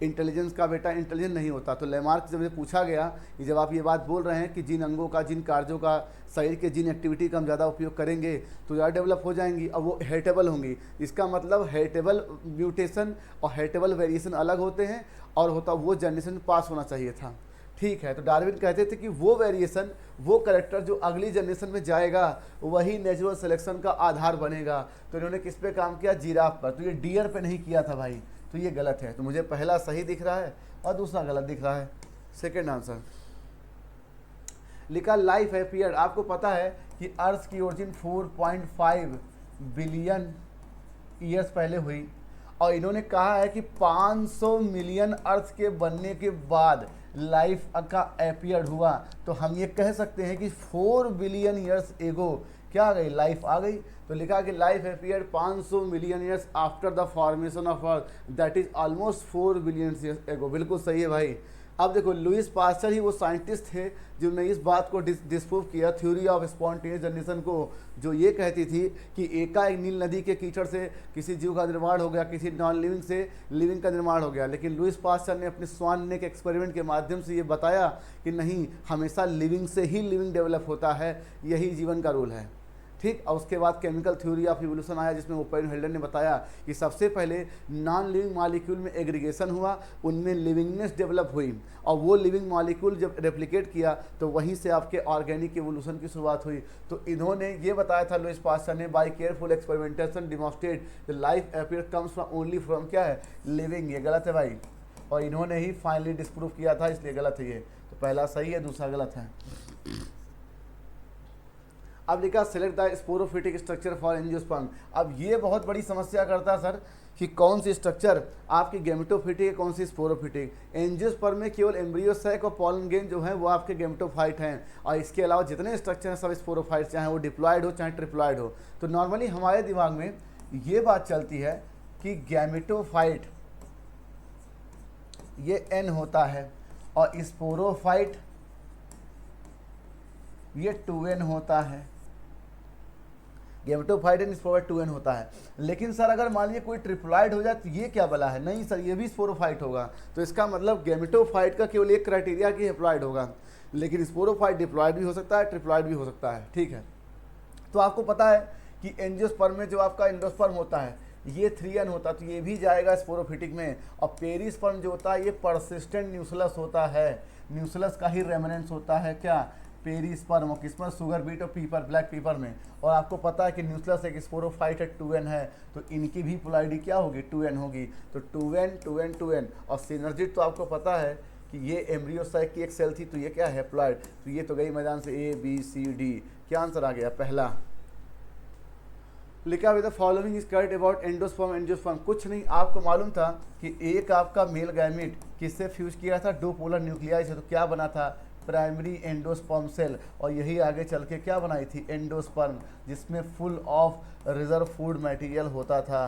इंटेलिजेंस का बेटा इंटेलिजेंट नहीं होता। तो लैमार्क से मुझे पूछा गया कि जब आप ये बात बोल रहे हैं कि जिन अंगों का, जिन कार्यों का, शरीर के जिन एक्टिविटी का हम ज़्यादा उपयोग करेंगे तो ज़्यादा डेवलप हो जाएंगी और वो हेरिटेबल होंगी। इसका मतलब हेरिटेबल म्यूटेशन और हेरिटेबल वेरिएशन अलग होते हैं और होता वो जनरेशन पास होना चाहिए था। ठीक है, तो डार्विन कहते थे कि वो वेरिएशन, वो करेक्टर जो अगली जनरेशन में जाएगा वही नेचुरल सिलेक्शन का आधार बनेगा। तो इन्होंने किस पे काम किया? जिराफ पर। तो ये डियर पे नहीं किया था भाई, तो ये गलत है। तो मुझे पहला सही दिख रहा है और दूसरा गलत दिख रहा है। सेकेंड आंसर लिखा लाइफ अपीयर्ड। आपको पता है कि अर्थ की ओरिजिन 4.5 बिलियन ईयर्स पहले हुई और इन्होंने कहा है कि 500 मिलियन अर्थ के बनने के बाद लाइफ का अपीयर्ड हुआ। तो हम ये कह सकते हैं कि 4 बिलियन ईयर्स एगो क्या आ गई? लाइफ आ गई। तो लिखा कि life appeared 500 million years after the formation of earth, that is almost 4 billion years ago. बिल्कुल सही है भाई। अब देखो लुईस पास्चर ही वो साइंटिस्ट थे जिन्होंने इस बात को डिस्प्रूव किया, थ्योरी ऑफ स्पॉन्टेनियस जनरेशन को, जो ये कहती थी कि एकाएक नील नदी के कीचड़ से किसी जीव का निर्माण हो गया, किसी नॉन लिविंग से लिविंग का निर्माण हो गया। लेकिन लुईस पास्चर ने अपने स्वान नेक एक्सपेरिमेंट के माध्यम से ये बताया कि नहीं, हमेशा लिविंग से ही लिविंग डेवलप होता है, यही जीवन का रूल है। ठीक, और उसके बाद केमिकल थ्योरी ऑफ इवोल्यूशन आया जिसमें ओपेन हेल्डर ने बताया कि सबसे पहले नॉन लिविंग मॉलिक्यूल में एग्रीगेशन हुआ, उनमें लिविंगनेस डेवलप हुई और वो लिविंग मॉलिक्यूल जब रेप्लिकेट किया तो वहीं से आपके ऑर्गेनिक इवोल्यूशन की शुरुआत हुई। तो इन्होंने ये बताया था लुईस पास्चर ने, by careful experimentation demonstrate the life appear comes from only from क्या है? लिविंग। ये गलत है भाई, और इन्होंने ही फाइनली डिस्प्रूव किया था, इसलिए गलत है ये। तो पहला सही है, दूसरा गलत है। अब लिखा select the sporophytic structure for angiosperm. अब ये बहुत बड़ी समस्या करता है सर कि कौन सी स्ट्रक्चर आपकी गेमेटोफिटिक है, कौन सी स्पोरोफिटिक। एंजियोस्पर्म में केवल एम्ब्रियोसैक और पॉलन ग्रेन जो है वो आपके गेमेटोफाइट हैं और इसके अलावा जितने स्ट्रक्चर हैं सब स्पोरोफाइट, चाहे वो डिप्लॉयड हो चाहे ट्रिप्लॉयड हो। तो नॉर्मली हमारे दिमाग में ये बात चलती है कि गैमेटोफाइट ये एन होता है और स्पोरोफाइट ये 2n होता है। गेमेटोफाइट एंड स्पोरोफाइट 2n होता है। लेकिन सर अगर मान लीजिए कोई ट्रिप्लॉइड हो जाए तो ये क्या बला है? नहीं सर, ये भी स्पोरोफाइट होगा। तो इसका मतलब गेमेटोफाइट का केवल एक क्राइटेरिया कि हैप्लॉइड होगा, लेकिन स्पोरोफाइट डिप्लॉइड भी हो सकता है, ट्रिप्लॉइड भी हो सकता है। ठीक है, तो आपको पता है कि एंजियोस्पर्म में जो आपका एंडोस्पर्म होता है, ये 3n होता तो ये भी जाएगा स्पोरोफिटिक में। और पेरिस्पर्म जो होता है ये परसिस्टेंट न्यूक्लियस होता है, न्यूक्लियस का ही रेमिनेंस होता है क्या, पेरिस्पर्म। और किसमें, शुगर बीट और पीपर, ब्लैक पीपर में। और आपको पता है कि न्यूक्लियस एक स्पोरोफाइट है 2n है, तो इनकी भी पोलैरिटी क्या होगी, 2n होगी। तो 2n 2n 2n। और सिनर्जिड तो आपको पता है कि ये एम्ब्रियोसाइट की एक सेल थी, तो ये क्या है, हैप्लॉइड। तो ये तो गई मैदान से A B C D। क्या आंसर आ गया, पहला। लिखा with the following is correct about endosperm angiosperm. कुछ नहीं, आपको मालूम था कि एक आपका मेल गैमेट किससे फ्यूज किया था, 2 पोलर न्यूक्लियाई से, तो क्या बना था, प्राइमरी एंडोस्पर्म सेल। और यही आगे चल के क्या बनाई थी, एंडोस्पर्म, जिसमें full of reserve food material होता था।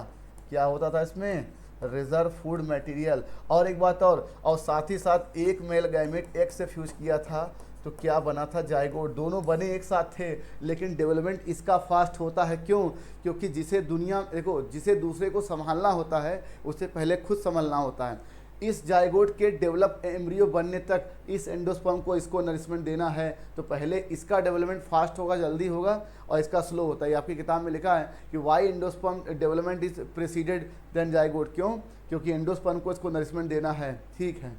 क्या होता था इसमें, रिजर्व फूड मटेरियल। और एक बात और साथ ही साथ एक मेल गैमेट एक से फ्यूज किया था, तो क्या बना था, जाइगोट। दोनों बने एक साथ थे, लेकिन डेवलपमेंट इसका फास्ट होता है। क्यों, क्योंकि जिसे दुनिया, देखो, जिसे दूसरे को संभालना होता है उससे पहले खुद संभालना होता है। इस जाइगोट के डेवलप एम्ब्रियो बनने तक इस एंडोस्पर्म को इसको नरिशमेंट देना है, तो पहले इसका डेवलपमेंट फास्ट होगा, जल्दी होगा, और इसका स्लो होता है। आपकी किताब में लिखा है कि why endosperm development is preceded then zygote. क्यों, क्योंकि एंडोस्पर्म को इसको नरिशमेंट देना है। ठीक है,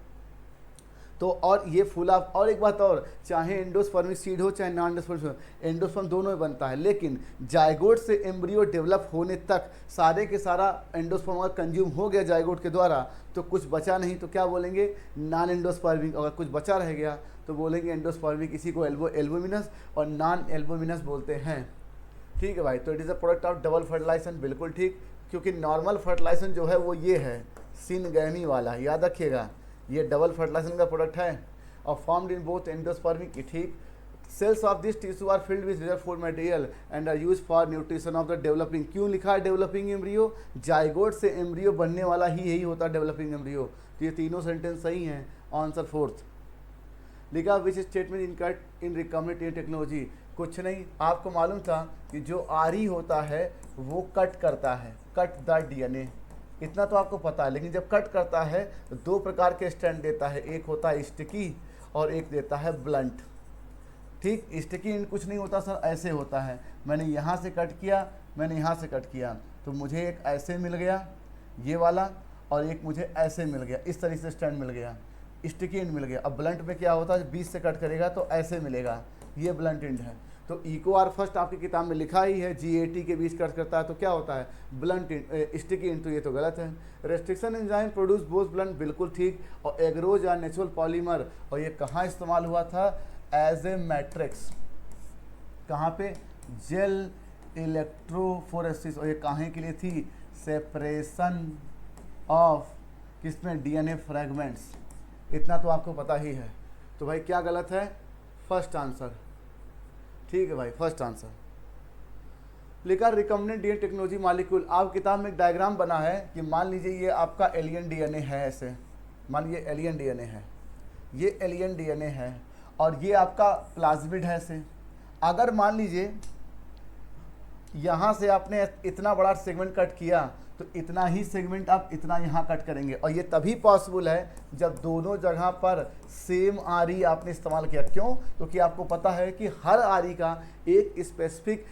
तो और ये फुल ऑफ, और एक बात और, चाहे एंडोस्पर्मिक सीड हो चाहे नॉन एंडोस्पर्मिक, एंडोस्पर्म दोनों में बनता है, लेकिन जाइगोट से एम्ब्रियो डेवलप होने तक सारे के सारा एंडोस्पर्म अगर कंज्यूम हो गया जाइगोट के द्वारा, तो कुछ बचा नहीं, तो क्या बोलेंगे, नॉन एंडोस्पर्मिक। अगर कुछ बचा रह गया तो बोलेंगे एंडोस्पर्मिक। इसी को एल्बुमिनस और नॉन एल्बुमिनस बोलते हैं। ठीक है भाई, तो it is a product of double fertilisation, बिल्कुल ठीक, क्योंकि नॉर्मल फर्टिलाइजेशन जो है वो ये है, सिनगैमी वाला, याद रखिएगा, ये डबल फर्टिलाइजेशन का प्रोडक्ट है। और फॉर्म्ड इन बोथ एंडोस्पर्मिक, ठीक। Cells of this tissue are filled with reserve food material and are use for nutrition of the developing. क्यों लिखा है डेवलपिंग एम्ब्रियो, जाइगोट से एम्ब्रियो बनने वाला ही यही होता है डेवलपिंग एम्ब्रियो। तो ये तीनों सेंटेंस सही हैं। Answer 4th। लिखा which statement incorrect in recombinant technology. कुछ नहीं, आपको मालूम था कि जो आरी होता है वो कट करता है, कट द DNA, इतना तो आपको पता है। लेकिन जब कट करता है तो 2 प्रकार के स्टैंड देता है, एक होता है स्टिकी और एक देता है ब्लंट। ठीक, स्टिकी एंड कुछ नहीं होता सर, ऐसे होता है, मैंने यहाँ से कट किया, मैंने यहाँ से कट किया, तो मुझे एक ऐसे मिल गया ये वाला, और एक मुझे ऐसे मिल गया, इस तरीके से स्टैंड मिल गया, स्टिकी एंड मिल गया। अब ब्लंट में क्या होता है, 20 से कट करेगा तो ऐसे मिलेगा, ये ब्लंट एंड है। तो इको आर फर्स्ट आपकी किताब में लिखा ही है, GAT के बीच कट करता है, तो क्या होता है, ब्लंट स्टिकी एंड, तो ये तो गलत है। Restriction enzyme produce both blunt, बिल्कुल ठीक। और एग्रोज या नेचुरल पॉलीमर, और ये कहाँ इस्तेमाल हुआ था, एज ए मैट्रिक्स, कहाँ पे, जेल इलेक्ट्रोफोरेसिस। और ये कहाँ के लिए थी, सेपरेशन ऑफ किसमें, DNA फ्रैगमेंट्स। इतना तो आपको पता ही है। तो भाई क्या गलत है, फर्स्ट आंसर। ठीक है भाई, फर्स्ट आंसर। लिखा रिकम्बिनेंट DNA टेक्नोलॉजी मॉलिक्यूल। आप किताब में एक डायग्राम बना है कि मान लीजिए ये आपका एलियन DNA है, ऐसे मान लीजिए एलियन DNA है, ये एलियन DNA है, और ये आपका प्लाज्मिड है ऐसे। अगर मान लीजिए यहाँ से आपने इतना बड़ा सेगमेंट कट किया, तो इतना ही सेगमेंट आप इतना यहाँ कट करेंगे, और ये तभी पॉसिबल है जब दोनों जगह पर सेम आरी आपने इस्तेमाल किया। क्यों, क्योंकि आपको पता है कि हर आरी का एक स्पेसिफिक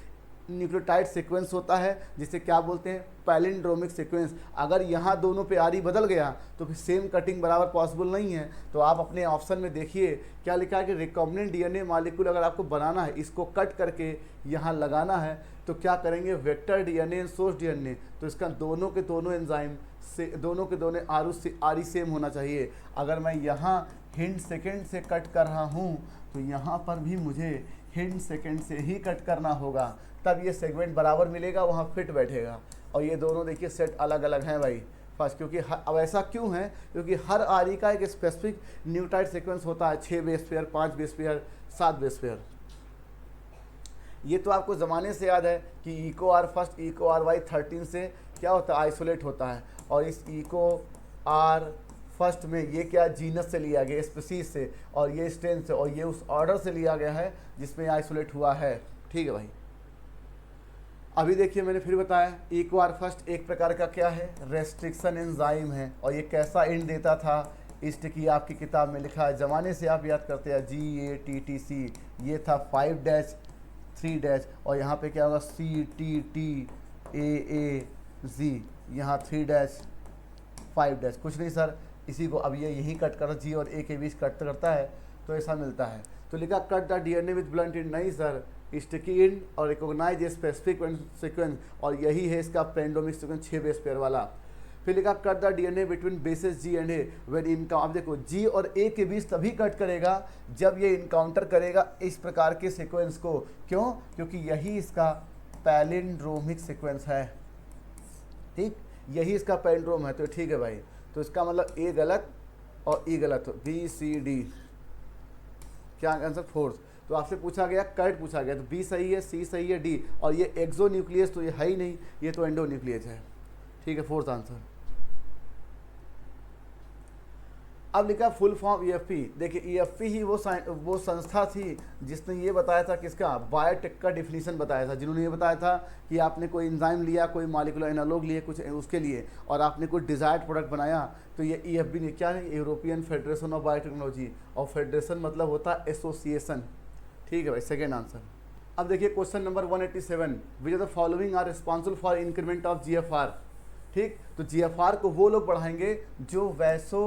न्यूक्लियोटाइड सीक्वेंस होता है, जिसे क्या बोलते हैं, पैलिंड्रोमिक सीक्वेंस। अगर यहाँ दोनों पे आरी बदल गया तो फिर सेम कटिंग बराबर पॉसिबल नहीं है। तो आप अपने ऑप्शन में देखिए क्या लिखा है कि रिकॉम्बिनेंट DNA मॉलिक्यूल अगर आपको बनाना है, इसको कट करके यहाँ लगाना है, तो क्या करेंगे, vector DNA and source DNA। तो इसका दोनों के दोनों एंजाइम से, दोनों के दोनों आरी सेम होना चाहिए। अगर मैं यहाँ हिंड सेकेंड से कट कर रहा हूँ, तो यहाँ पर भी मुझे हिंड सेकेंड से ही कट करना होगा, तब ये सेगमेंट बराबर मिलेगा, वहाँ फिट बैठेगा। और ये दोनों देखिए सेट अलग अलग हैं भाई फर्स्ट, क्योंकि अब ऐसा क्यों है, क्योंकि हर आरी का एक स्पेसिफिक न्यूक्लियोटाइड सीक्वेंस होता है, 6 base pair, 5 base pair, 7 base pair. ये तो आपको ज़माने से याद है कि Eco R first, Eco R Y 13 से क्या होता है, आइसोलेट होता है। और इस इको आर फर्स्ट में ये क्या, जीनस से लिया गया, स्पीसीज से, और ये स्ट्रेन से, और ये उस ऑर्डर से लिया गया है जिसमें आइसोलेट हुआ है। ठीक है भाई, अभी देखिए मैंने फिर बताया, इको आर फर्स्ट एक प्रकार का क्या है, रेस्ट्रिक्शन एंजाइम है। और ये कैसा एंड देता था, स्टिकी आपकी किताब में लिखा है, ज़माने से आप याद करते हैं, GATTC, ये था 5 3 और यहाँ पे क्या होगा, CTTAAZ। यहाँ 3 डैश 5 डैश, कुछ नहीं सर, इसी को अब ये यही कट कर जी और ए के बीच कट करता है तो ऐसा मिलता है। तो लिखा cut the DNA with blunt and, नहीं सर, स्टिकी इन और रिकॉग्नाइज ए स्पेसिफिक सीक्वेंस, और यही है इसका पेंडोमिक सीक्वेंस 6 बेस पेयर वाला। फिर लिखा cut the DNA between bases G and A when encounter, अब देखो जी और ए के बीच तभी कट करेगा जब ये इनकाउंटर करेगा इस प्रकार के सीक्वेंस को। क्यों? क्योंकि यही इसका पैलिंड्रोमिक सीक्वेंस है, ठीक, यही इसका पैलिंड्रोम है। तो ठीक है भाई, तो इसका मतलब ए गलत और ई गलत, बी सी डी, क्या आंसर? फोर्थ। तो आपसे पूछा गया कट पूछा गया, तो बी सही है, सी सही है, डी, और ये एक्सो न्यूक्लियस तो ये है ही नहीं, ये तो एंडो न्यूक्लियस है, ठीक है, फोर्थ आंसर। अब लिखा फुल फॉर्म ईएफपी, देखिए ईएफपी ही वो संस्था थी जिसने ये बताया था, किसका, बायोटेक का डिफिनीशन बताया था, जिन्होंने ये बताया था कि आपने कोई एंजाइम लिया, कोई मॉलिक्यूलर एनालॉग लिए कुछ उसके लिए, और आपने कोई डिजायर्ड प्रोडक्ट बनाया, तो ये ईएफपी ने क्या है, यूरोपियन फेडरेशन ऑफ बायोटेक्नोलॉजी, और फेडरेशन मतलब होता है एसोसिएशन, ठीक है भाई, सेकेंड आंसर। अब देखिए question number 187, which are the following are responsible for increment of GFR, ठीक, तो जीएफआर को वो लोग बढ़ाएंगे जो वैसो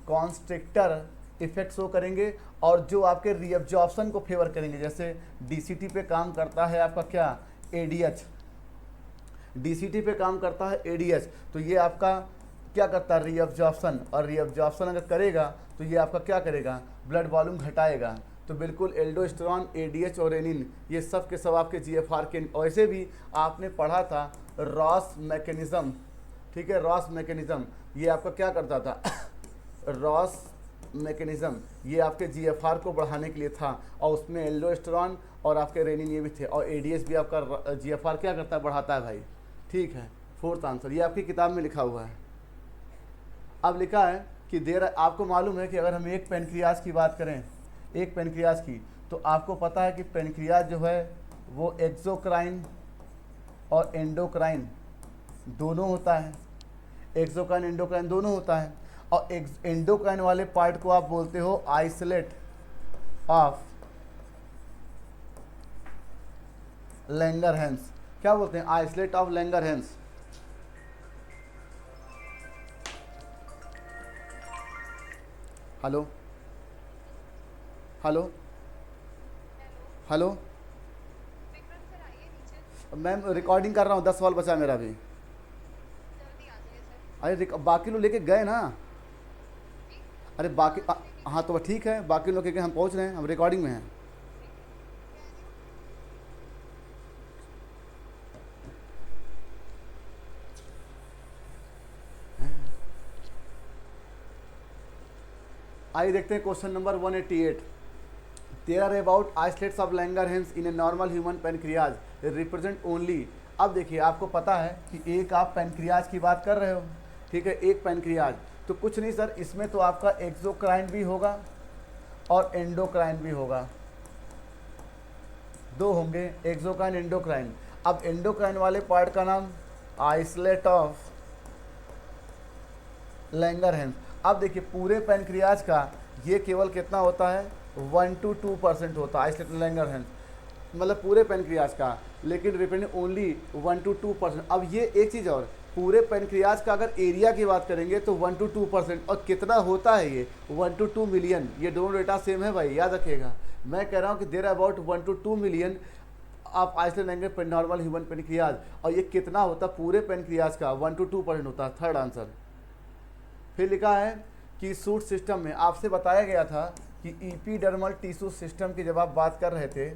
कॉन्स्ट्रिक्टर इफेक्ट शो करेंगे और जो आपके रीअब्जॉर्प्शन को फेवर करेंगे। जैसे डीसीटी पे काम करता है आपका क्या, एडीएच, डीसीटी पे काम करता है एडीएच, तो ये आपका क्या करता है, रीअब्जॉर्प्शन, और रीअब्जॉर्प्शन अगर करेगा तो ये आपका क्या करेगा, ब्लड वॉल्यूम घटाएगा। तो बिल्कुल एल्डोस्टेरॉन, एडीएच और रेनिन ये सब के सब आपके जीएफआर के, वैसे भी आपने पढ़ा था रॉस मैकेनिज्म, ठीक है, रॉस मैकेनिज्म ये आपका क्या करता था रॉस मैकेनिज्म ये आपके जीएफआर को बढ़ाने के लिए था, और उसमें एल्डोस्टेरॉन और आपके रेनिन ये भी थे, और एडीएच भी आपका जीएफआर क्या करता है, बढ़ाता है भाई, ठीक है, फोर्थ आंसर, ये आपकी किताब में लिखा हुआ है। अब लिखा है कि आपको मालूम है कि अगर हम एक पेनक्रियाज की बात करें, एक पेनक्रियाज की, तो आपको पता है कि पेनक्रियाज जो है वो एक्सोक्राइन और एंडोक्राइन दोनों होता है, एक्सोक्राइन एंडोक्राइन दोनों होता है, और एंडोक्राइन वाले पार्ट को आप बोलते हो आइसोलेट ऑफ लैंगरहैंस, क्या बोलते हैं, isolate of Langerhans. Hello hello hello ma'am, recording कर रहा हूँ, 10 सवाल बचा मेरा भी। अरे बाकी लोग लेके गए ना, अरे बाकी हाँ तो ठीक है, बाकी लोग के हम पहुँच रहे हैं, हम रिकॉर्डिंग में हैं। आइए देखते हैं question number 188, there are about isolates of Langerhans in a normal human pancreas represent only. अब देखिए आपको पता है कि एक आप पेनक्रियाज की बात कर रहे हो, ठीक है, एक पेनक्रियाज, तो कुछ नहीं सर, इसमें तो आपका एक्सोक्राइन भी होगा और एंडोक्राइन भी होगा, दो होंगे, एक्सोक्राइन एंडोक्राइन। अब एंडोक्राइन वाले पार्ट का नाम आइसोलेट ऑफ लैंगरहैंस। अब देखिए पूरे पेनक्रियाज का ये केवल कितना होता है, 1 to 2% होता है आइसोलेट लैंगरहैंस, मतलब पूरे पेनक्रियाज का, लेकिन रिप्रेजेंट ओनली 1 to 2%। अब ये एक चीज़ और, पूरे पेनक्रियाज का अगर एरिया की बात करेंगे तो 1 to 2%, और कितना होता है ये 1 to 2 मिलियन, ये दोनों डेटा सेम है भाई, याद रखिएगा। मैं कह रहा हूँ कि देर अबाउट 1 to 2 मिलियन आप आइसोलेट लेंगे नॉर्मल ह्यूमन पेनक्रियाज, और ये कितना होता है पूरे पेनक्रियाज का, 1 to 2% होता है, थर्ड आंसर। फिर लिखा है कि सूट सिस्टम में आपसे बताया गया था कि ईपीडर्मल टिश्यू सिस्टम की जब आप बात कर रहे थे,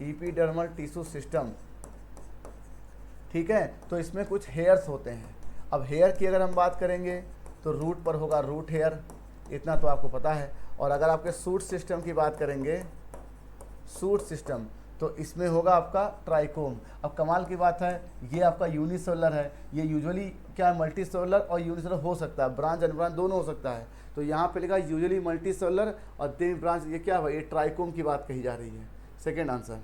ईपीडर्मल टिश्यू सिस्टम, ठीक है, तो इसमें कुछ हेयर्स होते हैं। अब हेयर की अगर हम बात करेंगे तो रूट पर होगा रूट हेयर, इतना तो आपको पता है, और अगर आपके सूट सिस्टम की बात करेंगे, सूट सिस्टम, तो इसमें होगा आपका ट्राइकोम। अब कमाल की बात है, ये आपका यूनिसेलुलर है, ये यूजुअली क्या है, मल्टी सेलुलर और यूनिसेलुलर हो सकता है, ब्रांच अनब्रांच दोनों हो सकता है, तो यहाँ पे लिखा यूजुअली मल्टी सेलुलर और देन ब्रांच, ये क्या है, ये ट्राइकोम की बात कही जा रही है, सेकेंड आंसर।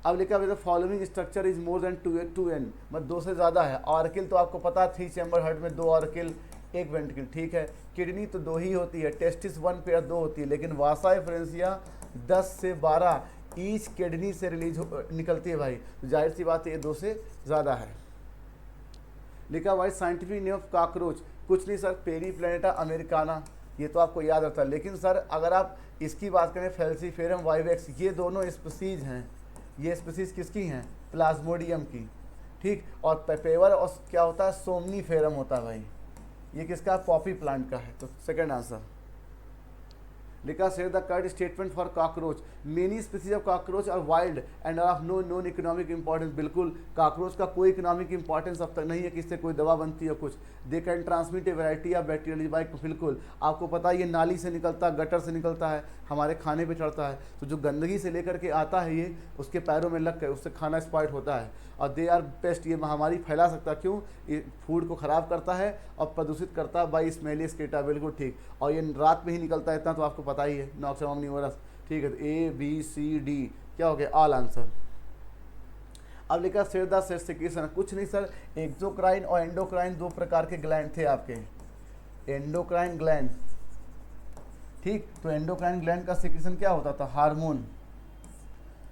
अब लिखा हुआ following structure is more then 2n, मतलब 2 से ज़्यादा है। ऑर्किल तो आपको पता है 3 चैम्बर हार्ट में 2 ऑर्किल 1 वेंट्रिकल, ठीक है। किडनी तो 2 ही होती है, टेस्टिस 1 पेयर 2 होती है, लेकिन वासा एफरेंसिया 10 से 12 ईच किडनी से रिलीज निकलती है भाई, तो जाहिर सी बात है ये 2 से ज़्यादा है। लिखा भाई साइंटिफिक नेम ऑफ कॉकरोच, कुछ नहीं सर, पेरीप्लैनेटा अमेरिकाना, ये तो आपको याद रहता है। लेकिन सर अगर आप इसकी बात करें फैल्सीफेरम वाइवेक्स, ये दोनों स्पीसीज हैं, ये स्पीसीज किसकी हैं, प्लाज्मोडियम की, ठीक। और पेपेवर और क्या होता है, सोमनीफेरम होता है भाई, ये किसका, पॉपी प्लांट का है। तो सेकंड आंसर लिखा share the correct statement for cockroach, many species of cockroach are wild and are of no known economic importance. बिल्कुल कॉकरोच का कोई इकोनॉमिक इंपॉर्टेंस अब तक नहीं है कि इससे कोई दवा बनती है कुछ। They can transmit A variety of bacterial bike, बिल्कुल आपको पता है ये नाली से निकलता है, गटर से निकलता है, हमारे खाने पे चढ़ता है, तो जो गंदगी से लेकर के आता है ये उसके पैरों में लग कर उससे खाना स्पॉइल होता है। और दे आर पेस्ट, ये महामारी फैला सकता है, क्यों, ये फूड को ख़राब करता है और प्रदूषित करता है बाई स्मेलियस कीटा, बिल्कुल ठीक। और ये रात में ही निकलता है, इतना तो आपको पता ही है, नॉक्स ओमनिवोरस, ठीक है। तो ए बी सी डी क्या हो गया, ऑल आंसर। अब लिखा शेयर द सेट सिक्रीशन, कुछ नहीं सर, एक्सोक्राइन और एंडोक्राइन दो प्रकार के ग्लैंड थे आपके, एंडोक्राइन ग्लैंड, ठीक। तो एंडोक्राइन ग्लैंड का सिक्रीशन क्या होता था, हार्मोन,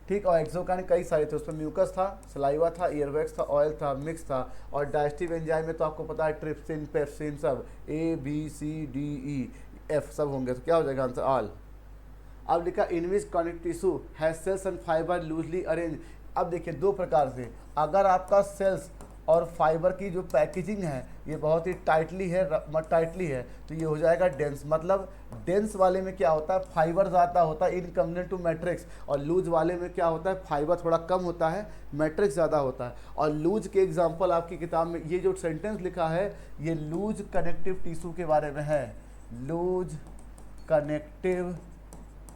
ठीक। और एक्सोक्राइन कई सारे थे, उसमें म्यूकस था, सलाइवा था, ईयरवैक्स था, ऑयल था, मिक्स था। और डाइजेस्टिव एंजाइम में तो आपको पता है ट्रिप्सिन, पेप्सिन, सब A B C D E F सब होंगे। तो क्या हो जाएगा आंसर, ऑल। अब लिखा in which connective tissue has cells and fibre loosely arrange. अब देखिए दो प्रकार से, अगर आपका सेल्स और फाइबर की जो पैकेजिंग है ये बहुत ही टाइटली है तो ये हो जाएगा डेंस। मतलब डेंस वाले में क्या होता है, फाइबर ज़्यादा होता है इन कंपेयर टू मैट्रिक्स, और लूज वाले में क्या होता है, फाइबर थोड़ा कम होता है, मैट्रिक्स ज़्यादा होता है। और लूज के एग्जांपल आपकी किताब में ये जो सेंटेंस लिखा है ये लूज कनेक्टिव टिश्यू के बारे में है, लूज कनेक्टिव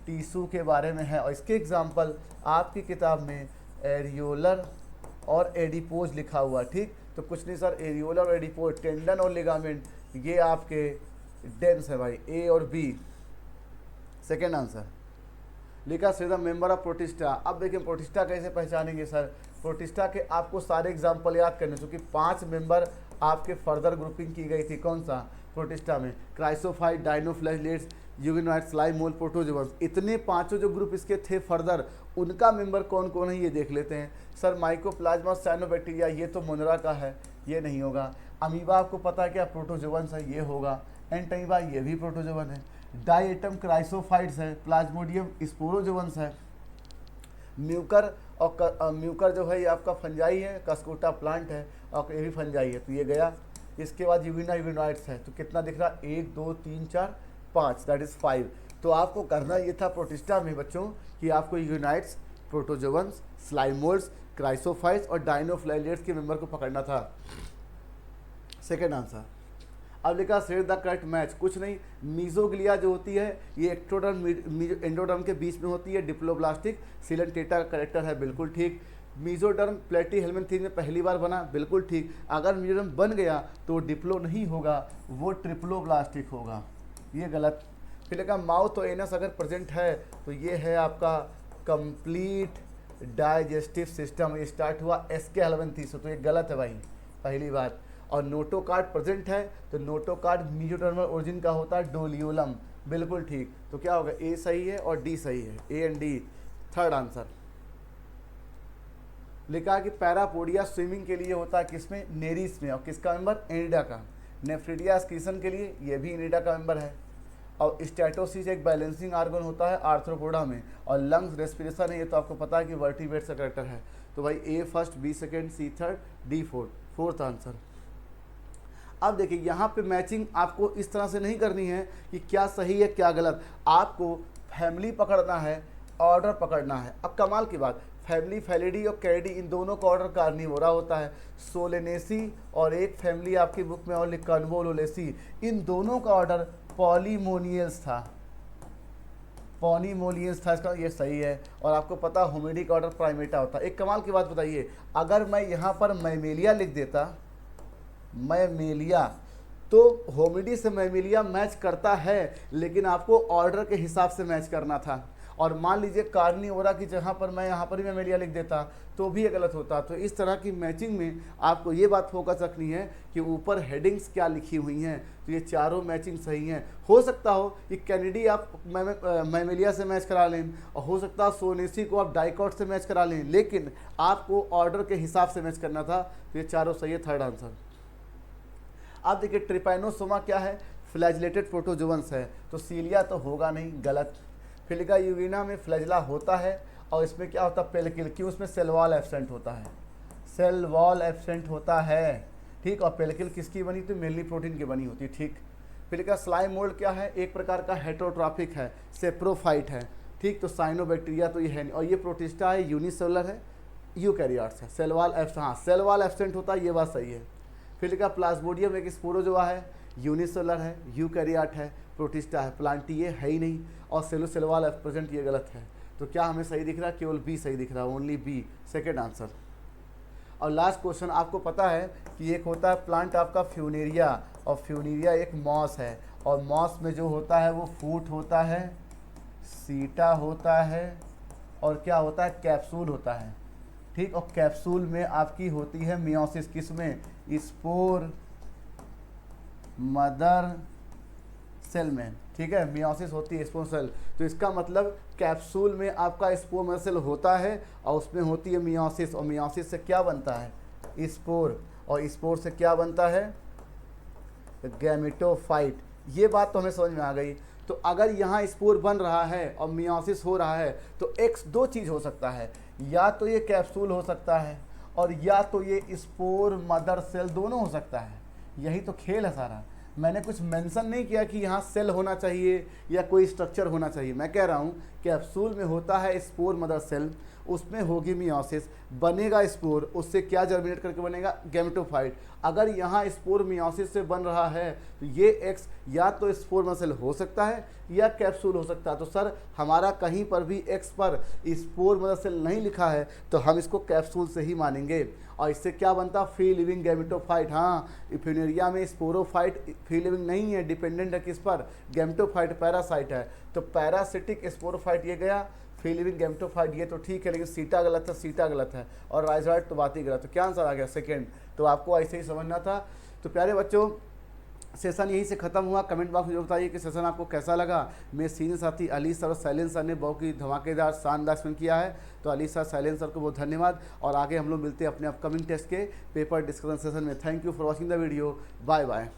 टिश्यू के बारे में है। और इसके एग्जाम्पल आपकी किताब में एरियोलर और एडिपोज लिखा हुआ, ठीक। तो कुछ नहीं सर, एरियोलर और एडिपोज, टेंडन और लिगामेंट, ये आपके डेंस है भाई, ए और बी। सेकेंड आंसर लिखा सीधा मेंबर ऑफ प्रोटिस्टा। अब देखिए प्रोटिस्टा कैसे पहचानेंगे सर, प्रोटिस्टा के आपको सारे एग्जाम्पल याद करने, क्योंकि 5 मेंबर आपके फर्दर ग्रुपिंग की गई थी, कौन सा, प्रोटिस्टा में, chrysophyte, dinoflagellates, euglenoid, slime mould, protozoans, इतने पांचों जो ग्रुप इसके थे फर्दर, उनका मेंबर कौन कौन है ये देख लेते हैं। सर माइकोप्लाज्मा, साइनोबैक्टीरिया, ये तो मुनरा का है, ये नहीं होगा। अमीबा आपको पता है क्या, प्रोटोजोअन्स है, ये होगा। एंटामीबा ये भी प्रोटोजोअन है। डायएटम क्राइसोफाइट्स है, प्लाज्मोडियम स्पोरोजोअन्स है। म्यूकर और म्यूकर जो है ये आपका फंजाई है, कस्कोटा प्लांट है, और ये भी फंजाई है, तो ये गया। इसके बाद यूगिना यूगिनॉइड्स है, तो कितना दिख रहा, 1 2 3 4 5, दैट इज़ 5। तो आपको करना ये था प्रोटिस्टा में बच्चों कि आपको यूगिनॉइड्स, प्रोटोजोअन्स, स्लाइमोल्ड्स, क्राइसोफाइट्स और डाइनोफ्लैजिलेट्स के मेंबर को पकड़ना था। Second answer. अब लिखा सेट द करेक्ट मैच, कुछ नहीं, मीजोग्लिया जो होती है ये एक्टोडर्म एंडोडर्म के बीच में होती है, डिप्लोब्लास्टिक सिलेंटेटा का करेक्टर है, बिल्कुल ठीक। मीजोडर्म प्लेटीहेल्मिन्थीन में पहली बार बना, बिल्कुल ठीक। अगर मीजोडर्म बन गया तो डिप्लो नहीं होगा, वो ट्रिप्लोब्लास्टिक होगा, ये गलत। फिर लिखा माउथ और एनस अगर प्रेजेंट है तो ये है आपका कंप्लीट डाइजेस्टिव सिस्टम, ये स्टार्ट हुआ एस के हेल्मिन्थी से, तो ये गलत है भाई, पहली बात। और नोटोकार्ड प्रेजेंट है तो नोटोकार्ड मीजोडर्मल ओरिजिन का होता है, डोलियोलम, बिल्कुल ठीक। तो क्या होगा, ए सही है और डी सही है, A and D. Third answer लिखा कि पैरापोडिया स्विमिंग के लिए होता है किसमें, नेरिस में, और किसका मेंबर, एनिडा का। नेफ्रिडिया स्क्रीशन के लिए ये भी एनिडा का मेंबर है। और स्टेटोसिस एक बैलेंसिंग आर्गन होता है आर्थ्रोपोडा में। और लंग्स, रेस्पिरेशन है, ये तो आपको पता है कि वर्टिब्रेट्स का करेक्टर है। तो भाई A first, B second, C third, D fourth, fourth answer. अब देखिए यहाँ पे मैचिंग आपको इस तरह से नहीं करनी है कि क्या सही है क्या गलत, आपको फैमिली पकड़ना है, ऑर्डर पकड़ना है। अब कमाल की बात, फैमिली फैलिडी और कैरिडी इन दोनों का ऑर्डर कार्निवोरा होता है। सोलेनेसी और एक फैमिली आपकी बुक में और कन्वोलोलेसी, इन दोनों का ऑर्डर पॉलीमोनियल्स था, पॉलीमोनियल्स था, इसका ये सही है। और आपको पता होमिडी का ऑर्डर प्राइमेटा होता है। एक कमाल की बात बताइए, अगर मैं यहाँ पर मैमेलिया लिख देता, मैमेलिया, तो होमिडी से मैमेलिया मैच करता है, लेकिन आपको ऑर्डर के हिसाब से मैच करना था। और मान लीजिए कार्निवोरा की जगह पर मैं यहाँ पर ही मैमेलिया लिख देता तो भी ये गलत होता। तो इस तरह की मैचिंग में आपको ये बात फोकस रखनी है कि ऊपर हेडिंग्स क्या लिखी हुई हैं, तो ये चारों मैचिंग सही हैं। हो सकता हो कि कैनेडी आप मैमेलिया से मैच करा लें, और हो सकता है सोनेसी को आप डाइकॉट से मैच करा लें, लेकिन आपको ऑर्डर के हिसाब से मैच करना था। तो ये चारों सही है, थर्ड आंसर। अब देखिए ट्रिपैनोसोमा क्या है, फ्लैजिलेटेड प्रोटोजोअन्स है, तो सीलिया तो होगा नहीं, गलत। फिलिका यूगिना में फ्लैजिला होता है और इसमें क्या होता है, पेलिकिल, क्यों, उसमें सेल वॉल एब्सेंट होता है, सेल वॉल एब्सेंट होता है, ठीक। और पेलिकिल किसकी बनी, तो मेनली प्रोटीन की बनी होती है, ठीक। फिलिका स्लाइम मोल्ड क्या है, एक प्रकार का हेटरोट्रॉपिक है, सेप्रोफाइट है, ठीक। तो साइनोबैक्टीरिया तो ये है नहीं, और ये प्रोटिस्टा है, यूनिसेलुलर है, यूकैरियोट्स है, सेल वॉल हाँ सेल वॉल एब्सेंट होता है, ये बात सही है। फिलिका प्लाज्मोडियम एक स्पोरोजोआ है, यूनिसेलुलर है, यूकैरियोट है, प्रोटिस्टा है, प्लांटी है ही नहीं, और सेल वॉल प्रेजेंट, ये गलत है। तो क्या हमें सही दिख रहा है, केवल बी सही दिख रहा है, ओनली बी, सेकेंड आंसर। और लास्ट क्वेश्चन, आपको पता है कि एक होता है प्लांट आपका फ्यूनेरिया, और फ्यूनेरिया एक मॉस है, और मॉस में जो होता है वो फूट होता है, सीटा होता है, और क्या होता है, कैप्सूल होता है, ठीक। और कैप्सूल में आपकी होती है मियोसिस, किसमें, स्पोर मदर सेल में, ठीक है, मियोसिस होती है स्पोर सेल। तो इसका मतलब कैप्सूल में आपका स्पोर मदर सेल होता है और उसमें होती है मियोसिस, और मियोसिस से क्या बनता है, स्पोर, और स्पोर से क्या बनता है, गैमेटोफाइट। ये बात तो हमें समझ में आ गई। तो अगर यहाँ स्पोर बन रहा है और मियोसिस हो रहा है तो एक दो चीज़ हो सकता है, या तो ये कैप्सूल हो सकता है और या तो ये स्पोर मदर सेल, दोनों हो सकता है। यही तो खेल है सारा। मैंने कुछ मेंशन नहीं किया कि यहाँ सेल होना चाहिए या कोई स्ट्रक्चर होना चाहिए, मैं कह रहा हूँ कैप्सूल में होता है स्पोर मदर सेल, उसमें होगी मियोसिस, बनेगा स्पोर, उससे क्या जर्मिनेट करके बनेगा, गैमेटोफाइट। अगर यहाँ स्पोर मियोसिस से बन रहा है तो ये एक्स या तो स्पोर मदर सेल हो सकता है या कैप्सूल हो सकता है। तो सर हमारा कहीं पर भी एक्स पर स्पोर मदर सेल नहीं लिखा है तो हम इसको कैप्सूल से ही मानेंगे। और इससे क्या बनता, फ्री लिविंग गैमेटोफाइट। हाँ, फ्यूनेरिया में स्पोरोफाइट फ्री लिविंग नहीं है, डिपेंडेंट है किस पर, गैमेटोफाइट पैरासाइट है। तो पैरासिटिक स्पोरोफाइट ये गया, फ्री लिविंग गैमेटोफाइट ये तो ठीक है, लेकिन सीटा गलत है, सीटा गलत है, और राइजॉइड तो बात ही गलत। तो क्या आंसर आ गया, सेकेंड। तो आपको ऐसे ही समझना था। तो प्यारे बच्चों, सेशन यहीं से ख़त्म हुआ। कमेंट बॉक्स में बताइए कि सेशन आपको कैसा लगा। मेरे सीनियर साथी अली सर और शैलेंद्र सर ने बहुत ही धमाकेदार शानदार एक्सप्लेन किया है। तो अली सर, शैलेंद्र सर को बहुत धन्यवाद। और आगे हम लोग मिलते हैं अपने अपकमिंग टेस्ट के पेपर डिस्कशन सेशन में। Thank you for watching the video. Bye bye.